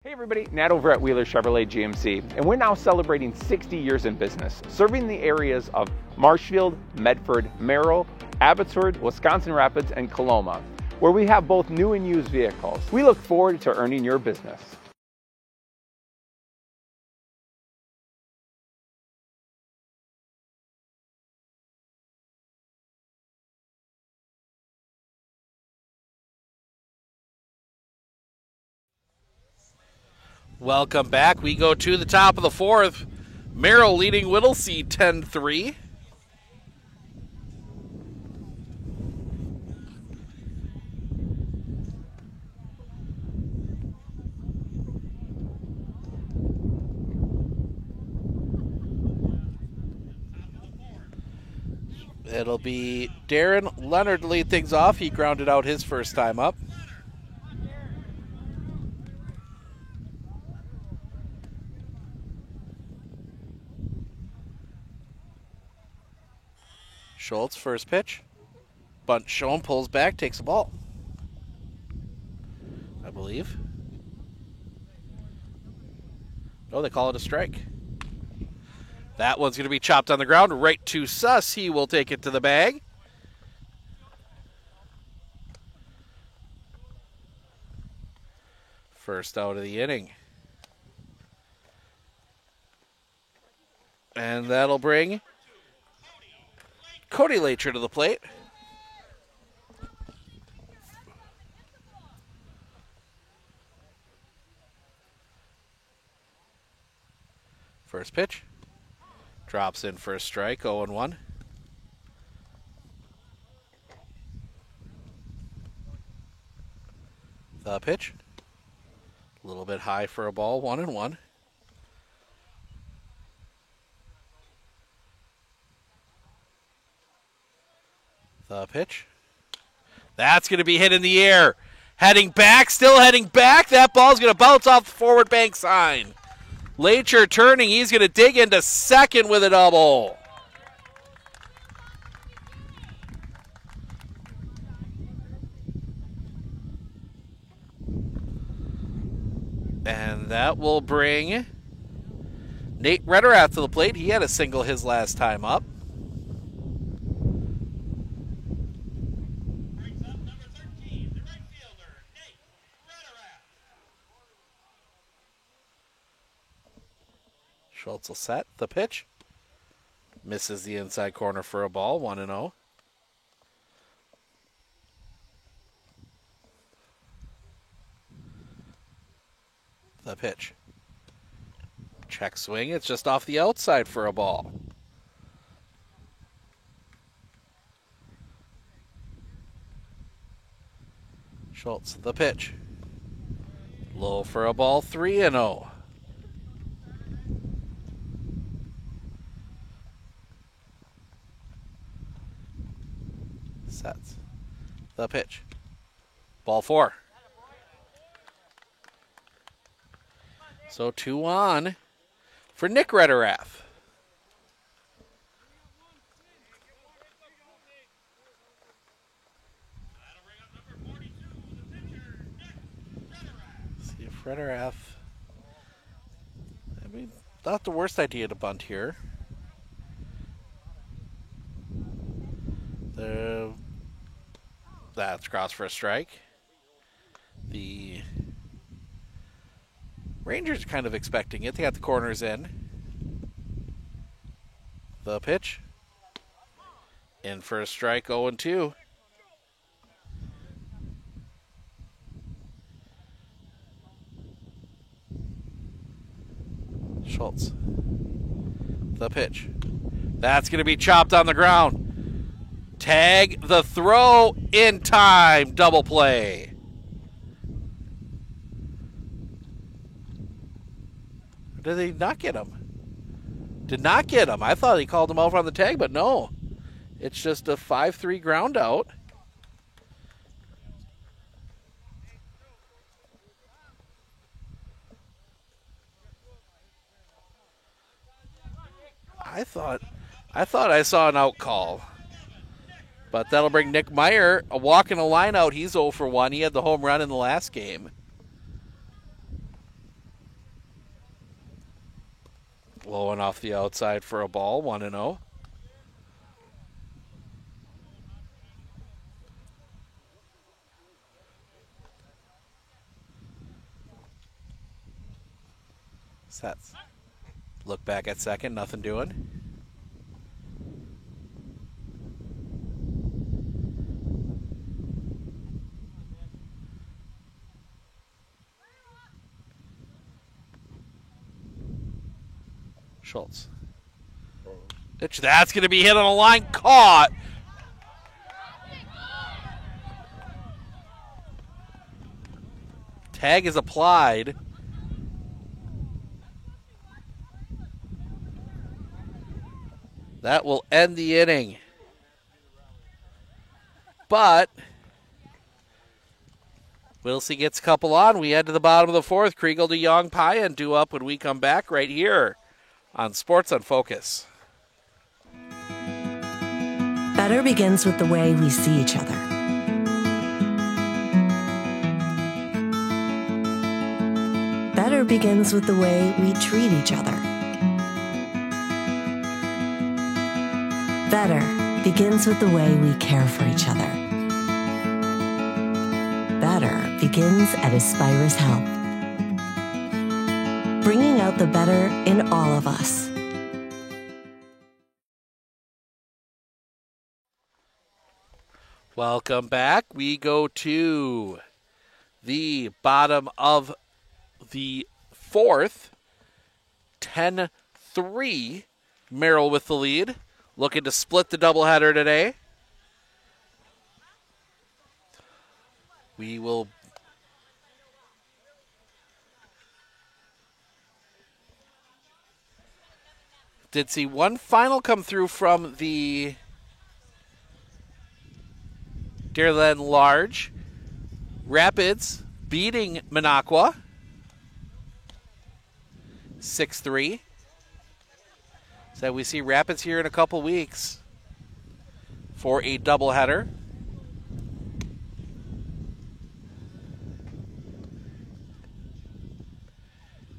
Hey everybody, Nat over at Wheeler Chevrolet GMC, and we're now celebrating 60 years in business, serving the areas of Marshfield, Medford, Merrill, Abbotsford, Wisconsin Rapids, and Coloma, where we have both new and used vehicles. We look forward to earning your business.
Welcome back. We go to the top of the fourth. Merrill leading Whittlesey 10-3. It'll be Darren Leonard to lead things off. He grounded out his first time up. Schultz, first pitch. Bunt shown, pulls back, takes the ball, I believe. No, they call it a strike. That one's going to be chopped on the ground, right to Suss. He will take it to the bag. First out of the inning. And that'll bring Cody Lacher to the plate. First pitch. Drops in for a strike, 0-1. The pitch. A little bit high for a ball, 1-1. The pitch. That's going to be hit in the air. Heading back, still heading back. That ball's going to bounce off the forward bank sign. Lacher turning. He's going to dig into second with a double. And that will bring Nate Rederath to the plate. He had a single his last time up. Schultz will set the pitch. Misses the inside corner for a ball, 1-0. The pitch. Check swing. It's just off the outside for a ball. Schultz, the pitch. Low for a ball, 3-0. Sets. The pitch. Ball 4. So 2 on for Nick Rederath. See if Rederath. I mean, not the worst idea to bunt here. That's crossed for a strike. The Rangers are kind of expecting it. They got the corners in. The pitch. In for a strike, 0-2. Schultz. The pitch. That's going to be chopped on the ground. Tag the throw in time. Double play. Did he not get him? Did not get him. I thought he called him over on the tag, but no. It's just a 5-3 ground out. I thought I saw an out call. But that'll bring Nick Meyer a walk in a line out. He's 0 for 1. He had the home run in the last game. Blowing off the outside for a ball, 1-0. Sets. Look back at second, nothing doing. Schultz. That's going to be hit on a line. Caught. Tag is applied. That will end the inning. But Whittlesey gets a couple on. We head to the bottom of the fourth. Kriegel to Young, Payan due up when we come back right here on Sports on Focus.
Better begins with the way we see each other. Better begins with the way we treat each other. Better begins with the way we care for each other. Better begins at Aspirus Health, bringing out the better in all of us.
Welcome back. We go to the bottom of the fourth. 10-3. Merrill with the lead. Looking to split the doubleheader today. We will did see one final come through from the Dairyland Large. Rapids beating Minocqua 6-3. So we see Rapids here in a couple weeks for a doubleheader.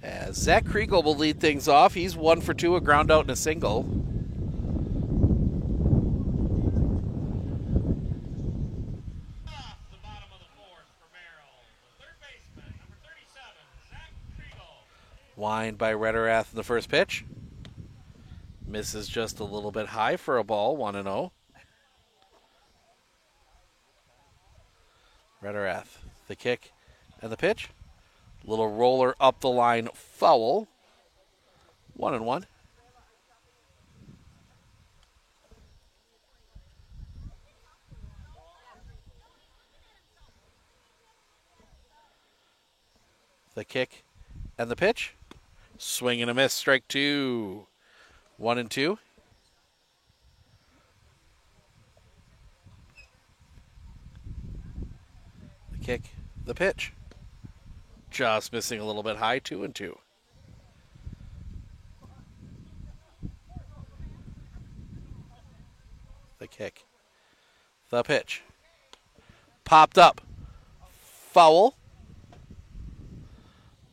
As Zach Kriegel will lead things off. He's 1 for 2, a ground out and a single. Wind by Rederath in the first pitch. Misses just a little bit high for a ball, 1-0. Rederath, the kick and the pitch. Little roller up the line, foul. 1-1. The kick and the pitch. Swing and a miss, strike 2. 1-2. The kick, the pitch. Just missing a little bit high, 2-2. The kick, the pitch. Popped up. Foul.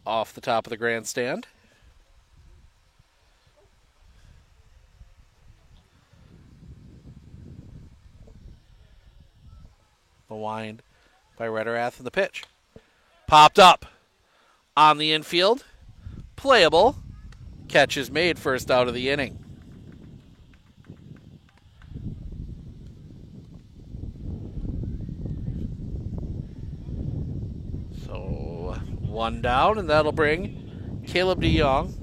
Off the top of the grandstand. The wind by Rederath and the pitch. Popped up on the infield. Playable. Catch is made, first out of the inning. So 1 down, and that'll bring Caleb DeYoung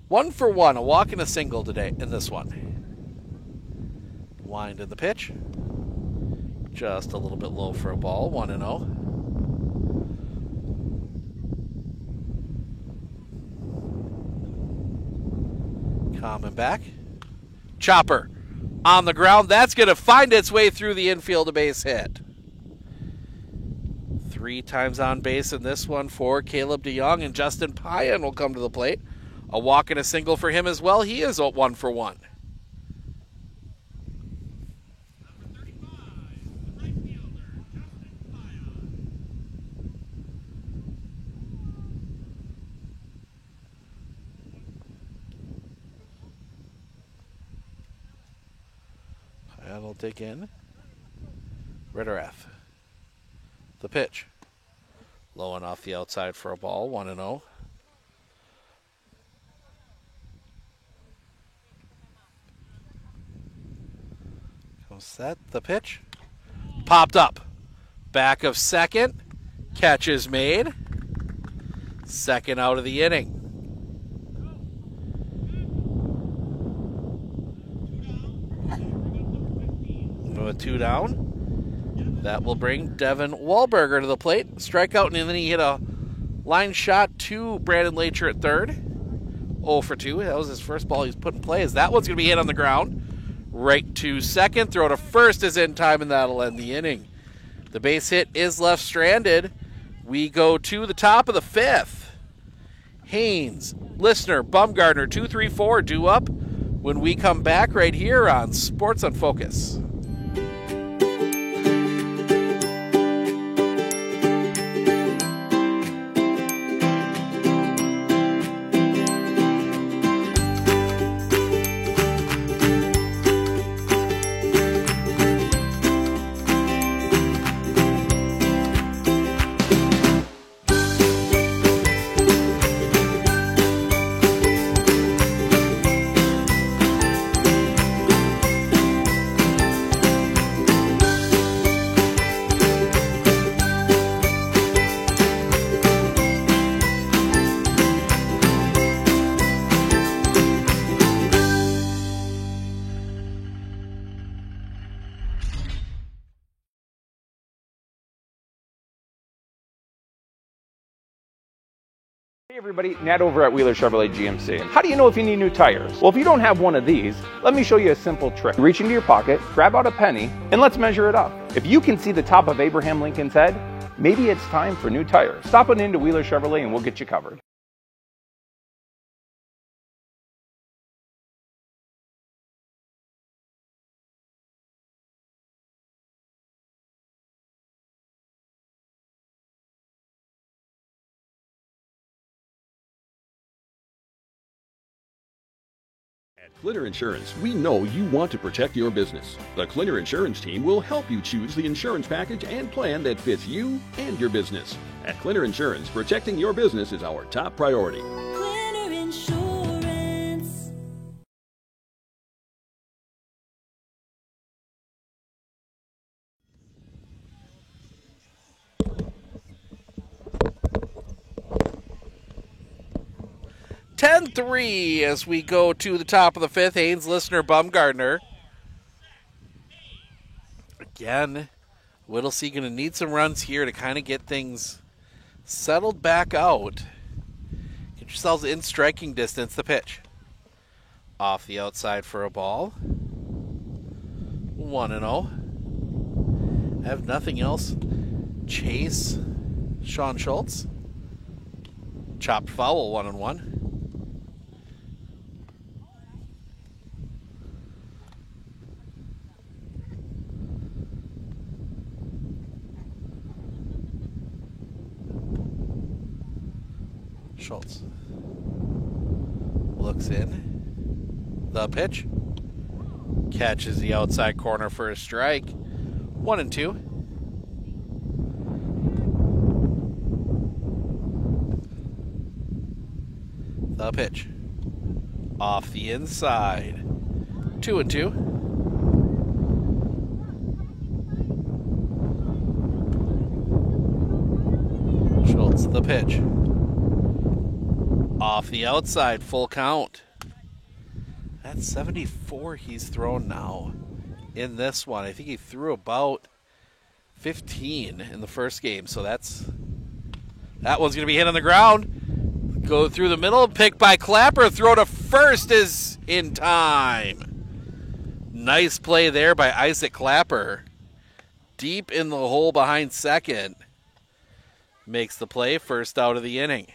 1 for 1, a walk and a single today in this one. Wind in the pitch. Just a little bit low for a ball, 1-0. Coming back. Chopper on the ground. That's going to find its way through the infield, a base hit. 3 times on base in this one for Caleb DeYoung, and Justin Payan will come to the plate. A walk and a single for him as well. He is 1 for 1. That'll dig in. Ritterath. The pitch. Low and off the outside for a ball. 1-0. Comes set. The pitch. Popped up. Back of second. Catch is made. Second out of the inning. With 2 down, that will bring Devin Wahlberger to the plate. Strikeout, and then he hit a line shot to Brandon Lacher at third. 0 for 2. That was his first ball he's put in play. As that one's going to be hit on the ground. Right to second. Throw to first is in time, and that'll end the inning. The base hit is left stranded. We go to the top of the 5th. Haynes, Listener, Bumgardner, 2-3-4 due up when we come back right here on Sports on Focus.
Hey everybody, Nat over at Wheeler Chevrolet GMC. How do you know if you need new tires? Well, if you don't have one of these, let me show you a simple trick. Reach into your pocket, grab out a penny, and let's measure it up. If you can see the top of Abraham Lincoln's head, maybe it's time for new tires. Stop on into Wheeler Chevrolet and we'll get you covered.
At Clitter Insurance, we know you want to protect your business. The Clitter Insurance team will help you choose the insurance package and plan that fits you and your business. At Clitter Insurance, protecting your business is our top priority.
Clitter Insurance.
(10-3) as we go to the top of the 5th. Haynes, Listener, Bumgardner. Again, Whittlesey going to need some runs here to kind of get things settled back out. Get yourselves in striking distance. The pitch. Off the outside for a ball. 1-0. Have nothing else. Chase Sean Schultz. Chopped foul, 1-1. Schultz looks in. The pitch. Catches the outside corner for a strike. 1-2. The pitch. Off the inside. 2-2. Schultz, the pitch. Off the outside, full count. That's 74 he's thrown now in this one. I think he threw about 15 in the first game, so that one's going to be hit on the ground. Go through the middle, picked by Clapper, throw to first is in time. Nice play there by Isaac Clapper. Deep in the hole behind second. Makes the play, first out of the inning.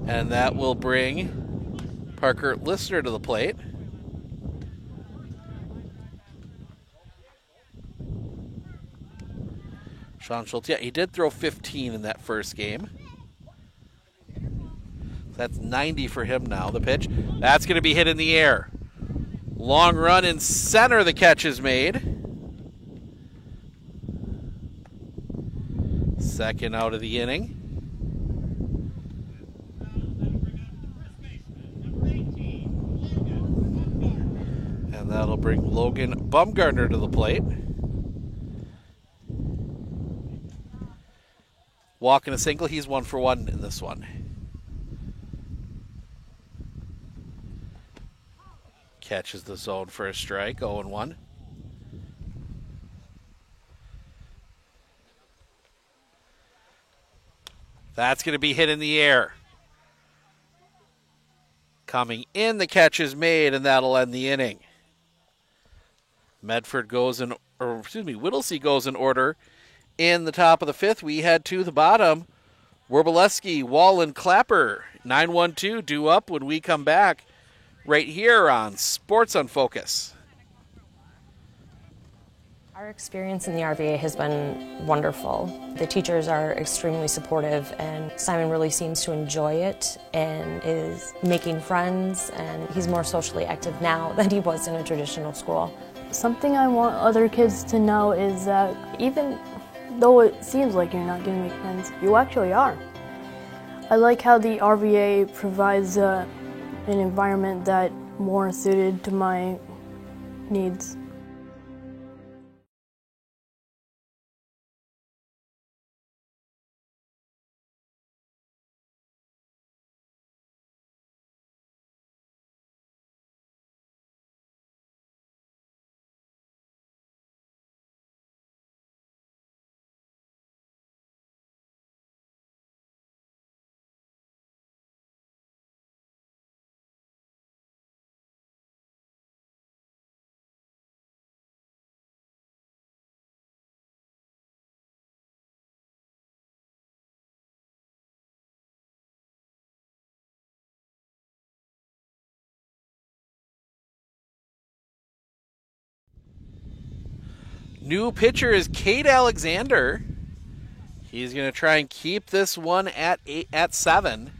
And that will bring Parker Listener to the plate. Sean Schultz, yeah, he did throw 15 in that first game. That's 90 for him now, the pitch. That's going to be hit in the air. Long run in center, the catch is made. Second out of the inning. And that'll bring Logan Bumgardner to the plate. Walking a single, he's 1 for 1 in this one. Catches the zone for a strike, 0-1. That's going to be hit in the air. Coming in, the catch is made, and that'll end the inning. Whittlesey goes in order. In the top of the fifth, we head to the bottom. Warboleski, Wallen, Clapper, 9-1-2 due up when we come back right here on Sports on Focus.
Our experience in the RVA has been wonderful. The teachers are extremely supportive, and Simon really seems to enjoy it and is making friends, and he's more socially active now than he was in a traditional school.
Something I want other kids to know is that even though it seems like you're not going to make friends, you actually are. I like how the RVA provides an environment that more suited to my needs.
New pitcher is Cade Alexander. He's going to try and keep this one at 7.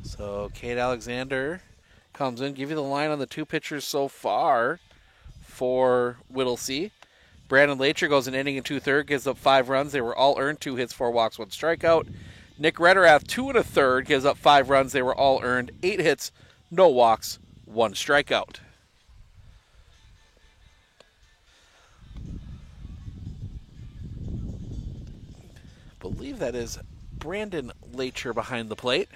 So Cade Alexander comes in. Give you the line on the two pitchers so far for Whittlesey. Brandon Lacher goes an inning and 2/3, gives up 5 runs. They were all earned, 2 hits, 4 walks, 1 strikeout. Nick Redderath, 2 1/3, gives up 5 runs. They were all earned, 8 hits, no walks, 1 strikeout. I believe that is Brandon Lacher behind the plate.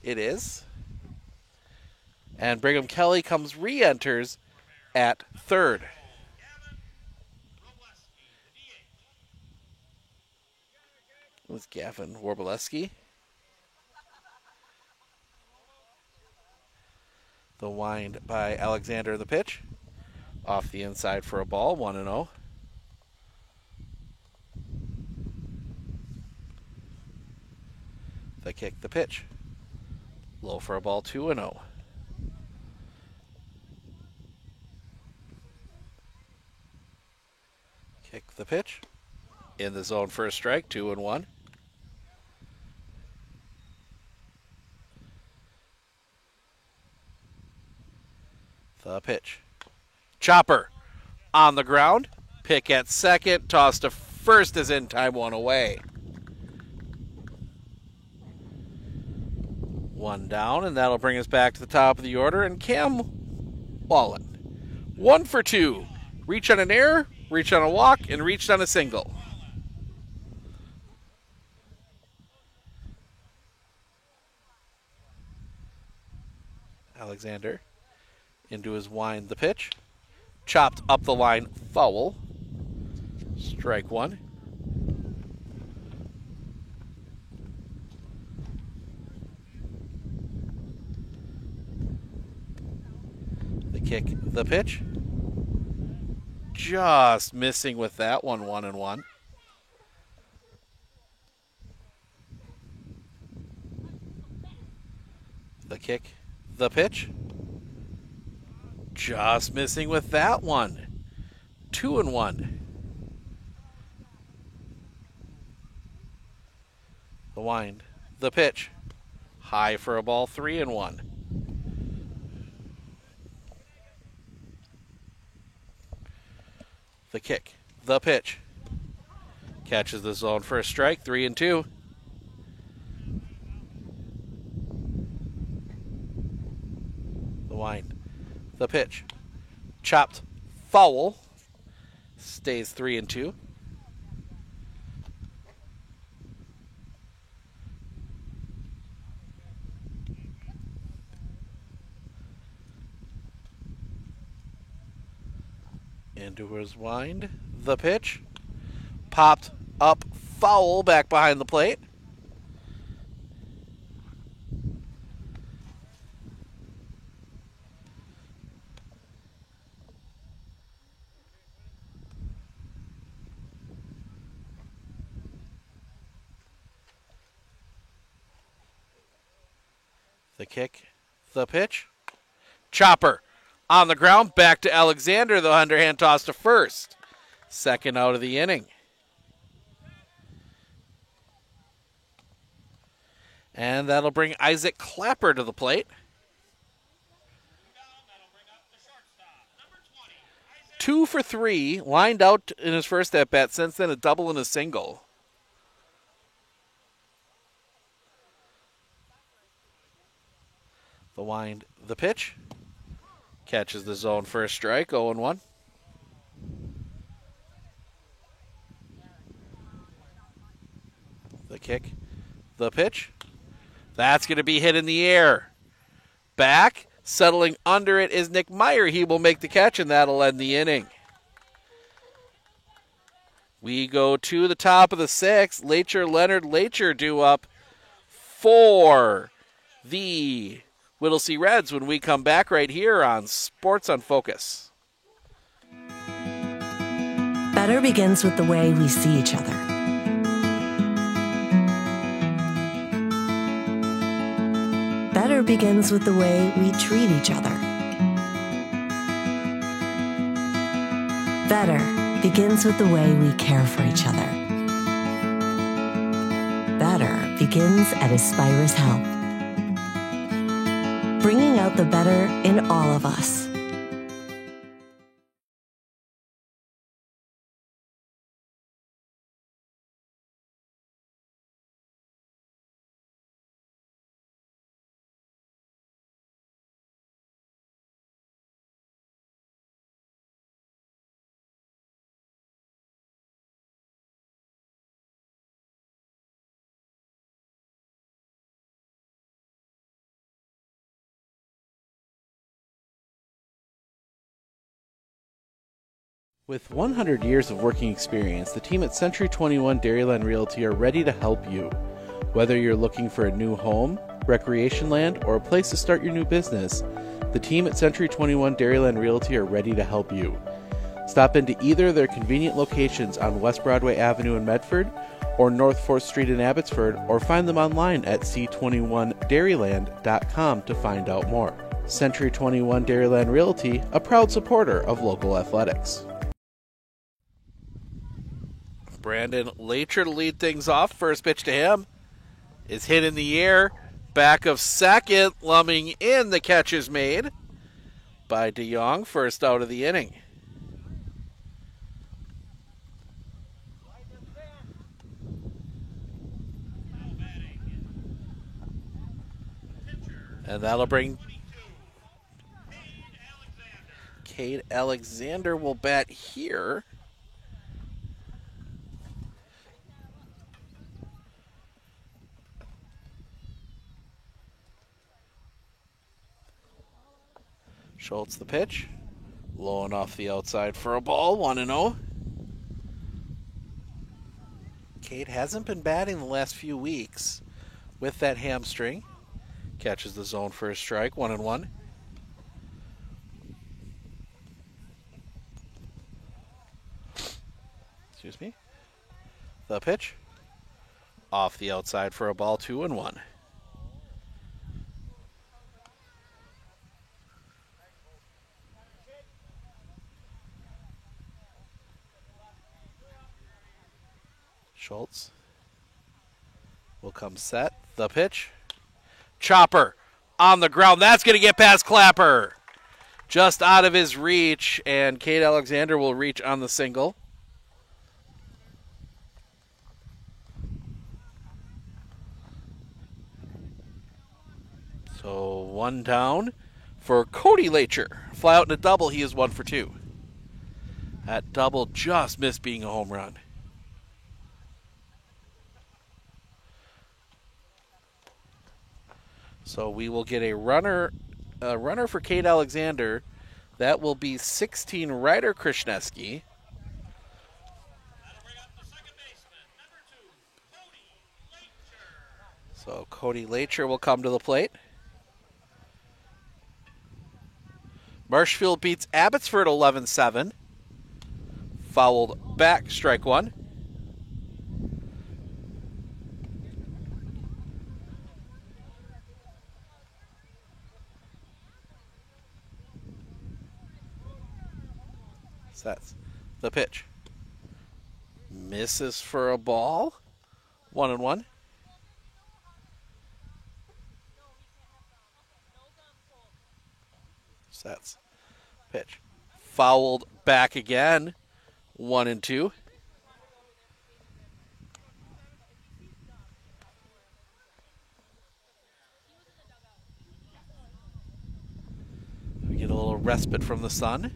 It is. And Brigham Kelly re-enters at third. It was Gavin Warboleski. The wind by Alexander, the pitch. Off the inside for a ball, 1-0. The kick, the pitch. Low for a ball, 2-0. Kick, the pitch. In the zone for a strike, 2-1. The pitch. Chopper on the ground. Pick at second. Toss to first is in time, 1 away. 1 down, and that'll bring us back to the top of the order. And Cam Wallen, 1 for 2. Reach on an error, reach on a walk, and reached on a single. Alexander into his wind, the pitch. Chopped up the line, foul. Strike 1. kick, the pitch. Just missing with that one, 1-1. The kick, the pitch. Just missing with that one, 2-1. The wind, the pitch. High for a ball, 3-1. The kick, the pitch. Catches the zone for a strike, 3-2. The wind, the pitch. Chopped, foul. Stays 3-2. Into his wind, the pitch. Popped up, foul, back behind the plate. The kick, the pitch. Chopper on the ground, back to Alexander. The underhand toss to first. Second out of the inning. And that'll bring Isaac Clapper to the plate. 2 for 3, lined out in his first at-bat. Since then, a double and a single. The wind, the pitch. Catches the zone for a strike, 0-1. The kick, the pitch. That's going to be hit in the air. Back, settling under it is Nick Meyer. He will make the catch, and that'll end the inning. We go to the top of the sixth. Leonard Lacher due up for the Whittlesey Reds when we come back right here on Sports on Focus.
Better begins with the way we see each other. Better begins with the way we treat each other. Better begins with the way we care for each other. Better begins at Aspirus Health, bringing out the better in all of us.
With 100 years of working experience, the team at Century 21 Dairyland Realty are ready to help you. Whether you're looking for a new home, recreation land, or a place to start your new business, the team at Century 21 Dairyland Realty are ready to help you. Stop into either of their convenient locations on West Broadway Avenue in Medford or North 4th Street in Abbotsford, or find them online at c21dairyland.com to find out more. Century 21 Dairyland Realty, a proud supporter of local athletics. Brandon Lacher to lead things off. First pitch to him is hit in the air. Back of second, lumbing in. The catch is made by DeYoung. First out of the inning. And that'll bring Cade Alexander will bat here. Schultz the pitch. Low and off the outside for a ball, 1-0. Cade hasn't been batting the last few weeks with that hamstring. Catches the zone for a strike, 1-1. Excuse me. The pitch. Off the outside for a ball, 2-1. Schultz will come set. The pitch. Chopper on the ground. That's going to get past Clapper. Just out of his reach, and Cade Alexander will reach on the single. So 1 down for Cody Lacher. Fly out in a double. He is 1 for 2. That double just missed being a home run. So we will get a runner for Cade Alexander. That will be 16 Ryder Krishneski. So Cody Lacher will come to the plate. Marshfield beats Abbotsford 11-7. Fouled back, strike 1. Sets the pitch. Misses for a ball. 1-1. Sets. Pitch. Fouled back again. 1-2. We get a little respite from the sun.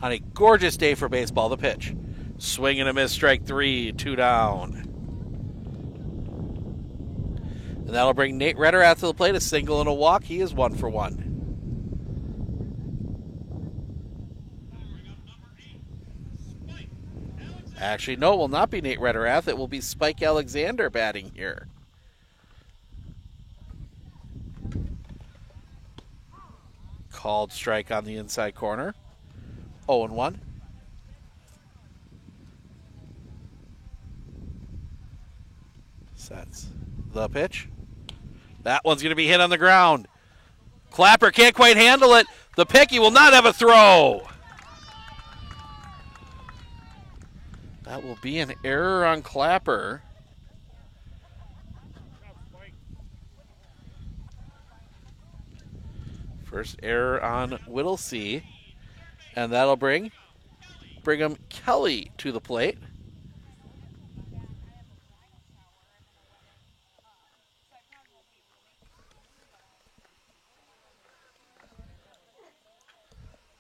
On a gorgeous day for baseball, the pitch. Swing and a miss, strike 3, 2 down. And that'll bring Nate Rederath to the plate, a single and a walk. He is 1 for 1. Actually, no, it will not be Nate Rederath. It will be Spike Alexander batting here. Called strike on the inside corner. 0-1. Sets the pitch. That one's going to be hit on the ground. Clapper can't quite handle it. The picky will not have a throw. That will be an error on Clapper. First error on Whittlesey. And that'll bring Brigham Kelly to the plate.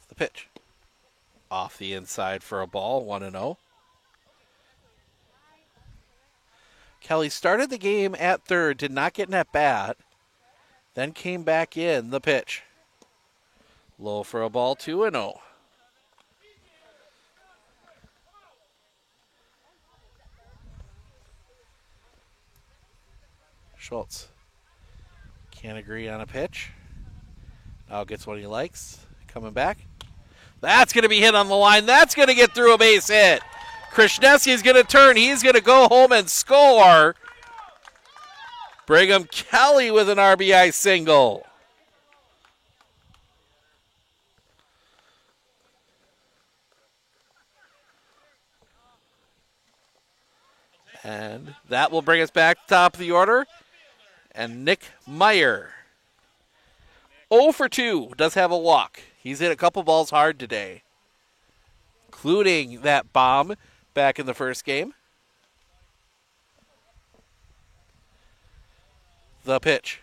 The pitch. Off the inside for a ball, 1-0. Kelly started the game at third, did not get an at-bat, then came back in. The pitch. Low for a ball, 2-0. Schultz can't agree on a pitch. Now gets what he likes. Coming back. That's going to be hit on the line. That's going to get through a base hit. Krishneski's going to turn. He's going to go home and score. Brigham Kelly with an RBI single. And that will bring us back to top of the order. And Nick Meyer, 0 for 2, does have a walk. He's hit a couple balls hard today, including that bomb back in the first game. The pitch.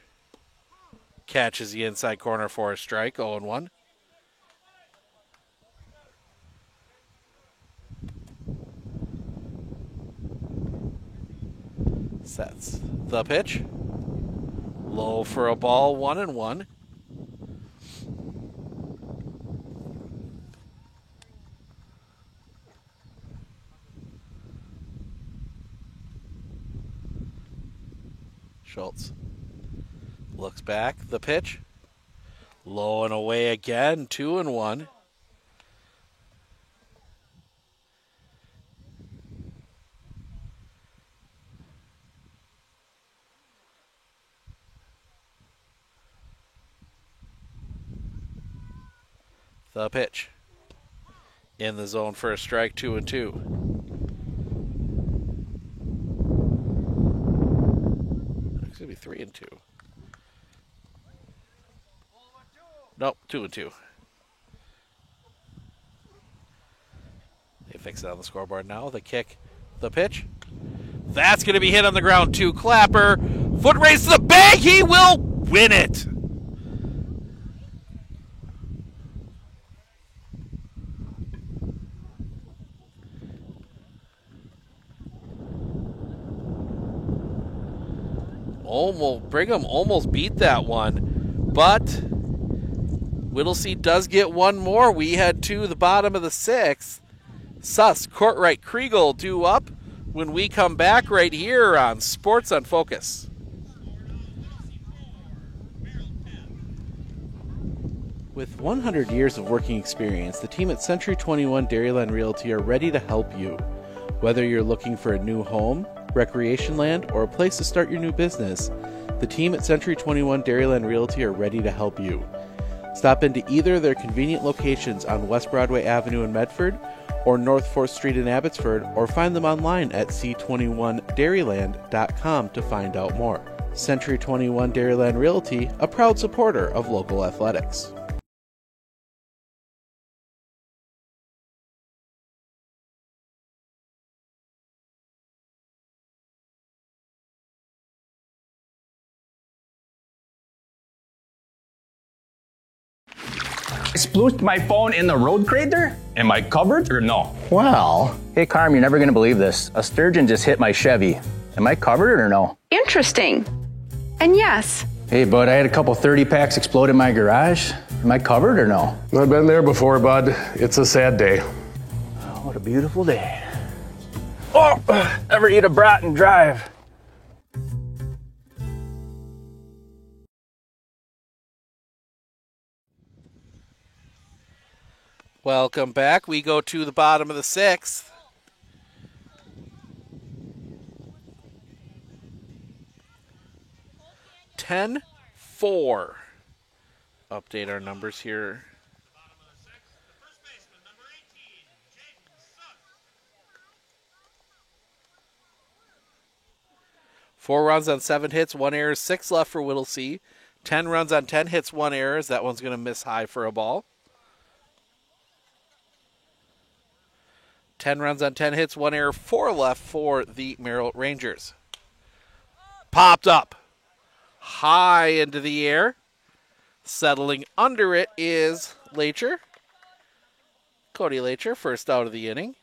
Catches the inside corner for a strike, 0-1. Sets the pitch. Low for a ball, 1-1. Schultz looks back. The pitch. Low and away again, 2-1. The pitch. In the zone for a strike, 2-2. It's going to be 3-2. Nope, 2-2. They fix it on the scoreboard now. The kick, the pitch. That's going to be hit on the ground, too. Clapper, foot race to the bag. He will win it. Brigham almost beat that one, but Whittlesey does get one more. We head to the bottom of the 6th. Suss, Courtright, Kriegel due up when we come back right here on Sports on Focus. With 100 years of working experience, the team at Century 21 Dairyland Realty are ready to help you. Whether you're looking for a new home, recreation land, or a place to start your new business, the team at Century 21 Dairyland Realty are ready to help you. Stop into either of their convenient locations on West Broadway Avenue in Medford or North 4th Street in Abbotsford, or find them online at c21dairyland.com to find out more. Century 21 Dairyland Realty, a proud supporter of local athletics.
I splooshed my phone in the road crater? Am I covered or no?
Well, hey Carm, you're never going to believe this. A sturgeon just hit my Chevy. Am I covered or no?
Interesting. And yes.
Hey, bud, I had a couple 30 packs explode in my garage. Am I covered or no?
I've been there before, bud. It's a sad day.
Oh, what a beautiful day. Oh, ever eat a brat and drive?
Welcome back. We go to the bottom of the 6th. (10-4). Update our numbers here. Four runs on 7 hits, 1 error, 6 left for Whittlesey. 10 runs on 10 hits, 1 error. That one's going to miss high for a ball. 10 runs on 10 hits, 1 error, 4 left for the Merrill Rangers. Popped up. High into the air. Settling under it is Lacher. Cody Lacher, first out of the inning.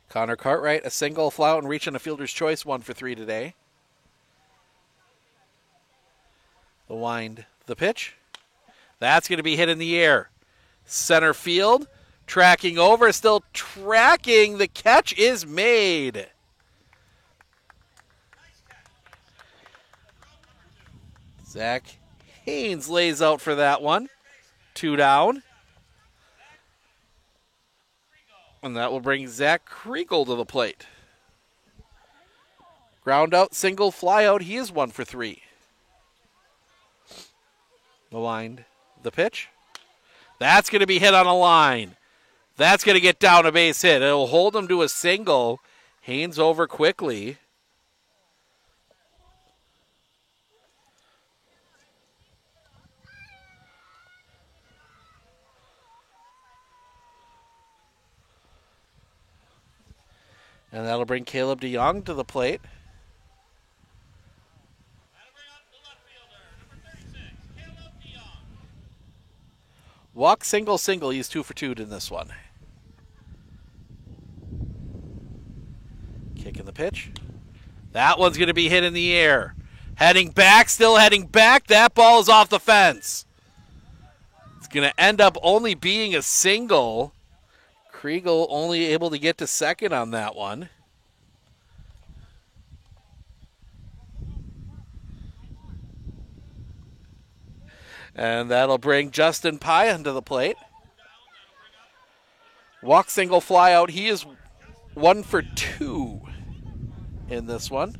Connor Cartwright, a single, fly out and reach on a fielder's choice, 1 for 3 today. The wind, the pitch. That's going to be hit in the air. Center field, tracking over, still tracking. The catch is made. Zach Haynes lays out for that one. 2 down. And that will bring Zach Kriegel to the plate. Ground out, single, fly out. He is 1 for 3. The line, the pitch. That's going to be hit on a line. That's going to get down a base hit. It'll hold him to a single. Haynes over quickly. And that'll bring Caleb DeYoung to the plate. Walk, single, single. He's 2 for 2 in this one. Kick in the pitch. That one's going to be hit in the air. Heading back, still heading back. That ball is off the fence. It's going to end up only being a single. Kriegel only able to get to second on that one. And that'll bring Justin Payan to the plate. Walk single fly out. He is 1 for 2 in this one.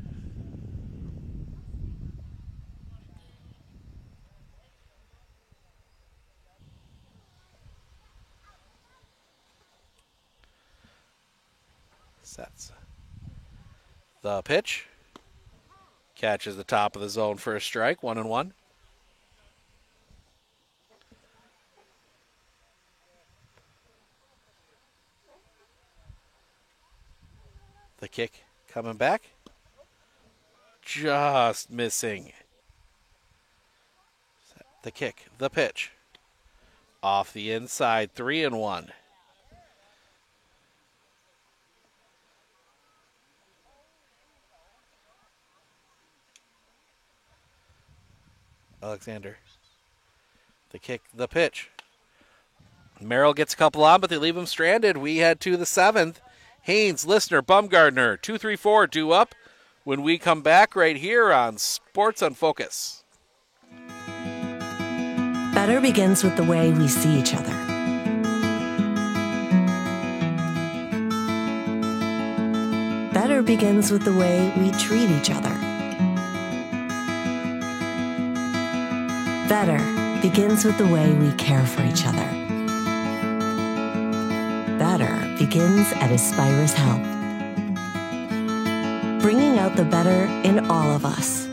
Sets the pitch. Catches the top of the zone for a strike. 1-1. The kick coming back. Just missing. The kick, the pitch. Off the inside, 3-1. Alexander. The kick, the pitch. Merrill gets a couple on, but they leave him stranded. We head to the 7th. Haynes, Listener, Bumgardner, 2-3-4 due up when we come back right here on Sports on Focus.
Better begins with the way we see each other. Better begins with the way we treat each other. Better begins with the way we care for each other. Better begins at Aspirus Health, bringing out the better in all of us.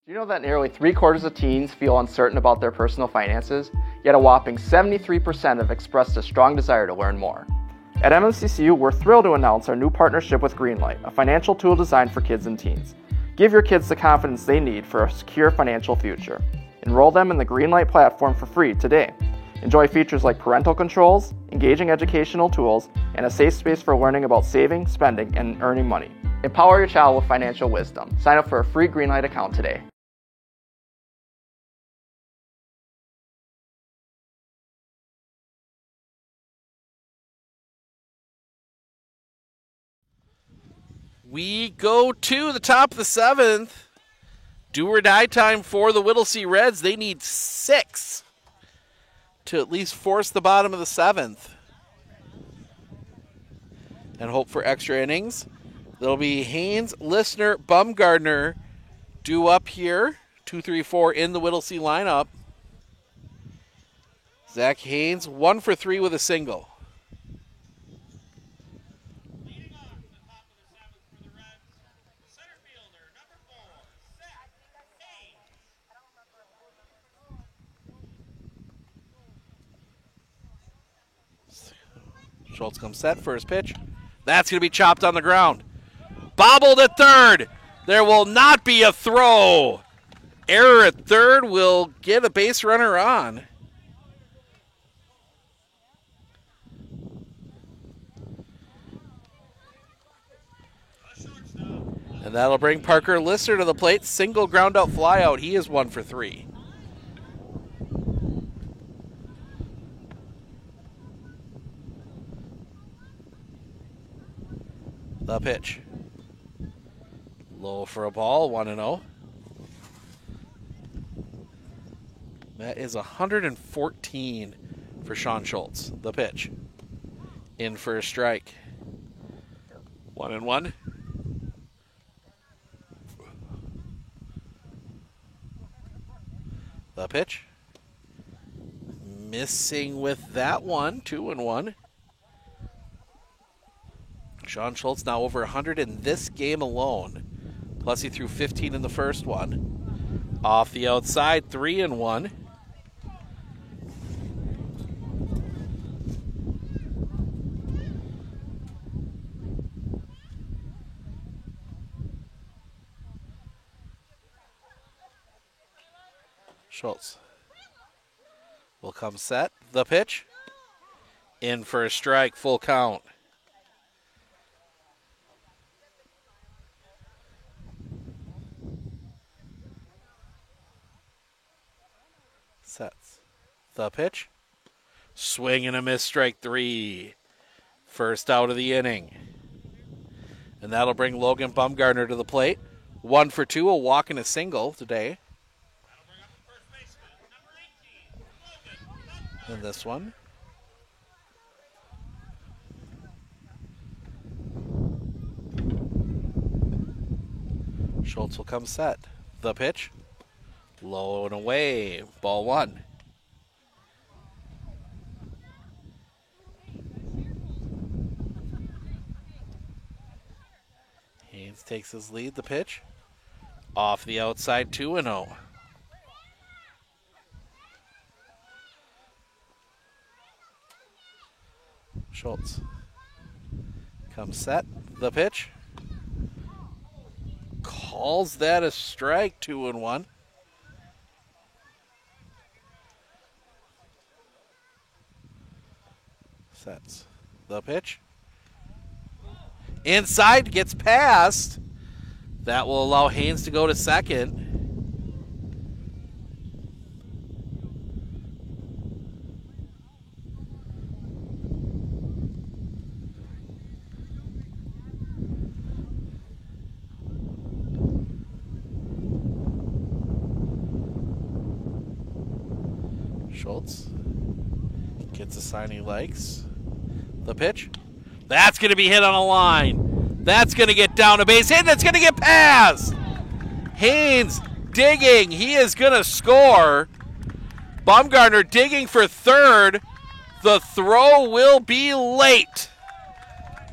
Do you know that nearly 3/4 of teens feel uncertain about their personal finances, yet a whopping 73% have expressed a strong desire to learn more? At MSCCU, we're thrilled to announce our new partnership with Greenlight, a financial tool designed for kids and teens. Give your kids the confidence they need for a secure financial future. Enroll them in the Greenlight platform for free today. Enjoy features like parental controls, engaging educational tools, and a safe space for learning about saving, spending, and earning money. Empower your child with financial wisdom. Sign up for a free Greenlight account today.
We go to the top of the 7th. Do or die time for the Whittlesey Reds. They need 6 to at least force the bottom of the 7th and hope for extra innings. There'll be Haynes, Listener, Bumgardner due up here. 2-3-4 in the Whittlesey lineup. Zach Haynes, 1 for 3 with a single. Schultz comes set for his pitch. That's going to be chopped on the ground. Bobbled at third. There will not be a throw. Error at third will get a base runner on. And that'll bring Parker Lister to the plate. Single ground out fly out. He is 1 for 3. The pitch. Low for a ball, 1-0. That is 114 for Sean Schultz. The pitch. In for a strike. 1-1. The pitch. Missing with that one. 2-1. Sean Schultz now over 100 in this game alone. Plus he threw 15 in the first one. Off the outside, 3-1. Schultz will come set. The pitch. In for a strike, full count. Sets. The pitch. Swing and a miss, strike 3. First out of the inning. And that'll bring Logan Bumgardner to the plate. 1 for 2, a walk and a single today. In this one. Schultz will come set. The pitch. Low and away. Ball 1. Haynes takes his lead. The pitch. Off the outside, 2-0. Schultz comes set. The pitch. Calls that a strike, 2-1. Sets. The pitch. Inside, gets past. That will allow Haynes to go to second. Schultz gets a sign he likes. The pitch. That's going to be hit on a line. That's going to get down a base hit. That's going to get past. Haynes digging. He is going to score. Bumgarner digging for third. The throw will be late.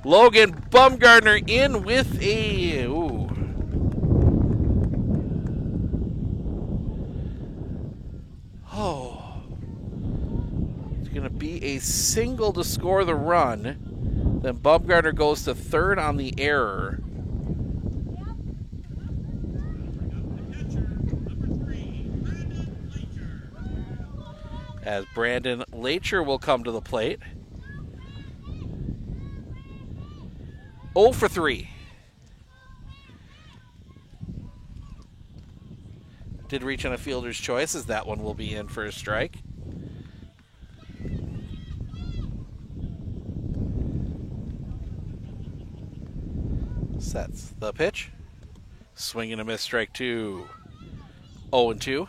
Logan Bumgarner in with a... Ooh. Oh. It's going to be a single to score the run. Then Bumgarner goes to third on the error. As Brandon Lacher will come to the plate. 0 for 3. Did reach on a fielder's choice, as that one will be in for a strike. Sets the pitch. Swing and a miss, strike 2. 0-2.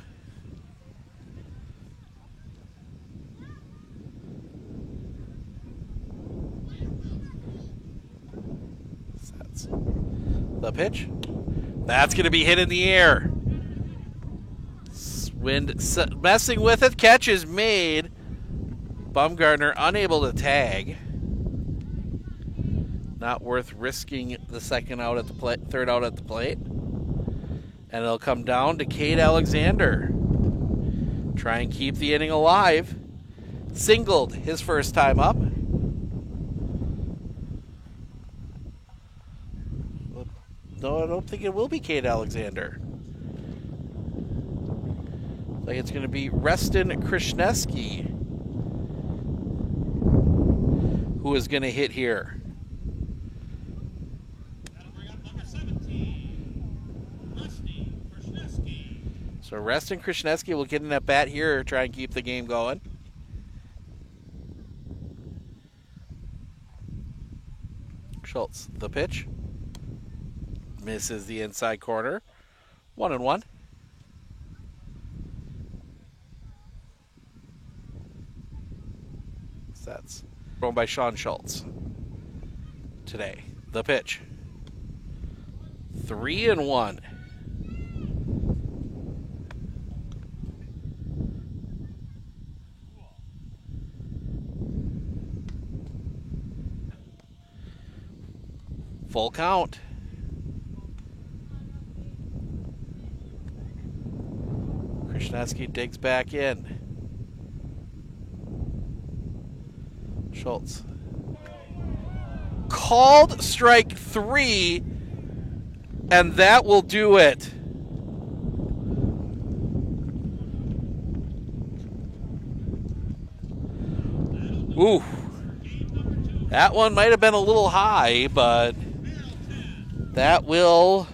Sets the pitch. That's going to be hit in the air. Wind messing with it. Catch is made. Bumgarner unable to tag. Not worth risking the second out at the plate, third out at the plate. And it'll come down to Cade Alexander. Try and keep the inning alive. Singled his first time up. No, I don't think it will be Cade Alexander. Like it's going to be Reston Krishneski who is going to hit here. So Reston Krishneski will get in at bat here, try and keep the game going. Schultz, the pitch. Misses the inside corner. 1-1. That's thrown by Sean Schultz. Today, the pitch. 3-1. Full count. Krishneski digs back in. Schultz. Called strike 3, and that will do it. Ooh. That one might have been a little high, but that will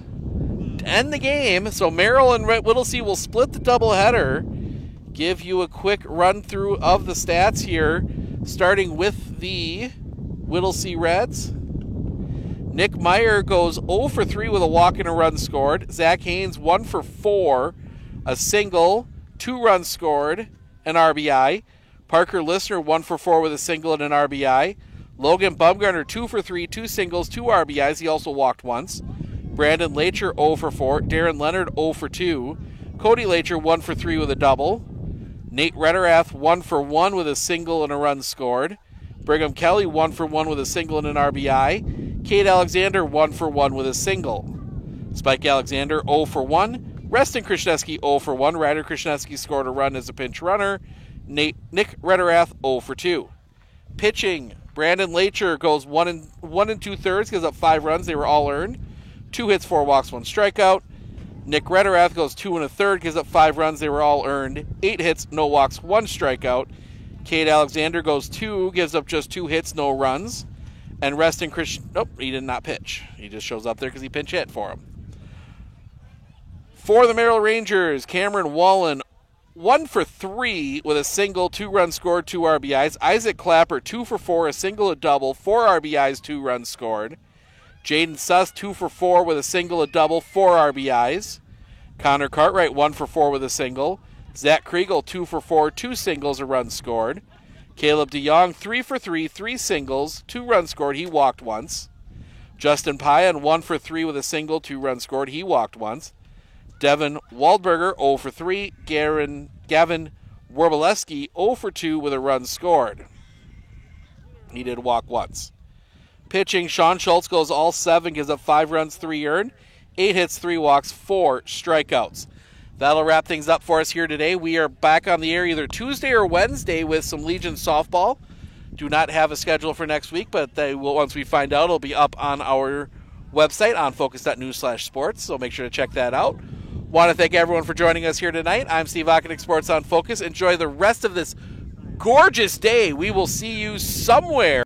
end the game. So Merrill and Whittlesey will split the doubleheader. Give you a quick run through of the stats here, starting with the Whittlesey Reds. Nick Meyer goes 0 for 3 with a walk and a run scored. Zach Haynes 1 for 4, a single, 2 runs scored, an RBI. Parker Listener 1 for 4 with a single and an RBI. Logan Bumgarner 2 for 3, 2 singles, 2 RBIs. He also walked once. Brandon Lacher 0 for 4. Darren Leonard 0 for 2. Cody Lacher 1 for 3 with a double. Nate Rederath 1 for 1 with a single and a run scored. Brigham Kelly 1 for 1 with a single and an RBI. Cade Alexander 1 for 1 with a single. Spike Alexander 0 for 1. Reston Krasniewski 0 for 1. Ryder Krasniewski scored a run as a pinch runner. Nick Rederath 0 for 2. Pitching, Brandon Lacher goes 1 2/3, gives up 5 runs. They were all earned. 2 hits, 4 walks, 1 strikeout. Nick Rederath goes 2 1/3, gives up 5 runs. They were all earned. 8 hits, no walks, 1 strikeout. Cade Alexander goes 2, gives up just 2 hits, no runs. And Reston nope, he did not pitch. He just shows up there because he pinch hit for him. For the Merrill Rangers, Cameron Wallen 1 for 3 with a single, 2 runs scored, 2 RBIs. Isaac Clapper 2 for 4, a single, a double, 4 RBIs, 2 runs scored. Jaden Suss 2 for 4 with a single, a double, 4 RBIs. Connor Cartwright 1 for 4 with a single. Zach Kriegel 2 for 4, 2 singles, a run scored. Caleb DeYoung 3 for 3, 3 singles, 2 runs scored. He walked once. Justin Payan 1 for 3 with a single, 2 runs scored. He walked once. Devin Waldberger 0 for 3. Gavin Warboleski 0 for 2 with a run scored. He did walk once. Pitching, Sean Schultz goes all 7, gives up 5 runs, 3 earned, 8 hits, 3 walks, 4 strikeouts. That'll wrap things up for us here today. We are back on the air either Tuesday or Wednesday with some Legion softball. Do not have a schedule for next week, but they will, once we find out, it'll be up on our website on focus.news/sports, so make sure to check that out. Want to thank everyone for joining us here tonight. I'm Steve Ockenick, Sports on Focus. Enjoy the rest of this gorgeous day. We will see you somewhere